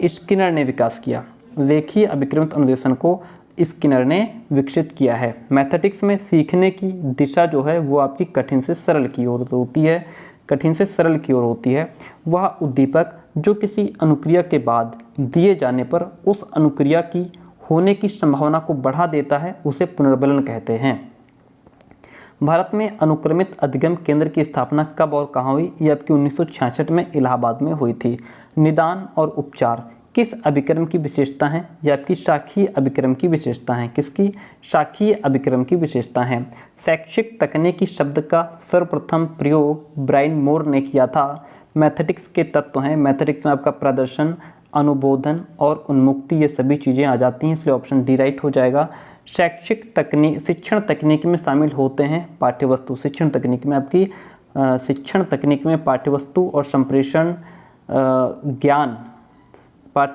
स्किनर ने विकास किया। रेखीय अभिक्रमित अनुदेशन को स्किनर ने विकसित किया है। मैथेटिक्स में सीखने की दिशा जो है वो आपकी कठिन से सरल की ओर होती है। कठिन से सरल की ओर होती है। वह उद्दीपक जो किसी अनुक्रिया के बाद दिए जाने पर उस अनुक्रिया की होने की संभावना को बढ़ा देता है, उसे पुनर्बलन कहते हैं। भारत में अनुक्रमित अधिगम केंद्र की स्थापना कब और कहाँ हुई? ये आपकी 1966 में इलाहाबाद में हुई थी। निदान और उपचार किस अभिक्रम की विशेषता हैं? ये आपकी शाखीय अभिक्रम की विशेषता हैं। किसकी? शाखीय अभिक्रम की विशेषता हैं। शैक्षिक तकनीकी शब्द का सर्वप्रथम प्रयोग ब्रायन मोर ने किया था। मैथेटिक्स के तत्व हैं। मैथेटिक्स में आपका प्रदर्शन, अनुबोधन और उन्मुक्ति, ये सभी चीज़ें आ जाती हैं, इसलिए ऑप्शन डी राइट हो जाएगा। शैक्षिक तकनीक शिक्षण तकनीक में शामिल होते हैं पाठ्यवस्तु। शिक्षण तकनीक में आपकी शिक्षण तकनीक में पाठ्यवस्तु और संप्रेषण ज्ञान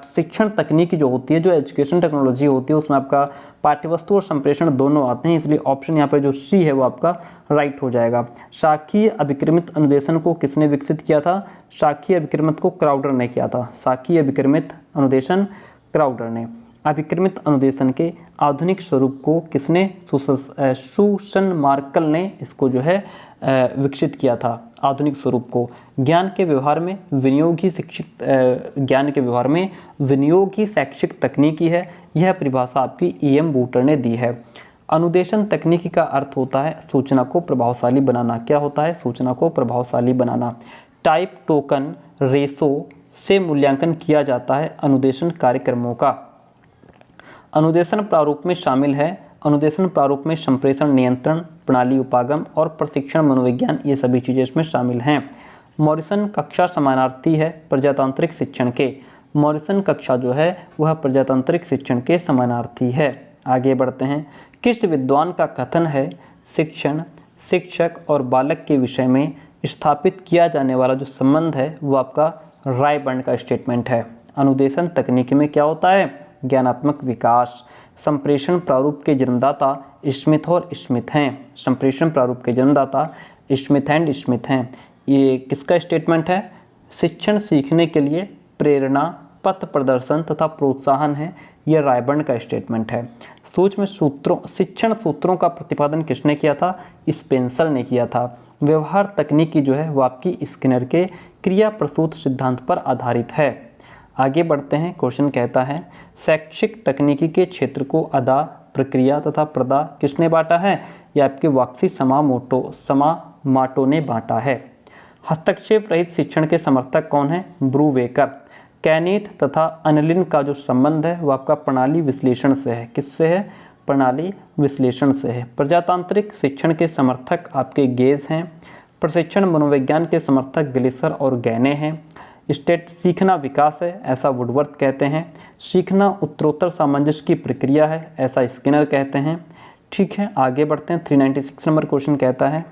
शिक्षण तकनीकी जो होती है, जो एजुकेशन टेक्नोलॉजी होती है, उसमें आपका पाठ्यवस्तु और संप्रेषण दोनों आते हैं, इसलिए ऑप्शन यहाँ पर जो सी है वो आपका राइट हो जाएगा। शाखीय अभिक्रमित अनुदेशन को किसने विकसित किया था? शाखीय अभिक्रमित को क्राउडर ने किया था। शाखीय अभिक्रमित अनुदेशन क्राउडर ने। अभिक्रमित अनुदेशन के आधुनिक स्वरूप को किसने? सुसन मार्कल ने इसको जो है विकसित किया था, आधुनिक स्वरूप को। ज्ञान के व्यवहार में विनियोग ही शैक्षिक तकनीकी है। यह परिभाषा आपकी E.M. बूटर ने दी है। अनुदेशन तकनीकी का अर्थ होता है सूचना को प्रभावशाली बनाना। क्या होता है? सूचना को प्रभावशाली बनाना। टाइप टोकन रेशो से मूल्यांकन किया जाता है अनुदेशन कार्यक्रमों का। अनुदेशन प्रारूप में शामिल है। अनुदेशन प्रारूप में संप्रेषण नियंत्रण प्रणाली, उपागम और प्रशिक्षण मनोविज्ञान, ये सभी चीज़ें इसमें शामिल हैं। मॉरिसन कक्षा समानार्थी है प्रजातांत्रिक शिक्षण के। मॉरिसन कक्षा जो है वह प्रजातांत्रिक शिक्षण के समानार्थी है। आगे बढ़ते हैं। किस विद्वान का कथन है शिक्षण, शिक्षक और बालक के विषय में स्थापित किया जाने वाला जो संबंध है वो आपका रायबर्न का स्टेटमेंट है। अनुदेशन तकनीकी में क्या होता है? ज्ञानात्मक विकास। संप्रेषण प्रारूप के जन्मदाता स्मिथ और स्मिथ हैं। संप्रेषण प्रारूप के जन्मदाता स्मिथ एंड स्मिथ हैं। ये किसका स्टेटमेंट है? शिक्षण सीखने के लिए प्रेरणा, पथ प्रदर्शन तथा प्रोत्साहन है। यह रायबर्न का स्टेटमेंट है। सूक्ष्म सूत्रों शिक्षण सूत्रों का प्रतिपादन किसने किया था? स्पेंसर ने किया था। व्यवहार तकनीकी जो है वो आपकी स्किनर के क्रिया प्रसूत सिद्धांत पर आधारित है। आगे बढ़ते हैं। क्वेश्चन कहता है शैक्षिक तकनीकी के क्षेत्र को अदा, प्रक्रिया तथा प्रदा किसने बांटा है? यह आपके वाक्सी समामाटो ने बांटा है। हस्तक्षेप रहित शिक्षण के समर्थक कौन है? ब्रूवेकर। कैनीथ तथा अनलिन का जो संबंध है वो आपका प्रणाली विश्लेषण से है। किससे है? प्रणाली विश्लेषण से है। प्रजातांत्रिक शिक्षण के समर्थक आपके गेज हैं। प्रशिक्षण मनोविज्ञान के समर्थक ग्लेसर और गैने हैं। स्टेट सीखना विकास है, ऐसा वुडवर्थ कहते हैं। सीखना उत्तरोत्तर सामंजस्य की प्रक्रिया है, ऐसा स्किनर कहते हैं। ठीक है, आगे बढ़ते हैं। 396 नंबर क्वेश्चन कहता है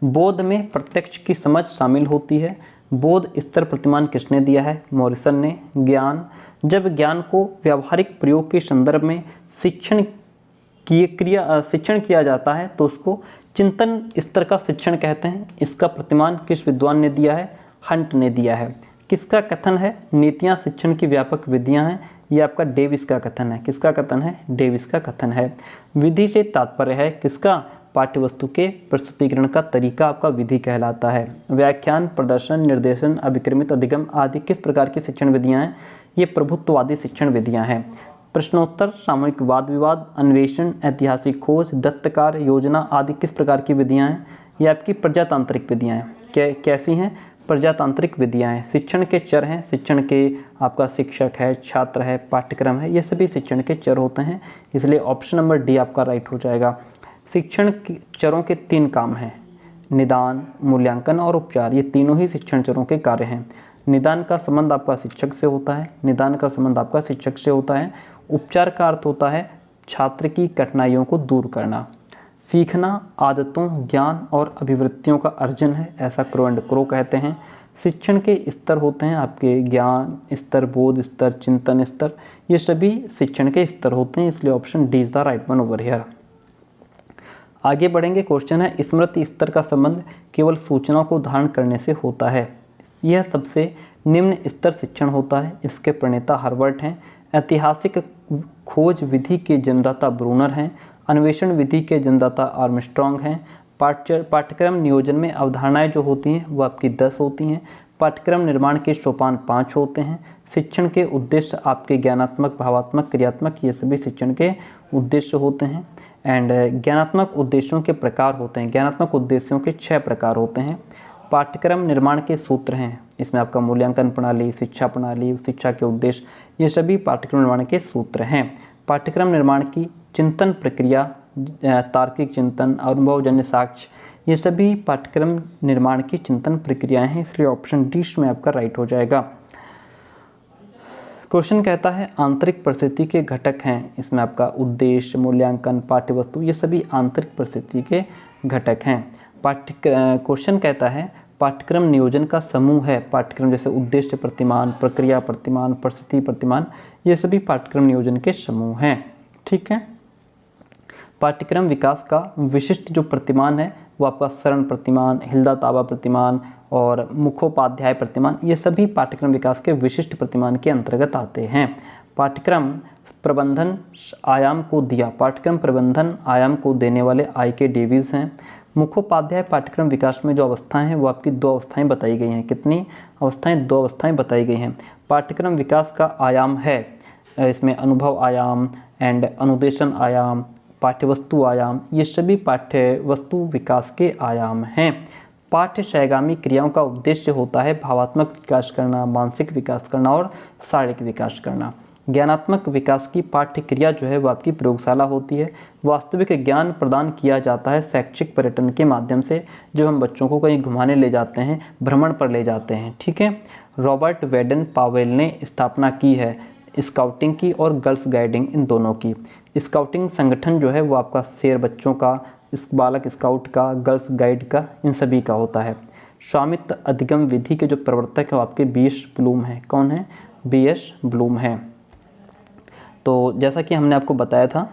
बोध में प्रत्यक्ष की समझ शामिल होती है। बोध स्तर प्रतिमान किसने दिया है? मॉरिसन ने। ज्ञान, जब ज्ञान को व्यावहारिक प्रयोग के संदर्भ में शिक्षण किया जाता है तो उसको चिंतन स्तर का शिक्षण कहते हैं। इसका प्रतिमान किस विद्वान ने दिया है? हंट ने दिया है। किसका कथन है? नीतियाँ शिक्षण की व्यापक विधियाँ हैं। ये आपका डेविस का कथन है। किसका कथन है? डेविस का कथन है। विधि से तात्पर्य है किसका? पाठ्यवस्तु के प्रस्तुतिकरण का तरीका आपका विधि कहलाता है। व्याख्यान, प्रदर्शन, निर्देशन, अभिक्रमित, अधिगम आदि किस प्रकार की शिक्षण विधियाँ हैं? ये प्रभुत्ववादी शिक्षण विधियाँ हैं। प्रश्नोत्तर, सामूहिक वाद विवाद, अन्वेषण, ऐतिहासिक खोज, दत्तकार, योजना आदि किस प्रकार की विधियाँ हैं? ये आपकी प्रजातांत्रिक विधियाँ हैं। कैसी हैं? प्रजातांत्रिक विधियाँ हैं। शिक्षण के चर हैं। शिक्षण के आपका शिक्षक है, छात्र है, पाठ्यक्रम है, ये सभी शिक्षण के चर होते हैं। इसलिए ऑप्शन नंबर डी आपका राइट हो जाएगा। शिक्षण के चरों के 3 काम हैं, निदान, मूल्यांकन और उपचार। ये तीनों ही शिक्षण चरों के कार्य हैं। निदान का संबंध आपका शिक्षक से होता है। निदान का संबंध आपका शिक्षक से होता है। उपचार का अर्थ होता है छात्र की कठिनाइयों को दूर करना। सीखना आदतों, ज्ञान और अभिवृत्तियों का अर्जन है, ऐसा क्रो एंड क्रो कहते हैं। शिक्षण के स्तर होते हैं आपके ज्ञान स्तर, बोध स्तर, चिंतन स्तर, ये सभी शिक्षण के स्तर होते हैं। इसलिए option D is the right one over here. आगे बढ़ेंगे। क्वेश्चन है स्मृति स्तर का संबंध केवल सूचनाओं को धारण करने से होता है। यह सबसे निम्न स्तर शिक्षण होता है। इसके प्रणेता हर्बर्ट हैं। ऐतिहासिक खोज विधि के जन्मदाता ब्रूनर हैं। अन्वेषण विधि के जन्मदाता आर्मस्ट्रॉन्ग हैं। पाठ्यक्रम नियोजन में अवधारणाएं जो होती हैं वो आपकी 10 होती हैं। पाठ्यक्रम निर्माण के सोपान 5 होते हैं। शिक्षण के उद्देश्य आपके ज्ञानात्मक, भावात्मक, क्रियात्मक, ये सभी शिक्षण के उद्देश्य होते हैं। एंड ज्ञानात्मक उद्देश्यों के प्रकार होते हैं। ज्ञानात्मक उद्देश्यों के 6 प्रकार होते हैं। पाठ्यक्रम निर्माण के सूत्र हैं। इसमें आपका मूल्यांकन प्रणाली, शिक्षा प्रणाली, शिक्षा के उद्देश्य, ये सभी पाठ्यक्रम निर्माण के सूत्र हैं। पाठ्यक्रम निर्माण की चिंतन प्रक्रिया, तार्किक चिंतन, अनुभवजन्य साक्ष्य, ये सभी पाठ्यक्रम निर्माण की चिंतन प्रक्रियाएं हैं। इसलिए ऑप्शन डी में आपका राइट हो जाएगा। क्वेश्चन कहता है आंतरिक परिस्थिति के घटक हैं। इसमें आपका उद्देश्य, मूल्यांकन, पाठ्यवस्तु, ये सभी आंतरिक परिस्थिति के घटक हैं। क्वेश्चन कहता है पाठ्यक्रम नियोजन का समूह है। पाठ्यक्रम जैसे उद्देश्य प्रतिमान, प्रक्रिया प्रतिमान, परिस्थिति प्रतिमान, ये सभी पाठ्यक्रम नियोजन के समूह हैं। ठीक है। पाठ्यक्रम विकास का विशिष्ट जो प्रतिमान है वो आपका शरण प्रतिमान, हिल्दा ताबा प्रतिमान और मुखोपाध्याय प्रतिमान, ये सभी पाठ्यक्रम विकास के विशिष्ट प्रतिमान के अंतर्गत आते हैं। पाठ्यक्रम प्रबंधन आयाम को दिया। पाठ्यक्रम प्रबंधन आयाम को देने वाले I.K. डेविस हैं। मुखोपाध्याय पाठ्यक्रम विकास में जो अवस्थाएं हैं वो आपकी 2 अवस्थाएं बताई गई हैं। कितनी अवस्थाएं? 2 अवस्थाएं बताई गई हैं। पाठ्यक्रम विकास का आयाम है, इसमें अनुभव आयाम एंड अनुदेशन आयाम, पाठ्यवस्तु आयाम, ये सभी पाठ्यवस्तु विकास के आयाम हैं। पाठ्य सहगामी क्रियाओं का उद्देश्य होता है भावात्मक विकास करना, मानसिक विकास करना और शारीरिक विकास करना। ज्ञानात्मक विकास की पाठ्य क्रिया जो है वो आपकी प्रयोगशाला होती है। वास्तविक ज्ञान प्रदान किया जाता है शैक्षिक पर्यटन के माध्यम से, जब हम बच्चों को कहीं घुमाने ले जाते हैं, भ्रमण पर ले जाते हैं। ठीक है। रॉबर्ट वेडन पावेल ने स्थापना की है स्काउटिंग की और गर्ल्स गाइडिंग, इन दोनों की। स्काउटिंग संगठन जो है वो आपका शेर बच्चों का, इस बालक स्काउट का, गर्ल्स गाइड का, इन सभी का होता है। स्वामित्व अधिगम विधि के जो प्रवर्तक है वो आपके B.S. ब्लूम है। कौन है? B.S. ब्लूम है। तो जैसा कि हमने आपको बताया था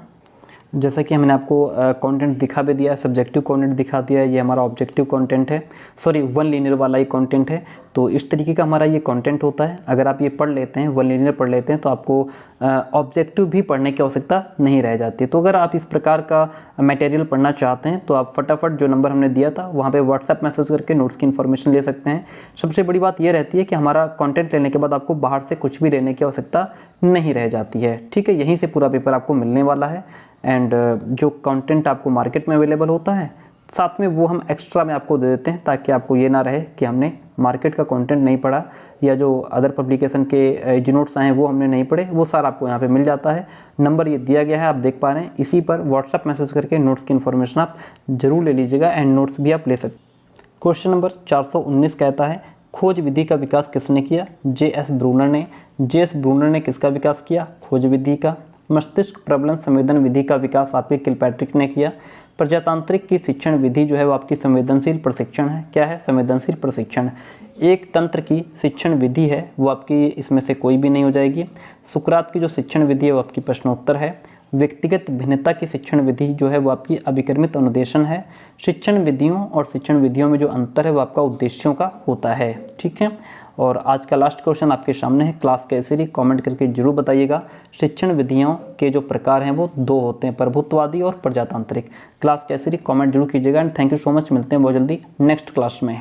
जैसा कि हमने आपको कंटेंट दिखा भी दिया है, सब्जेक्टिव कंटेंट दिखा दिया है, ये हमारा ऑब्जेक्टिव कंटेंट है, सॉरी वन लीनियर वाला ही कंटेंट है। तो इस तरीके का हमारा ये कंटेंट होता है। अगर आप ये पढ़ लेते हैं, वन लीनियर पढ़ लेते हैं, तो आपको ऑब्जेक्टिव भी पढ़ने की आवश्यकता नहीं रह जाती। तो अगर आप इस प्रकार का मटेरियल पढ़ना चाहते हैं तो आप फटाफट जो नंबर हमने दिया था वहाँ पे व्हाट्सएप मैसेज करके नोट्स की इन्फॉर्मेशन ले सकते हैं। सबसे बड़ी बात ये रहती है कि हमारा कंटेंट लेने के बाद आपको बाहर से कुछ भी लेने की आवश्यकता नहीं रह जाती है। ठीक है, यहीं से पूरा पेपर आपको मिलने वाला है। एंड जो कंटेंट आपको मार्केट में अवेलेबल होता है साथ में वो हम एक्स्ट्रा में आपको दे देते हैं, ताकि आपको ये ना रहे कि हमने मार्केट का कंटेंट नहीं पढ़ा या जो अदर पब्लिकेशन के जो नोट्स आए हैं वो हमने नहीं पढ़े। वो सारा आपको यहाँ पे मिल जाता है। नंबर ये दिया गया है, आप देख पा रहे हैं। इसी पर व्हाट्सएप मैसेज करके नोट्स की इन्फॉर्मेशन आप जरूर ले लीजिएगा एंड नोट्स भी आप ले सकते। क्वेश्चन नंबर 419 कहता है, खोज विधि का विकास किसने किया? जे.एस. ब्रूनर ने। जे.एस. ब्रूनर ने किसका विकास किया? खोज विधि का। मस्तिष्क प्रबलन संवेदन विधि का विकास आपके किलपैट्रिक ने किया। प्रजातांत्रिक की शिक्षण विधि जो है वो आपकी संवेदनशील प्रशिक्षण है। क्या है? संवेदनशील प्रशिक्षण। एक तंत्र की शिक्षण विधि है वो आपकी इसमें से कोई भी नहीं हो जाएगी। सुकरात की जो शिक्षण विधि है वो आपकी प्रश्नोत्तर है। व्यक्तिगत भिन्नता की शिक्षण विधि जो है वो आपकी अभिक्रमित अनुदेशन है। शिक्षण विधियों और शिक्षण विधियों में जो अंतर है वो आपका उद्देश्यों का होता है। ठीक है, और आज का लास्ट क्वेश्चन आपके सामने है। क्लास कैसी रही कमेंट करके जरूर बताइएगा। शिक्षण विधियों के जो प्रकार हैं वो दो होते हैं, प्रभुत्ववादी और प्रजातांत्रिक। क्लास कैसी रही कमेंट जरूर कीजिएगा and thank you so much. मिलते हैं बहुत जल्दी नेक्स्ट क्लास में।